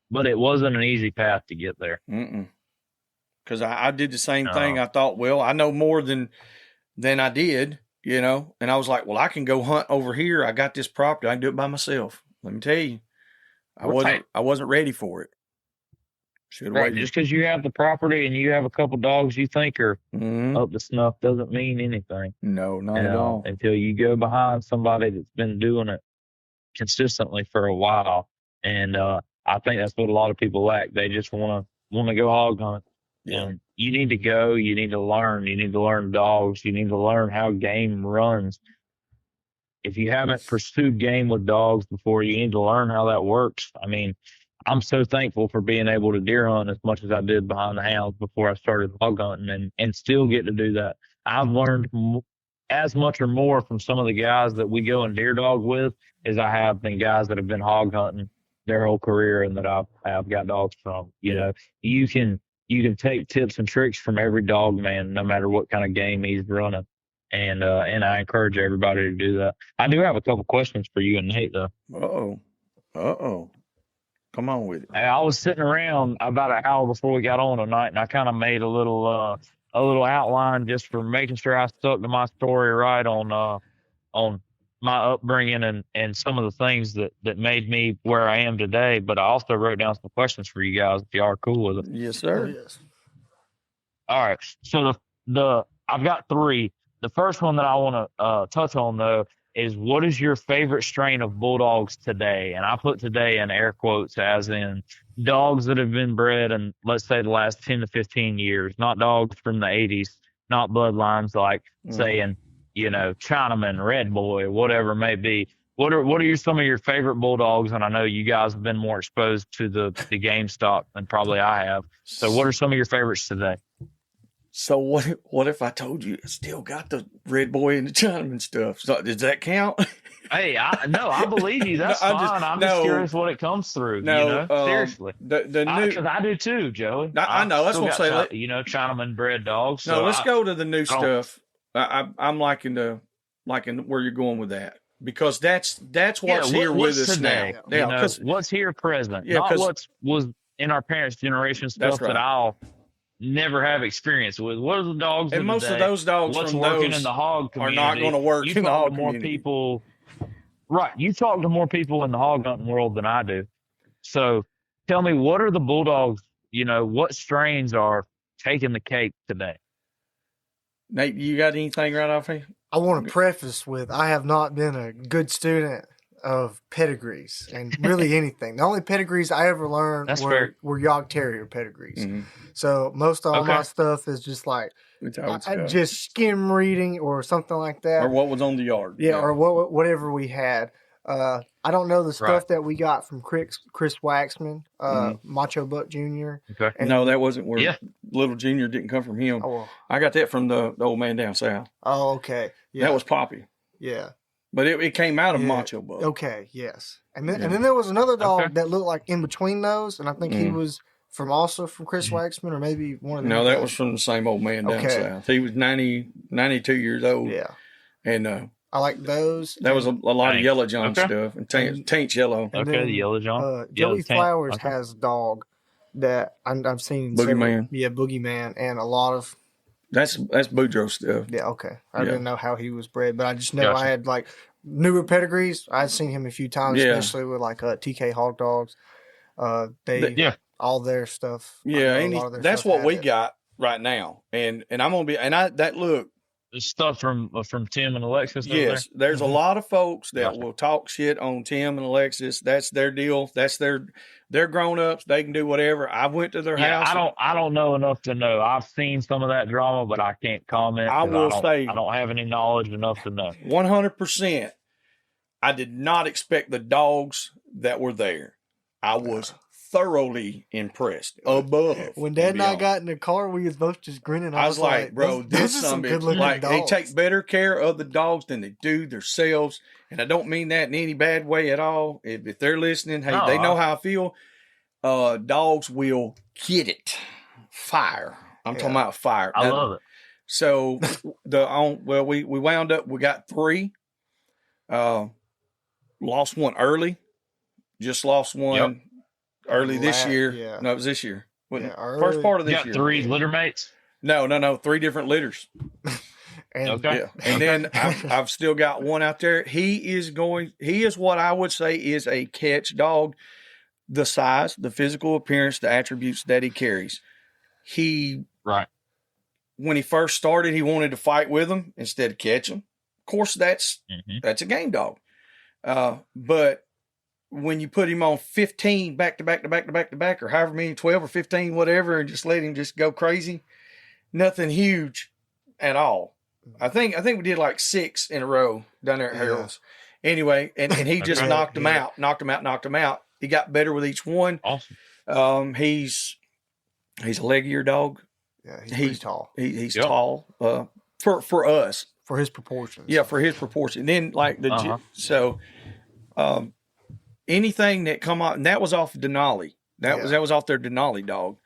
but it wasn't an easy path to get there. Because I did the same thing. I thought, well, I know more than I did, and I was like, well, I can go hunt over here. I got this property. I can do it by myself. Let me tell you, I wasn't ready for it. Just because you have the property and you have a couple dogs you think are up to snuff doesn't mean anything. No, not at all. Until you go behind somebody that's been doing it consistently for a while. And I think that's what a lot of people lack. They just want to go hog hunt. Yeah. And you need to go. You need to learn. You need to learn dogs. You need to learn how game runs. If you haven't pursued game with dogs before, you need to learn how that works. I mean, I'm so thankful for being able to deer hunt as much as I did behind the hounds before I started hog hunting, and still get to do that. I've learned as much or more from some of the guys that we go and deer dog with as I have been guys that have been hog hunting their whole career and that I've got dogs from. You can take tips and tricks from every dog man, no matter what kind of game he's running. And I encourage everybody to do that. I do have a couple questions for you and Nate, though. Uh-oh. Come on with it. I was sitting around about an hour before we got on tonight, and I kind of made a little outline just for making sure I stuck to my story right on my upbringing and some of the things that made me where I am today. But I also wrote down some questions for you guys if you are cool with it. Yes, sir. Yes. All right. So I've got 3. The first one that I want to touch on, though, is what is your favorite strain of bulldogs today? And I put today in air quotes as in dogs that have been bred in, let's say, the last 10 to 15 years, not dogs from the 80s, not bloodlines like saying, Chinaman, Red Boy, whatever it may be. What are some of your favorite bulldogs? And I know you guys have been more exposed to the game stock than probably I have. So what are some of your favorites today? So what if I told you I still got the Red Boy and the Chinaman stuff? So does that count? Hey, I believe you. That's fine. I'm just curious what it comes through. Seriously. Because I do too, Joey. I know. That's what I'm saying. Chinaman bred dogs. No, let's go to the new stuff. I'm liking where you're going with that, because that's what's here with us today, now. Yeah, what's here present, not what was in our parents' generation stuff that I'll never have experience with. What are the dogs? And most of those dogs what's from working those in the hog community are not going to work in the hog community. People, right? You talk to more people in the hog hunting world than I do. So tell me, what are the Bulldogs, what strains are taking the cake today? Nate, you got anything right off here? I want to preface with I have not been a good student of pedigrees and really anything. The only pedigrees I ever learned were Yog Terrier pedigrees. Mm-hmm. So most of all my stuff is just like just skim reading or something like that, or what was on the yard. Yeah. Or whatever we had. I don't know the stuff that we got from Chris Waxman, Macho Buck Jr. Okay. And no, that wasn't where Little Junior didn't come from him. Oh, I got that from the old man down south. Oh, okay. Yeah. That was Poppy. Yeah. But it came out of Macho Buck. Okay, yes. And then there was another dog that looked like in between those, and I think he was from Chris Waxman, or maybe one of them. No, that was from the same old man down south. He was 92 years old. Yeah. And I like those. That was a lot of Yellow John stuff. And Taint's yellow. Okay, the Yellow John. Joey Flowers has a dog that I've seen. Boogeyman. Boogeyman, and a lot of. That's Boudreaux stuff. Yeah, okay. I didn't know how he was bred, but I just know I had like newer pedigrees. I'd seen him a few times, especially with like TK Hog Dogs. All their stuff. Yeah, that's what we got right now. And I'm gonna be look. The stuff from Tim and Alexis. Yes, there's a lot of folks that will talk shit on Tim and Alexis. That's their deal. That's they're grown ups. They can do whatever. I went to their house. I don't know enough to know. I've seen some of that drama, but I can't comment. I don't have any knowledge enough to know. 100%. I did not expect the dogs that were there. I was thoroughly impressed. Above. When Dad and I got in the car, we was both just grinning. I was like, bro, this is some good looking dogs. They take better care of the dogs than they do themselves. And I don't mean that in any bad way at all. If they're listening, hey, they know how I feel. Dogs will get it. Fire. I'm talking about fire. I love it. So we wound up, we got 3. Lost one early. Just lost one early this year. Yeah. No, it was this year. First part of this year. 3 litter mates? No. 3 different litters. And then I've still got one out there. He is what I would say is a catch dog. The size, the physical appearance, the attributes that he carries. When he first started, he wanted to fight with them instead of catch them. Of course, that's a game dog. But when you put him on 15 back to back, or however many, 12 or 15, whatever, and just let him just go crazy, nothing huge at all. I think we did like 6 in a row down there at Harold's. Anyway, and he just knocked him out. He got better with each one. Awesome. He's a leggier dog. Yeah, he's tall. He's tall. For us. For his proportions. Yeah, for his proportion. Then like anything that come out, and that was off Denali. That was off their Denali dog.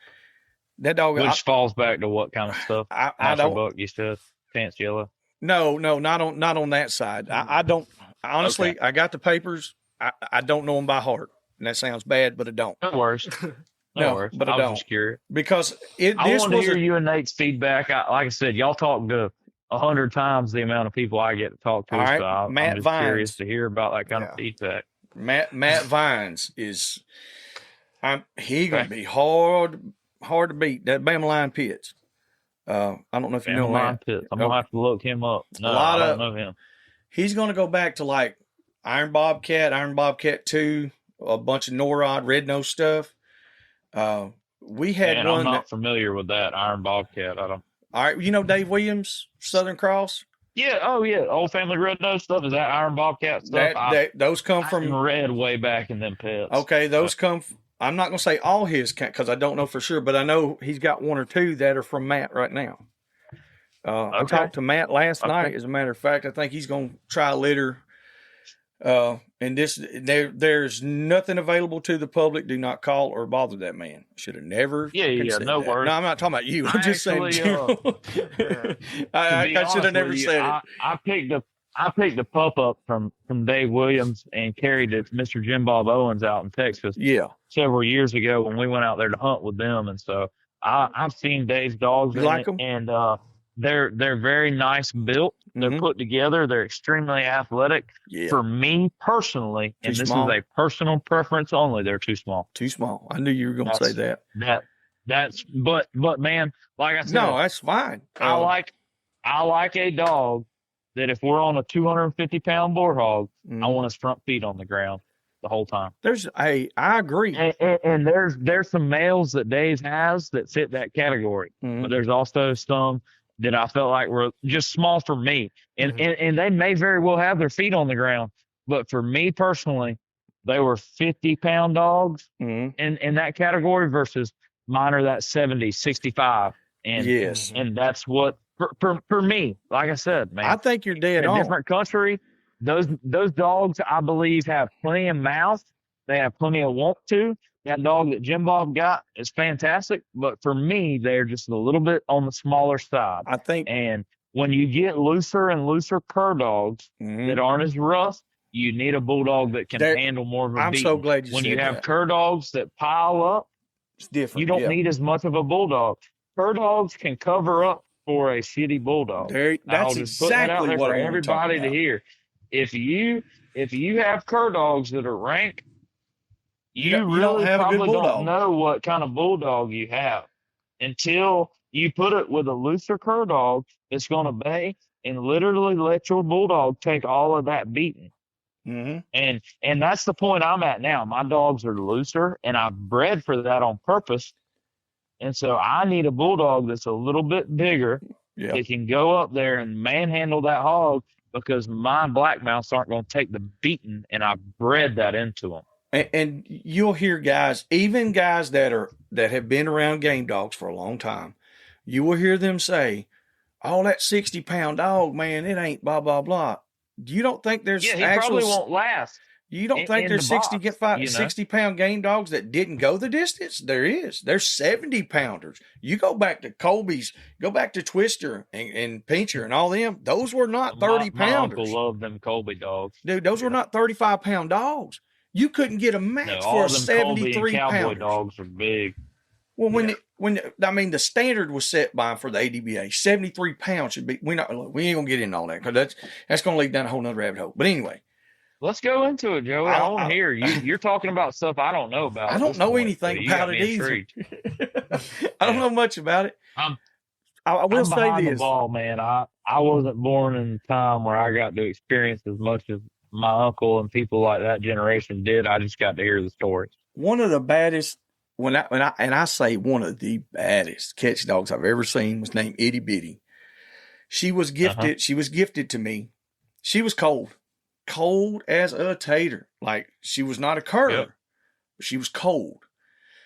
That dog, which falls back to what kind of stuff? I don't. Buck, you said pants yellow. No, not on that side. I don't honestly. I got the papers. I don't know them by heart, and that sounds bad, but I don't. No worries. No worries. But I don't. Just curious because I want to hear you and Nate's feedback. Like I said, y'all talk to 100 times the amount of people I get to talk to. All right. So I'm just curious to hear about that kind of feedback. Matt Vines is, he gonna be hard to beat. That Bama Line Pitts. I don't know if you know Matt. Pitts. I'm gonna have to look him up. No, I don't know him. He's gonna go back to like Iron Bobcat 2, a bunch of Norrod, red nose stuff. We had one. I'm not familiar with that Iron Bobcat. I don't. All right, you know Dave Williams, Southern Cross. Yeah, Old Family Red Nose stuff. Is that Iron Bobcat stuff? Those come from red way back in them pits. Okay, those come. I'm not gonna say all his because I don't know for sure, but I know he's got 1 or 2 that are from Matt right now. I talked to Matt last night. As a matter of fact, I think he's gonna try a litter. And there's nothing available to the public. Do not call or bother that man. Should have never. Yeah. No worries. No, I'm not talking about you. I'm just saying. I should have never said it. I picked a pup up from Dave Williams and carried it to Mr. Jim Bob Owens out in Texas. Yeah. Several years ago when we went out there to hunt with them, and so I've seen Dave's dogs. You like them? And they're very nice built. They're put together. They're extremely athletic. Yeah. For me personally, and this small. is a personal preference only, they're too small. Too small. I knew you were going to say that. But man, like I said, no, that's fine. I like a dog that if we're on a 250-pound boar hog, I want his front feet on the ground the whole time. I agree. And there's some males that Dave has that fit that category, but there's also some that I felt like were just small for me. And they may very well have their feet on the ground, but for me personally, they were 50-pound dogs in that category versus mine are that 70, 65. And yes. And that's what for me, like I said, man. I think you're dead in on. A different country, those dogs, I believe, have plenty of mouth. They have plenty of want to. That dog that Jim Bob got is fantastic, but for me, they're just a little bit on the smaller side. I think. And when you get looser and looser cur dogs that aren't as rough, you need a bulldog that can handle more of a I'm beating. so glad you when said you have that. cur dogs that pile up, it's different. You don't need as much of a bulldog. Cur dogs can cover up for a shitty bulldog. That's exactly what I want to talk everybody about. to hear. If you have cur dogs that are rank, you really don't have probably a good bulldog. don't know what kind of bulldog you have until you put it with a looser cur dog that's going to bay and literally let your bulldog take all of that beating. And that's the point I'm at now. My dogs are looser, and I've bred for that on purpose. And so I need a bulldog that's a little bit bigger that can go up there and manhandle that hog because my black mounts aren't going to take the beating, and I've bred that into them. And you'll hear guys, even guys that have been around game dogs for a long time, you will hear them say, "Oh, that 60-pound dog, man, it ain't blah blah blah." You don't think there's he probably won't last. You don't think there's 60-pound game dogs that didn't go the distance? There is. There's 70-pounders. You go back to Colby's, go back to Twister and Pincher and all them. Those were not 30-pounders. My uncle loved them Colby dogs. Dude, those were not 35-pound dogs. You couldn't get a match for a 73-pounder. Cowboy dogs are big. Well, the standard was set by for the ADBA, 73 pounds should be. We ain't gonna get into all that because that's gonna lead down a whole nother rabbit hole. But anyway, let's go into it, Joey. I want to hear you're talking about stuff I don't know about. I don't know anything about it either. I don't know much about it. I will say behind this, the ball, man. I wasn't born in a time where I got to experience as much as my uncle and people like that generation did. I just got to hear the stories. One of the baddest, when I say one of the baddest catch dogs I've ever seen was named Itty Bitty. She was gifted. She was gifted to me. She was cold as a tater. Like she was not a cur, but she was cold.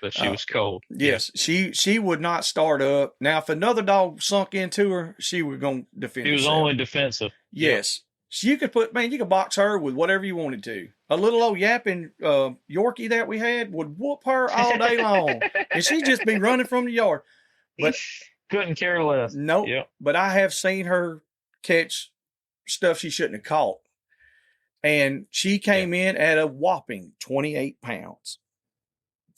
But she was cold. Yes, she would not start up. Now, if another dog sunk into her, she was going to defend. She was herself. only defensive. Yes. So you could box her with whatever you wanted to. A little old yapping Yorkie that we had would whoop her all day long. And she'd just be running from the yard. But couldn't care less. Nope. Yep. But I have seen her catch stuff she shouldn't have caught. And she came in at a whopping 28 pounds.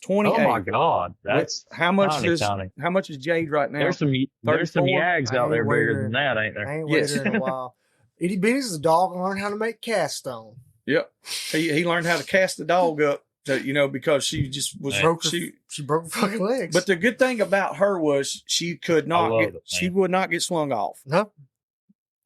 28. Oh my God. That's how much is Jade right now? There's some yags out there bigger than that, ain't there? I ain't weighed her in a while. Itty Bitty's is a dog and learned how to make cast stone. Yep. He learned how to cast the dog up to, because she just was she broke her fucking legs. But the good thing about her was she would not get slung off. No.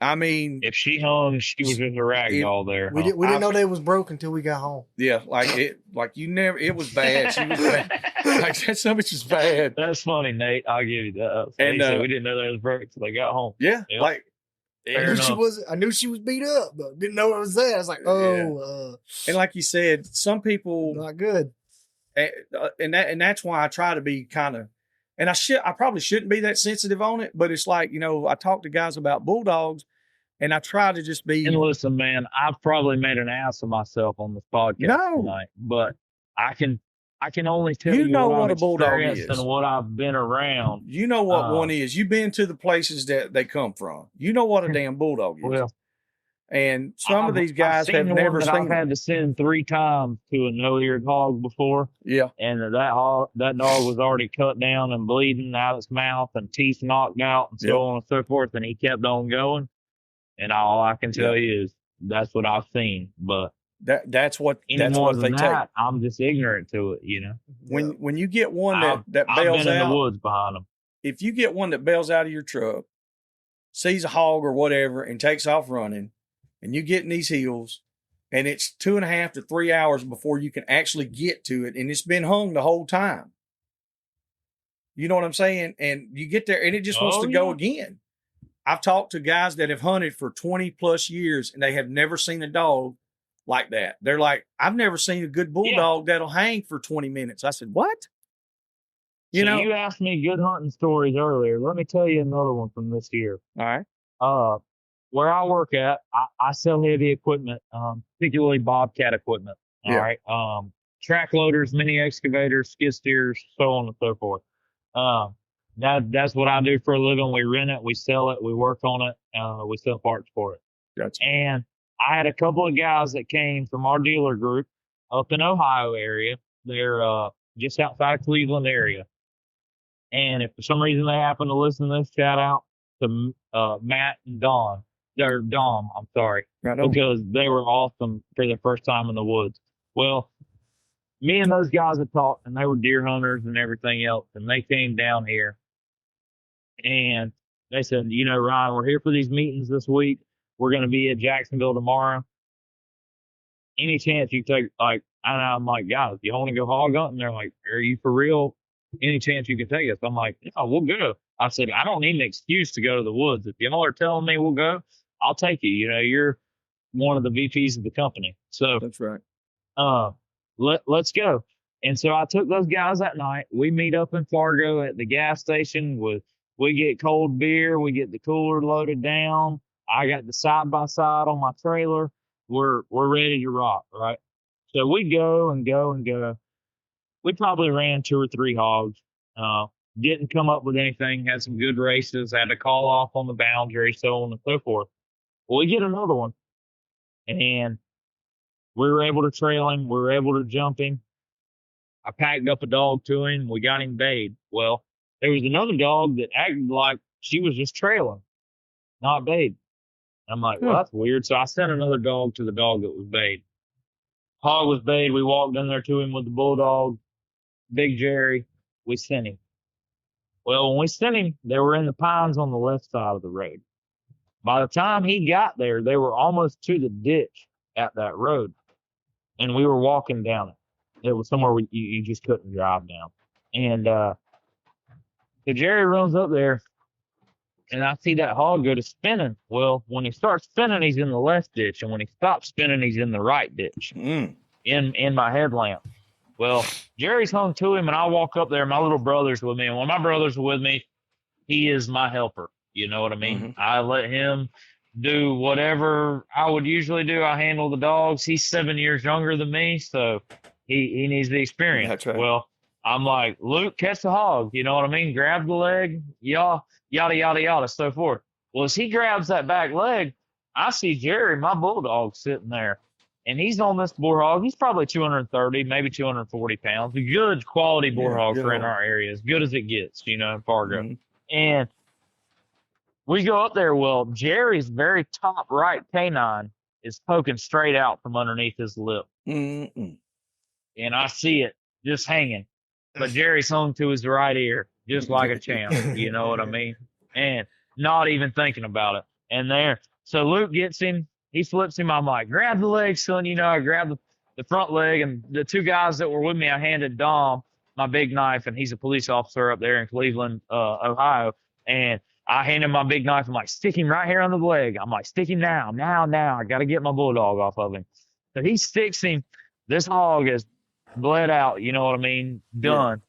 I mean, if she hung, she was just a rag doll there. We didn't know they was broke until we got home. Yeah, it was bad. She was bad. Like that some bitch is bad. That's funny, Nate. I'll give you that. So and we didn't know they was broke until they got home. Yeah, yep. Like I knew she was beat up, but didn't know it was there. I was like, and like you said, some people not good, and that's why I try to be kind of, and I probably shouldn't be that sensitive on it, but it's like I talk to guys about bulldogs, and I try to just be. And listen, man, I've probably made an ass of myself on this podcast tonight, but I can only tell you what a bulldog is and what I've been around. You know what one is. You've been to the places that they come from. You know what a damn bulldog is. Well, And some of these guys I've have seen never one that seen I've had to send 3 times to a no-eared hog before. Yeah. And that dog was already cut down and bleeding out of its mouth and teeth knocked out and so on and so forth. And he kept on going. And all I can tell you is that's what I've seen. But that's what any more what than they that, take. I'm just ignorant to it, you know. When you get one that I've bails been in out, the woods behind them. If you get one that bails out of your truck, sees a hog or whatever, and takes off running, and you get in these hills, and it's 2.5 to 3 hours before you can actually get to it, and it's been hung the whole time. You know what I'm saying? And you get there, and it just wants to go again. I've talked to guys that have hunted for 20 plus years, and they have never seen a dog like that. They're like, I've never seen a good bulldog that'll hang for 20 minutes. I said, what? You asked me good hunting stories earlier. Let me tell you another one from this year. All right. Where I work at, I sell heavy equipment, particularly bobcat equipment. All right. Track loaders, mini excavators, skid steers, so on and so forth. That's what I do for a living. We rent it, we sell it, we work on it, we sell parts for it. Gotcha. And I had a couple of guys that came from our dealer group up in Ohio area. They're just outside of Cleveland area. And if for some reason they happen to listen to this, shout out to Matt and Dom, I'm sorry, because they were awesome for their first time in the woods. Well, me and those guys had talked, and they were deer hunters and everything else, and they came down here. And they said, you know, Ryan, we're here for these meetings this week. We're going to be at Jacksonville tomorrow. Any chance you take, and I'm like, guys, you want to go hog hunting? They're like, are you for real? Any chance you can take us? I'm like, yeah, we'll go. I said, I don't need an excuse to go to the woods. If y'all are telling me we'll go, I'll take you. You know, you're one of the VPs of the company. So that's right. Let's go. And so I took those guys that night. We meet up in Fargo at the gas station we get cold beer. We get the cooler loaded down. I got the side by side on my trailer. We're ready to rock, right? So we go and go and go. We probably ran 2 or 3 hogs. Didn't come up with anything. Had some good races. Had to call off on the boundary, so on and so forth. Well, we get another one, and we were able to trail him. We were able to jump him. I packed up a dog to him. We got him bayed. Well, there was another dog that acted like she was just trailing, not bayed. I'm like, well, that's weird. So I sent another dog to the dog that was bayed. Hog was bayed. We walked in there to him with the bulldog, Big Jerry. We sent him. Well, when we sent him, they were in the pines on the left side of the road. By the time he got there, they were almost to the ditch at that road. And we were walking down it. It was somewhere you just couldn't drive down. And so Jerry runs up there, and I see that hog go to spinning. Well, when he starts spinning, he's in the left ditch. And when he stops spinning, he's in the right ditch in my headlamp. Well, Jerry's hung to him, and I walk up there. My little brother's with me. And when my brother's with me, he is my helper. You know what I mean? Mm-hmm. I let him do whatever I would usually do. I handle the dogs. He's 7 years younger than me, so he needs the experience. That's right. Well, I'm like, Luke, catch the hog. You know what I mean? Grab the leg, yada, yada, so forth. Well, as he grabs that back leg, I see Jerry, my bulldog, sitting there. And he's on this boar hog. He's probably 230, maybe 240 pounds. A good quality boar hog for in our area. As good as it gets, you know, in Fargo. Mm-hmm. And we go up there. Well, Jerry's very top right canine is poking straight out from underneath his lip. Mm-mm. And I see it just hanging. But Jerry's hung to his right ear, just like a champ. You know what I mean? And not even thinking about it. And so Luke gets him. He flips him. I'm like, grab the leg, son. You know, I grabbed the front leg. And the 2 guys that were with me, I handed Dom my big knife. And he's a police officer up there in Cleveland, Ohio. And I hand him my big knife. I'm like, stick him right here on the leg. I'm like, stick him now. I got to get my bulldog off of him. So he sticks him. This hog is bled out. You know what I mean? Done.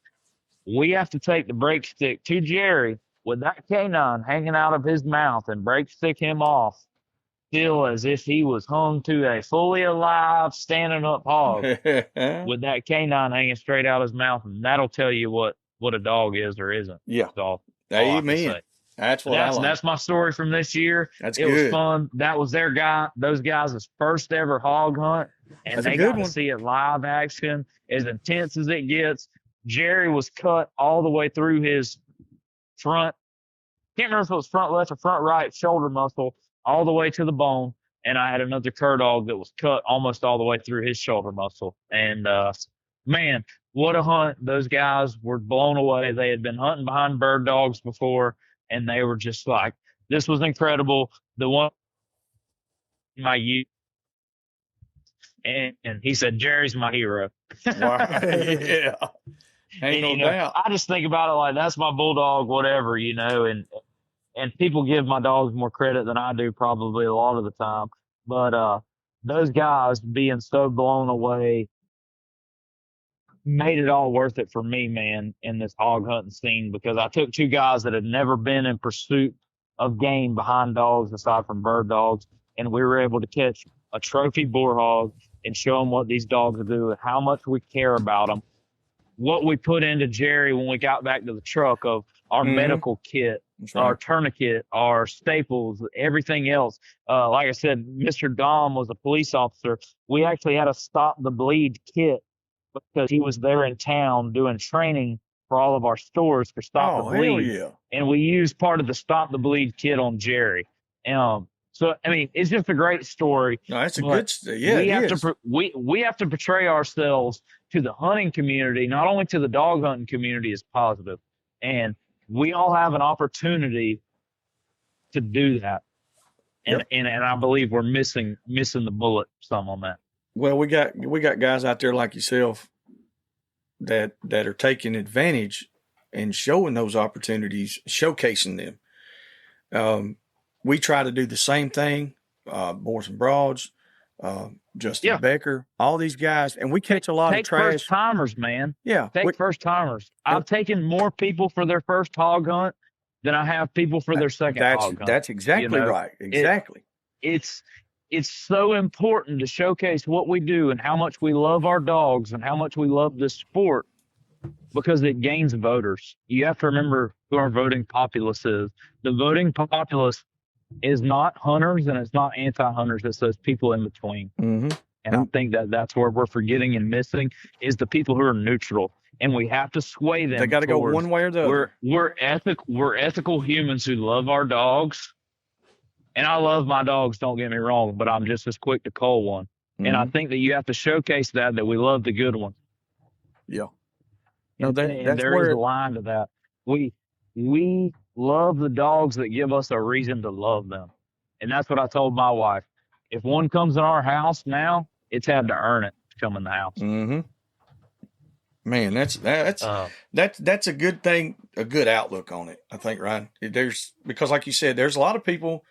Yeah. We have to take the brake stick to Jerry with that canine hanging out of his mouth and brake stick him off. Still as if he was hung to a fully alive, standing up hog with that canine hanging straight out his mouth. And that'll tell you what a dog is or isn't. Yeah. So amen. That's what I like. That's my story from this year. That's it good. was fun. That was those guys' first ever hog hunt, and That's a they good got one. to see it live action, as intense as it gets. Jerry was cut all the way through his front. Can't remember if it was front left or front right shoulder muscle, all the way to the bone. And I had another cur dog that was cut almost all the way through his shoulder muscle. And man, what a hunt! Those guys were blown away. They had been hunting behind bird dogs before, and they were just like, "This was incredible." The one my youth, and he said, "Jerry's my hero." Wow. Yeah. Ain't no doubt. I just think about it like that's my bulldog, whatever, and people give my dogs more credit than I do probably a lot of the time. But those guys being so blown away made it all worth it for me, man, in this hog hunting scene, because I took two guys that had never been in pursuit of game behind dogs aside from bird dogs, and we were able to catch a trophy boar hog and show them what these dogs do and how much we care about them. What we put into Jerry when we got back to the truck of our medical kit, right. our tourniquet, our staples, everything else. Like I said, Mr. Dom was a police officer. We actually had a stop the bleed kit because he was there in town doing training for all of our stores for stop the bleed. Hell yeah. And we used part of the stop the bleed kit on Jerry. So, I mean, it's just a great story. No, that's a good story. Yeah, we have to portray ourselves to the hunting community, not only to the dog hunting community, as positive. And we all have an opportunity to do that. And I believe we're missing the bullet some on that. Well, we got guys out there like yourself that are taking advantage and showing those opportunities, showcasing them. We try to do the same thing. Boars N Broads, Justin Becker, all these guys, and we catch a lot of trash. First timers, man. Yeah, take first timers. I've taken more people for their first hog hunt than I have people for their second hog hunt. That's exactly right. Exactly. It's so important to showcase what we do and how much we love our dogs and how much we love this sport, because it gains voters. You have to remember who our voting populace is. The voting populace is not hunters and it's not anti-hunters. It's those people in between. Mm-hmm. And I think that's where we're forgetting and missing is the people who are neutral. And we have to sway them. They got to go one way or the other. We're ethical humans who love our dogs. And I love my dogs, don't get me wrong, but I'm just as quick to cull one. Mm-hmm. And I think that you have to showcase that we love the good ones. Yeah. No, there is a line to that. We love the dogs that give us a reason to love them. And that's what I told my wife. If one comes in our house now, it's had to earn it to come in the house. Mm-hmm. Man, that's a good thing, a good outlook on it, I think, Ryan. Because like you said, there's a lot of people,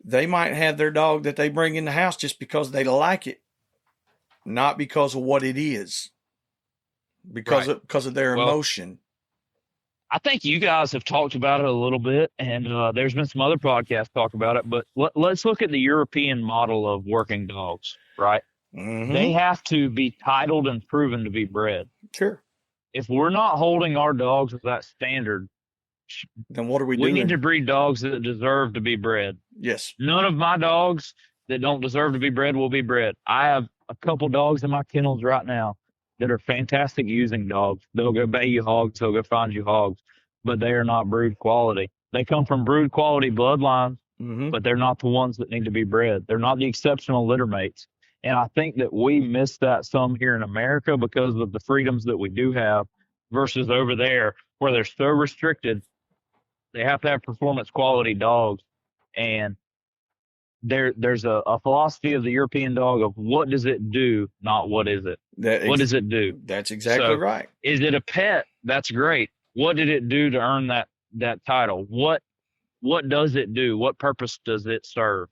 they might have their dog that they bring in the house just because they like it, not because of what it is, because of their emotion. I think you guys have talked about it a little bit, and there's been some other podcasts talk about it, but let's look at the European model of working dogs, right? Mm-hmm. They have to be titled and proven to be bred. Sure. If we're not holding our dogs with that standard, then what are we doing? We need to breed dogs that deserve to be bred. Yes. None of my dogs that don't deserve to be bred will be bred. I have a couple dogs in my kennels right now that are fantastic using dogs. They'll go bay you hogs, they'll go find you hogs, but they are not brood quality. They come from brood quality bloodlines, but they're not the ones that need to be bred. They're not the exceptional litter mates. And I think that we miss that some here in America because of the freedoms that we do have versus over there where they're so restricted. They have to have performance quality dogs. And there's a philosophy of the European dog of what does it do, not what is it. What does it do? That's exactly right. Is it a pet? That's great. What did it do to earn that title? What does it do? What purpose does it serve?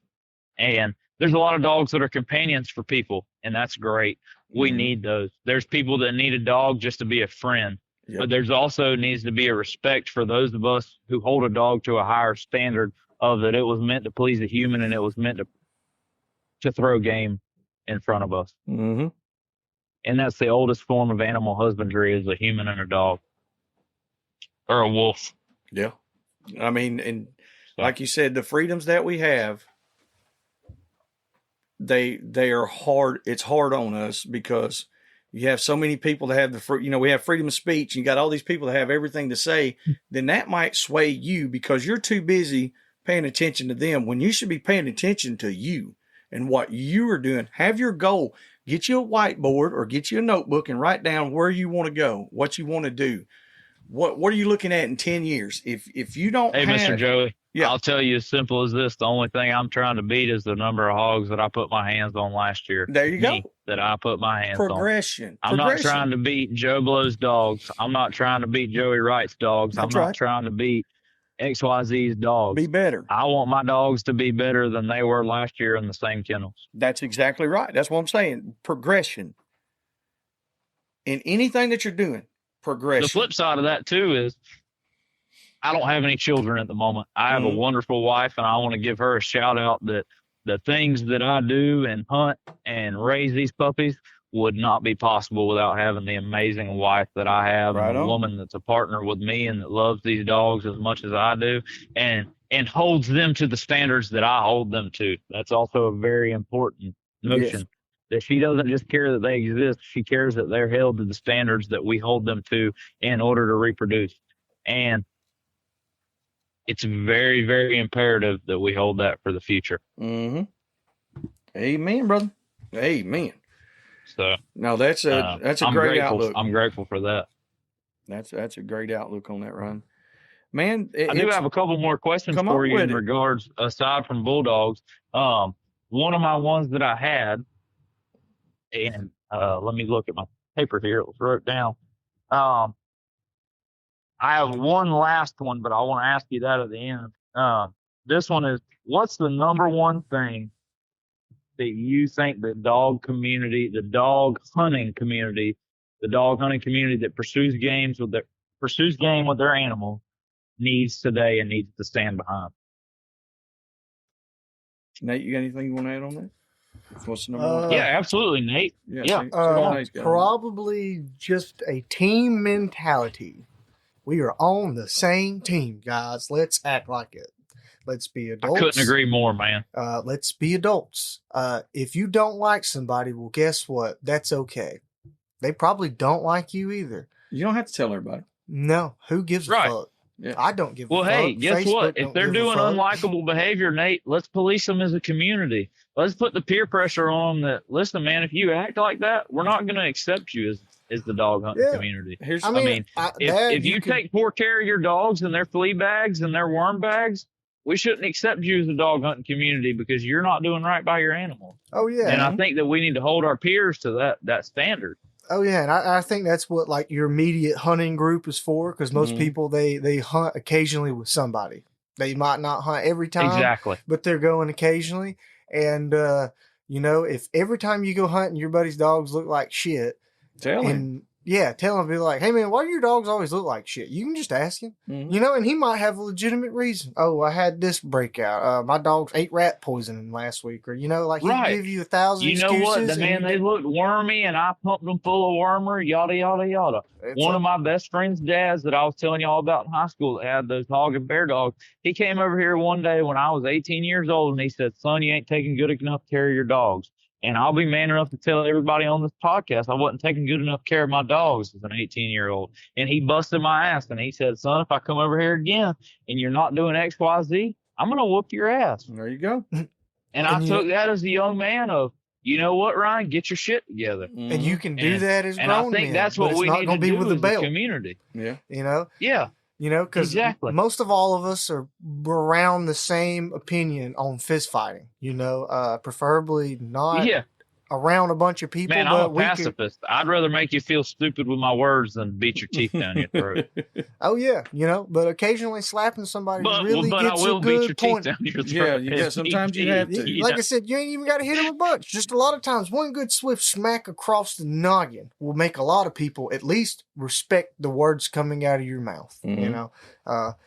And there's a lot of dogs that are companions for people, and that's great. We need those. There's people that need a dog just to be a friend. Yep. But there's also needs to be a respect for those of us who hold a dog to a higher standard of that it was meant to please a human and it was meant to throw game in front of us. Mm-hmm. And that's the oldest form of animal husbandry is a human and a dog. Or a wolf. Yeah. I mean, and So, like you said, the freedoms that we have, they are hard. It's hard on us because you have so many people that have we have freedom of speech. And you got all these people that have everything to say. Then that might sway you because you're too busy paying attention to them when you should be paying attention to you and what you are doing. Have your goal. Get you a whiteboard or get you a notebook and write down where you want to go, what you want to do. What are you looking at in 10 years? If you don't hey, have, Mr. Joey, yeah. I'll tell you as simple as this. The only thing I'm trying to beat is the number of hogs that I put my hands on last year. There you go. That I put my hands Progression. on. I'm not trying to beat Joe Blow's dogs. I'm not trying to beat Joey Wright's dogs. That's I'm not trying to beat XYZ's dogs. Be better. I want my dogs to be better than they were last year in the same kennels. That's exactly right. That's what I'm saying. Progression. In anything that you're doing, progression. The flip side of that, too, is I don't have any children at the moment. I have a wonderful wife, and I want to give her a shout out that the things that I do and hunt and raise these puppies would not be possible without having the amazing wife that I have, and a woman that's a partner with me and that loves these dogs as much as I do and holds them to the standards that I hold them to. That's also a very important notion. Yes. That she doesn't just care that they exist. She cares that they're held to the standards that we hold them to in order to reproduce. And it's very, very imperative that we hold that for the future. Mm-hmm. Amen, brother. Amen. So no, that's a great outlook. I'm grateful for that. That's a great outlook on that, Ryan. Man, I do have a couple more questions for you in regards, aside from bulldogs. One of my ones that I had, and let me look at my paper here. It was wrote down. I have one last one, but I want to ask you that at the end. This one is, what's the number one thing that you think the dog community, the dog hunting community that pursues game with their animal needs today and needs to stand behind? Nate, you got anything you want to add on that? What's the number one? Yeah, absolutely, Nate. Yeah. Probably just a team mentality. We are on the same team, guys. Let's act like it. Let's be adults. I couldn't agree more, man. Let's be adults. If you don't like somebody, well, guess what? That's okay. They probably don't like you either. You don't have to tell everybody. No. Who gives a fuck? Yeah. I don't give a fuck. Well, hey, guess what? If they're doing unlikable behavior, Nate, let's police them as a community. Let's put the peer pressure on them that, listen, man, if you act like that, we're not going to accept you as the dog hunting community. If you take poor care of your dogs and their flea bags and their worm bags, we shouldn't accept you as a dog hunting community because you're not doing right by your animal. Oh, yeah. And I think that we need to hold our peers to that standard. Oh, yeah, and I think that's what, like, your immediate hunting group is for, because most people, they hunt occasionally with somebody. They might not hunt every time. Exactly. But they're going occasionally. And, if every time you go hunting, your buddy's dogs look like shit. Tell him. Yeah, tell him, be like, hey, man, why do your dogs always look like shit? You can just ask him, and he might have a legitimate reason. Oh, I had this breakout. My dogs ate rat poisoning last week. Or, he can give you 1,000 excuses. You know what? They looked wormy, and I pumped them full of wormer, yada, yada, yada. One of my best friend's dads that I was telling y'all about in high school that had those hog and bear dogs, he came over here one day when I was 18 years old, and he said, son, you ain't taking good enough care of your dogs. And I'll be man enough to tell everybody on this podcast I wasn't taking good enough care of my dogs as an 18-year-old. And he busted my ass. And he said, son, if I come over here again and you're not doing X, Y, Z, I'm going to whoop your ass. There you go. And I took that as a young man of, you know what, Ryan, get your shit together. And you can do that as grown men. And I think that's what we need to do as a community. Yeah. Yeah. Because most of all of us are around the same opinion on fist fighting, preferably not around a bunch of people. Man, I'm a pacifist. I'd rather make you feel stupid with my words than beat your teeth down your throat. Oh, yeah. But occasionally slapping somebody really gets a good point. Down your throat. Yeah, sometimes you have to. Like I said, you ain't even got to hit him a bunch. Just a lot of times, one good swift smack across the noggin will make a lot of people at least respect the words coming out of your mouth,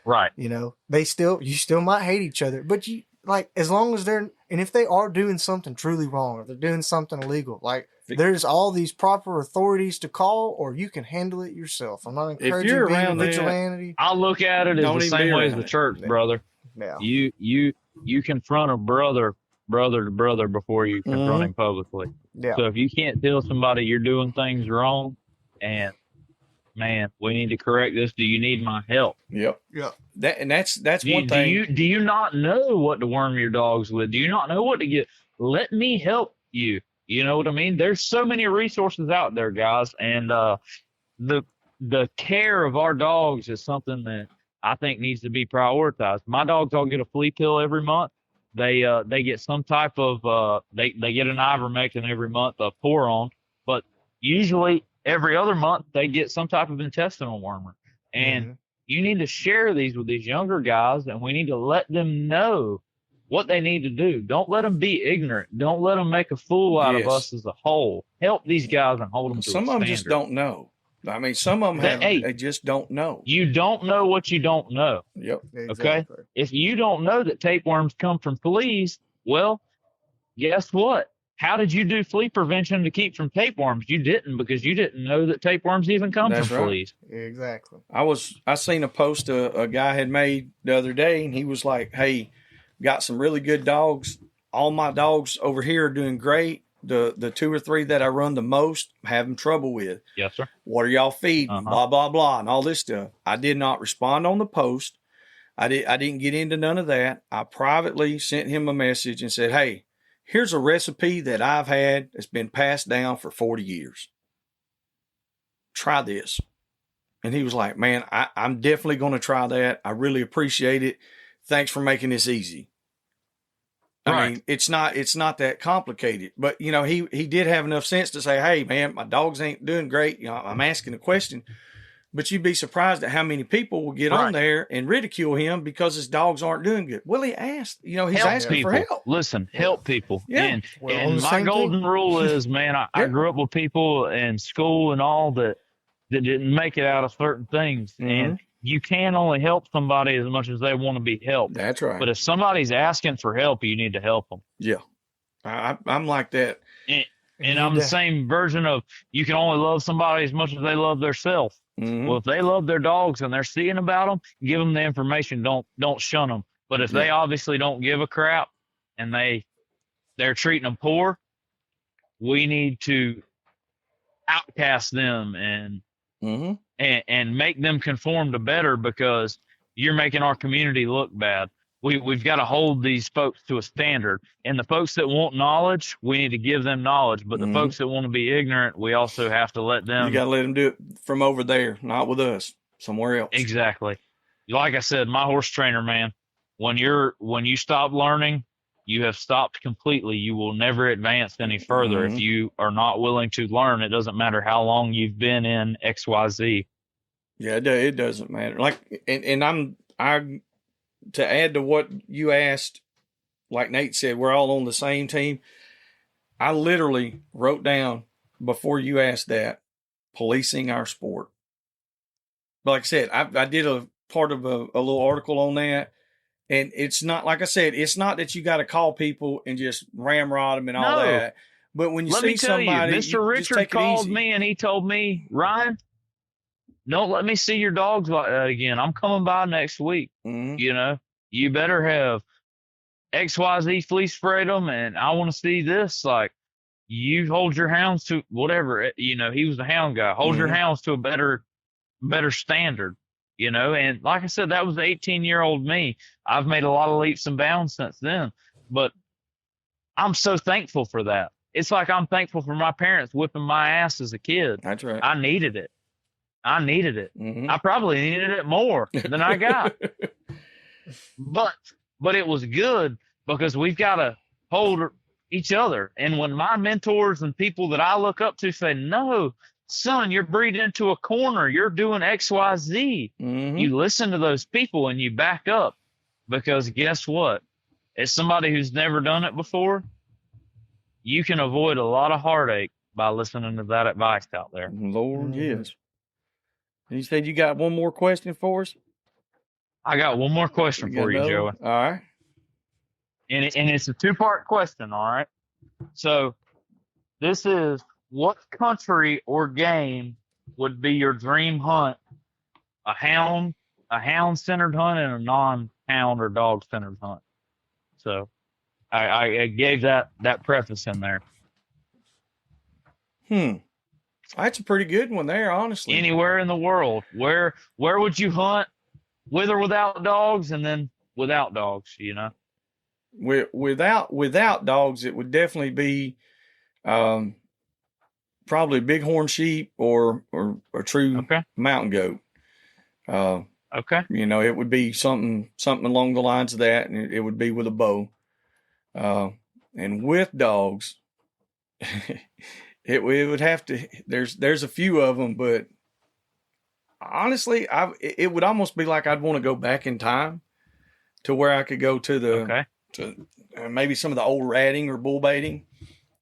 Right. you still might hate each other, but like, as long as and if they are doing something truly wrong, or they're doing something illegal, like, there's all these proper authorities to call, or you can handle it yourself. I'm not encouraging you're being around a that, vigilante. I look at it as Don't the even same be way as around the it. church, brother. Yeah. You confront a brother to brother before you confront him publicly. Yeah. So if you can't tell somebody you're doing things wrong, and man, we need to correct this. Do you need my help? Yep. Yeah. That's one thing. Do you not know what to worm your dogs with? Do you not know what to get? Let me help you. You know what I mean? There's so many resources out there, guys, and the care of our dogs is something that I think needs to be prioritized. My dogs all get a flea pill every month. They get some type of they get an ivermectin every month, a pour-on, but usually every other month they get some type of intestinal wormer. And you need to share these with these younger guys, and we need to let them know what they need to do. Don't let them be ignorant. Don't let them make a fool out of us as a whole. Help these guys and hold them to Some a of them standard. just don't know. I mean, some of them they just don't know. You don't know what you don't know. Yep. Exactly. Okay. If you don't know that tapeworms come from fleas, well, guess what? How did you do flea prevention to keep from tapeworms? You didn't, because you didn't know that tapeworms even come from fleas. Exactly. I seen a post a guy had made the other day, and he was like, "Hey, got some really good dogs. All my dogs over here are doing great. The 2 or 3 that I run the most, I'm having trouble with. Yes, sir. What are y'all feeding? Blah, blah, blah, and all this stuff." I did not respond on the post. I didn't get into none of that. I privately sent him a message and said, "Hey, here's a recipe that I've had that's been passed down for 40 years. Try this." And he was like, "Man, I'm definitely going to try that. I really appreciate it. Thanks for making this easy." I mean, it's not that complicated, but you know, he did have enough sense to say, "Hey man, my dogs ain't doing great. You know, I'm asking a question." But you'd be surprised at how many people will get on there and ridicule him because his dogs aren't doing good. Well, he asked, you know, he's asking people. for help. Listen, help people. Yeah. And my golden rule is, man, I grew up with people in school and all that didn't make it out of certain things. And you can only help somebody as much as they want to be helped. That's right. But if somebody's asking for help, you need to help them. Yeah. I'm like that. And I'm the same version of, you can only love somebody as much as they love themselves. Well, if they love their dogs and they're seeing about them, give them the information. Don't shun them. But if they obviously don't give a crap and they're treating them poor, we need to outcast them and make them conform to better, because you're making our community look bad. We've got to hold these folks to a standard. And the folks that want knowledge, we need to give them knowledge. But the folks that want to be ignorant, we also have to let them. You got to let them do it from over there, not with us, somewhere else. Exactly. Like I said, my horse trainer, man, when you stop learning, you have stopped completely. You will never advance any further if you are not willing to learn. It doesn't matter how long you've been in XYZ. Yeah, it doesn't matter. Like, and to add to what you asked, like Nate said, we're all on the same team. I literally wrote down, before you asked that, policing our sport. But like I said, I did a part of a little article on that. And it's not, like I said, it's not that you got to call people and just ramrod them and all that. But when you see somebody, Mr. Richard called me and he told me, "Ryan, don't let me see your dogs like that again. I'm coming by next week. You know, you better have XYZ flea sprayed them, and I want to see this. Like, you hold your hounds to whatever." You know, he was a hound guy. Hold your hounds to a better standard. You know, and like I said, that was 18-year-old me. I've made a lot of leaps and bounds since then, but I'm so thankful for that. It's like I'm thankful for my parents whipping my ass as a kid. That's right. I needed it. I probably needed it more than I got. But it was good, because we've got to hold each other. And when my mentors and people that I look up to say, "No, son, you're breeding into a corner. You're doing XYZ." You listen to those people and you back up, because guess what? As somebody who's never done it before, you can avoid a lot of heartache by listening to that advice out there. Lord, yes. And you said you got one more question for us? I got one more question for you, Joey. All right. and it's a two-part question, all right? So this is, what country or game would be your dream hunt? A hound-centered hunt and a non-hound or dog-centered hunt. So I gave that preface in there. That's a pretty good one there, honestly. Anywhere in the world, where would you hunt, with or without dogs, and then without dogs, you know? Without dogs, it would definitely be probably bighorn sheep or a true mountain goat. You know, it would be something along the lines of that, and it would be with a bow. And with dogs, it would have to. There's a few of them, but honestly, it would almost be like I'd want to go back in time to where I could go to the to maybe some of the old ratting or bull baiting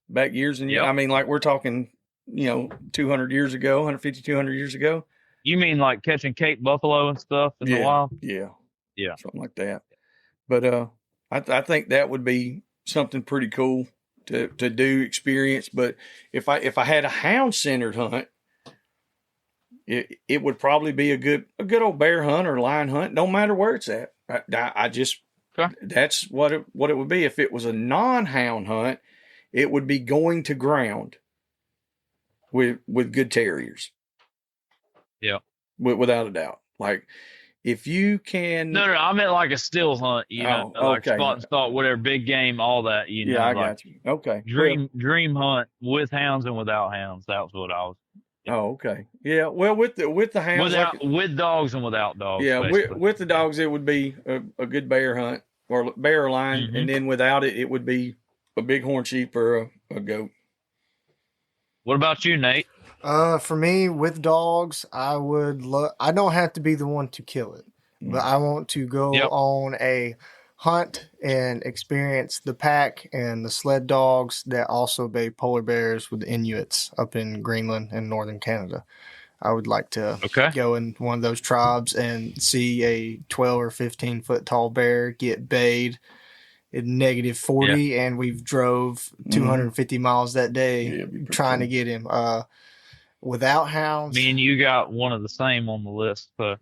back years and years. I mean, like we're talking, 200 years ago, 150, 200 years ago. You mean like catching Cape buffalo and stuff in the wild? Yeah, something like that. But I think that would be something pretty cool to do, experience. But if I had a hound centered hunt, it would probably be a good old bear hunt or lion hunt. Don't matter where it's at. I just that's what it would be. If it was a non-hound hunt, it would be going to ground with good terriers. Yeah, without a doubt. Like if you can. No, I meant like a still hunt. Like spot and stalk, whatever, big game, all that. Yeah, I got you. Okay. Dream hunt with hounds and without hounds. That was what I was. Oh, okay. Yeah. Well, with the hounds, with dogs and without dogs. Yeah, with the dogs, it would be a good bear hunt or bear or lion, and then without it, it would be a bighorn sheep or a goat. What about you, Nate? For me, with dogs, I would I don't have to be the one to kill it, but I want to go on a hunt and experience the pack and the sled dogs that also bay polar bears with the Inuits up in Greenland and northern Canada. I would like to go in one of those tribes and see a 12 or 15 foot tall bear get bayed in negative 40, and we've drove 250 miles that day trying to get him. Without hounds, me and you got one of the same on the list. So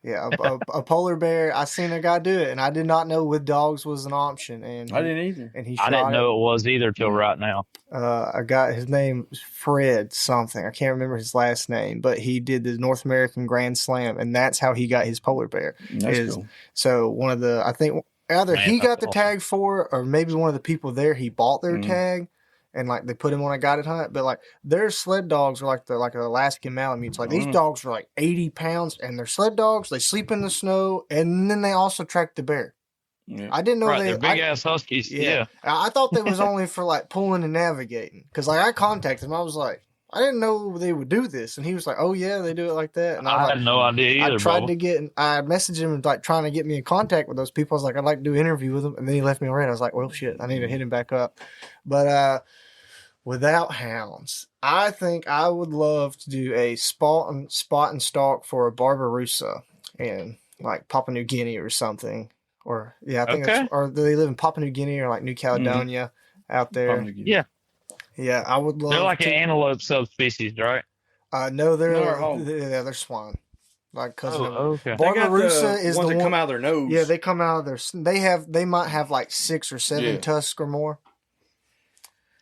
a polar bear. I seen a guy do it, and I did not know with dogs was an option. And I didn't either. And I didn't know it was either till right now. I got his name Fred something. I can't remember his last name, but he did the North American Grand Slam, and that's how he got his polar bear. That's cool. So one of the, I think either he got the tag for, or maybe one of the people there, he bought their tag. And like they put him on a guided hunt, but like their sled dogs are like an Alaskan Malamutes. Like these dogs are like 80 pounds, and they're sled dogs. They sleep in the snow, and then they also track the bear. Yeah. I didn't know they're big ass huskies. Yeah, I thought they was only for like pulling and navigating. Because like I contacted him, I was like, I didn't know they would do this, and he was like, "Oh yeah, they do it like that." And I had no idea either. I tried to get, I messaged him like trying to get me in contact with those people. I was like, I'd like to do an interview with them, and then he left me already. I was like, well, shit, I need to hit him back up, but without hounds, I think I would love to do a spot and stalk for a Barbarossa in like Papua New Guinea or something. Or I think or they live in Papua New Guinea or like New Caledonia out there. Yeah, I would love. They're like an antelope subspecies, right? No, they're swan. Like cousin. Barbarossa is the ones that come out of their nose. Yeah, they come out of their. They might have like 6 or 7 tusks or more.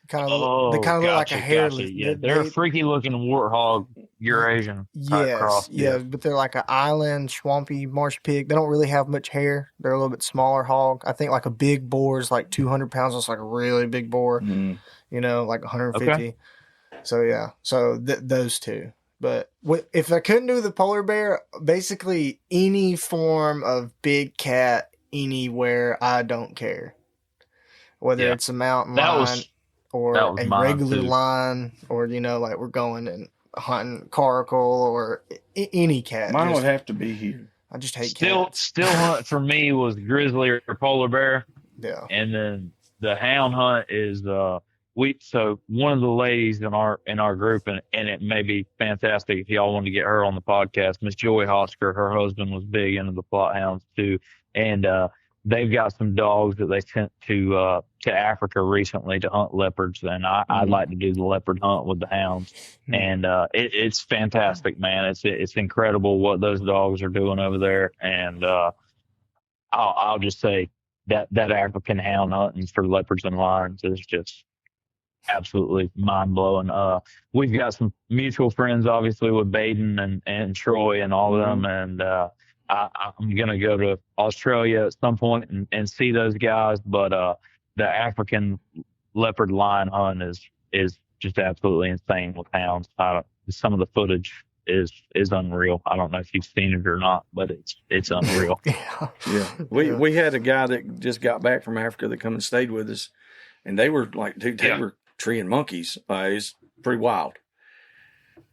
They kind of look like a hairless. Yeah, they're a freaky looking warthog Eurasian. Yes, but they're like an island swampy marsh pig. They don't really have much hair. They're a little bit smaller hog. I think like a big boar is like 200 pounds. It's like a really big boar. Like 150. So those two. But if I couldn't do the polar bear, basically any form of big cat anywhere, I don't care. Whether it's a mountain lion or a regular lion, or like we're going and hunting caracal or any cat. Mine would have to be here. I just hate cats. Still hunt for me was grizzly or polar bear. Yeah. And then the hound hunt is so one of the ladies in our group, and it may be fantastic if y'all want to get her on the podcast, Miss Joy Hosker. Her husband was big into the plot hounds too, and they've got some dogs that they sent to Africa recently to hunt leopards, and I'd like to do the leopard hunt with the hounds. And it's fantastic, man. It's incredible what those dogs are doing over there. And I'll just say that African hound hunting for leopards and lions is just absolutely mind blowing. We've got some mutual friends, obviously, with Baden and Troy and all of them, and I'm gonna go to Australia at some point and see those guys. But the African leopard lion hunt is just absolutely insane with hounds. Some of the footage is unreal. I don't know if you've seen it or not, but it's unreal. Yeah. We had a guy that just got back from Africa that come and stayed with us, and they were like, dude, they were treeing monkeys. It's pretty wild.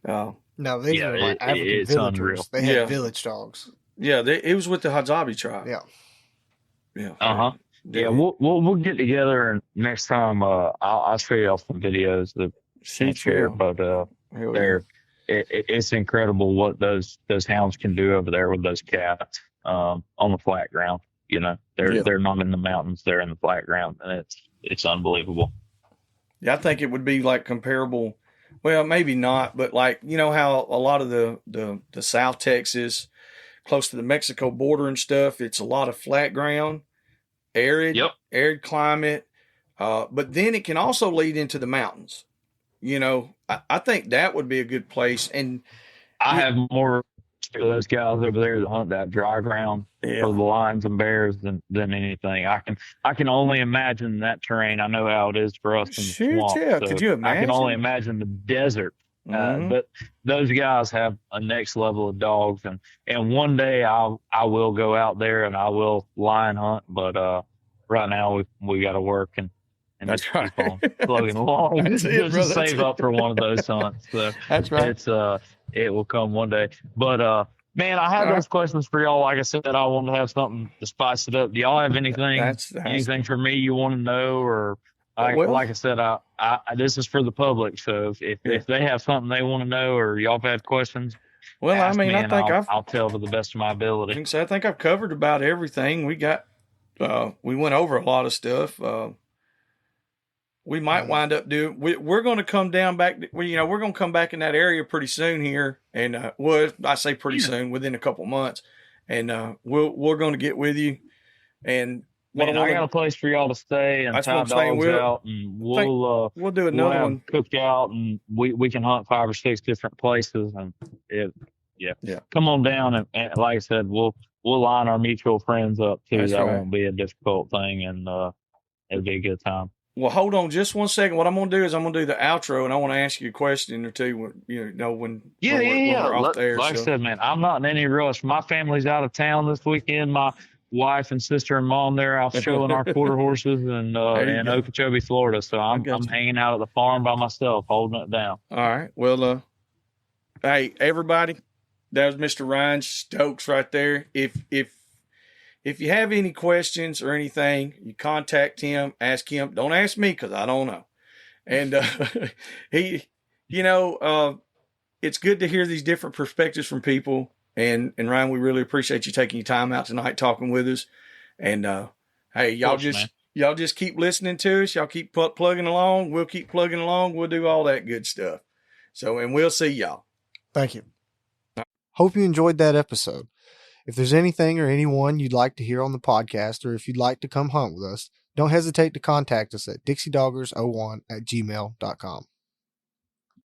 No, these are like African it's villagers. Unreal. They have village dogs. Yeah, it was with the Hadzabe tribe. Yeah. Yeah, we'll get together, and next time I'll show you all some videos that she shared. But it's incredible what those hounds can do over there with those cats on the flat ground. You know, they're not in the mountains; they're in the flat ground, and it's unbelievable. Yeah, I think it would be like comparable. Well, maybe not, but like, you know how a lot of the South Texas, close to the Mexico border and stuff, it's a lot of flat ground, arid climate. But then it can also lead into the mountains. You know, I think that would be a good place. And I have more for those guys over there that hunt that dry ground for the lions and bears than anything. I can only imagine that terrain. I know how it is for us in the swamp. Yeah. So could you imagine? I can only imagine the desert. But those guys have a next level of dogs, and one day I will go out there and I will lion hunt. But right now we got to work and that's right. Keep on plugging along. Just to save up for one of those hunts. So that's right. It will come one day. But man, I have those questions for y'all. Like I said, I want to have something to spice it up. Do y'all have anything anything for me you want to know? Or like I said, I this is for the public. So if they have something they want to know, or y'all have had questions, I mean, I think I'll tell to the best of my ability. I think I've covered about everything. We went over a lot of stuff. We might wind up doing. We're going to come down back. We're going to come back in that area pretty soon here, and I say pretty soon, within a couple months, and we're going to get with you. And I got a place for y'all to stay and tie dogs out, and we'll do another one cookout, and we can hunt 5 or 6 different places, and come on down, and like I said, we'll line our mutual friends up too. That won't be a difficult thing, and it'll be a good time. Well, hold on just one second. What I'm going to do is I'm going to do the outro, and I want to ask you a question or two when we're off there. Like I said, man, I'm not in any rush. My family's out of town this weekend. My wife and sister and mom, they're out showing our quarter horses in Okeechobee, Florida. So I'm hanging out at the farm by myself, holding it down. All right. Well, hey, everybody, that was Mr. Ryan Stokes right there. If you have any questions or anything, you contact him, ask him. Don't ask me because I don't know. And it's good to hear these different perspectives from people. And Ryan, we really appreciate you taking your time out tonight talking with us. And hey, y'all just keep listening to us. Y'all keep plugging along. We'll keep plugging along. We'll do all that good stuff. So, and we'll see y'all. Thank you. Hope you enjoyed that episode. If there's anything or anyone you'd like to hear on the podcast, or if you'd like to come hunt with us, don't hesitate to contact us at dixiedoggers01@gmail.com.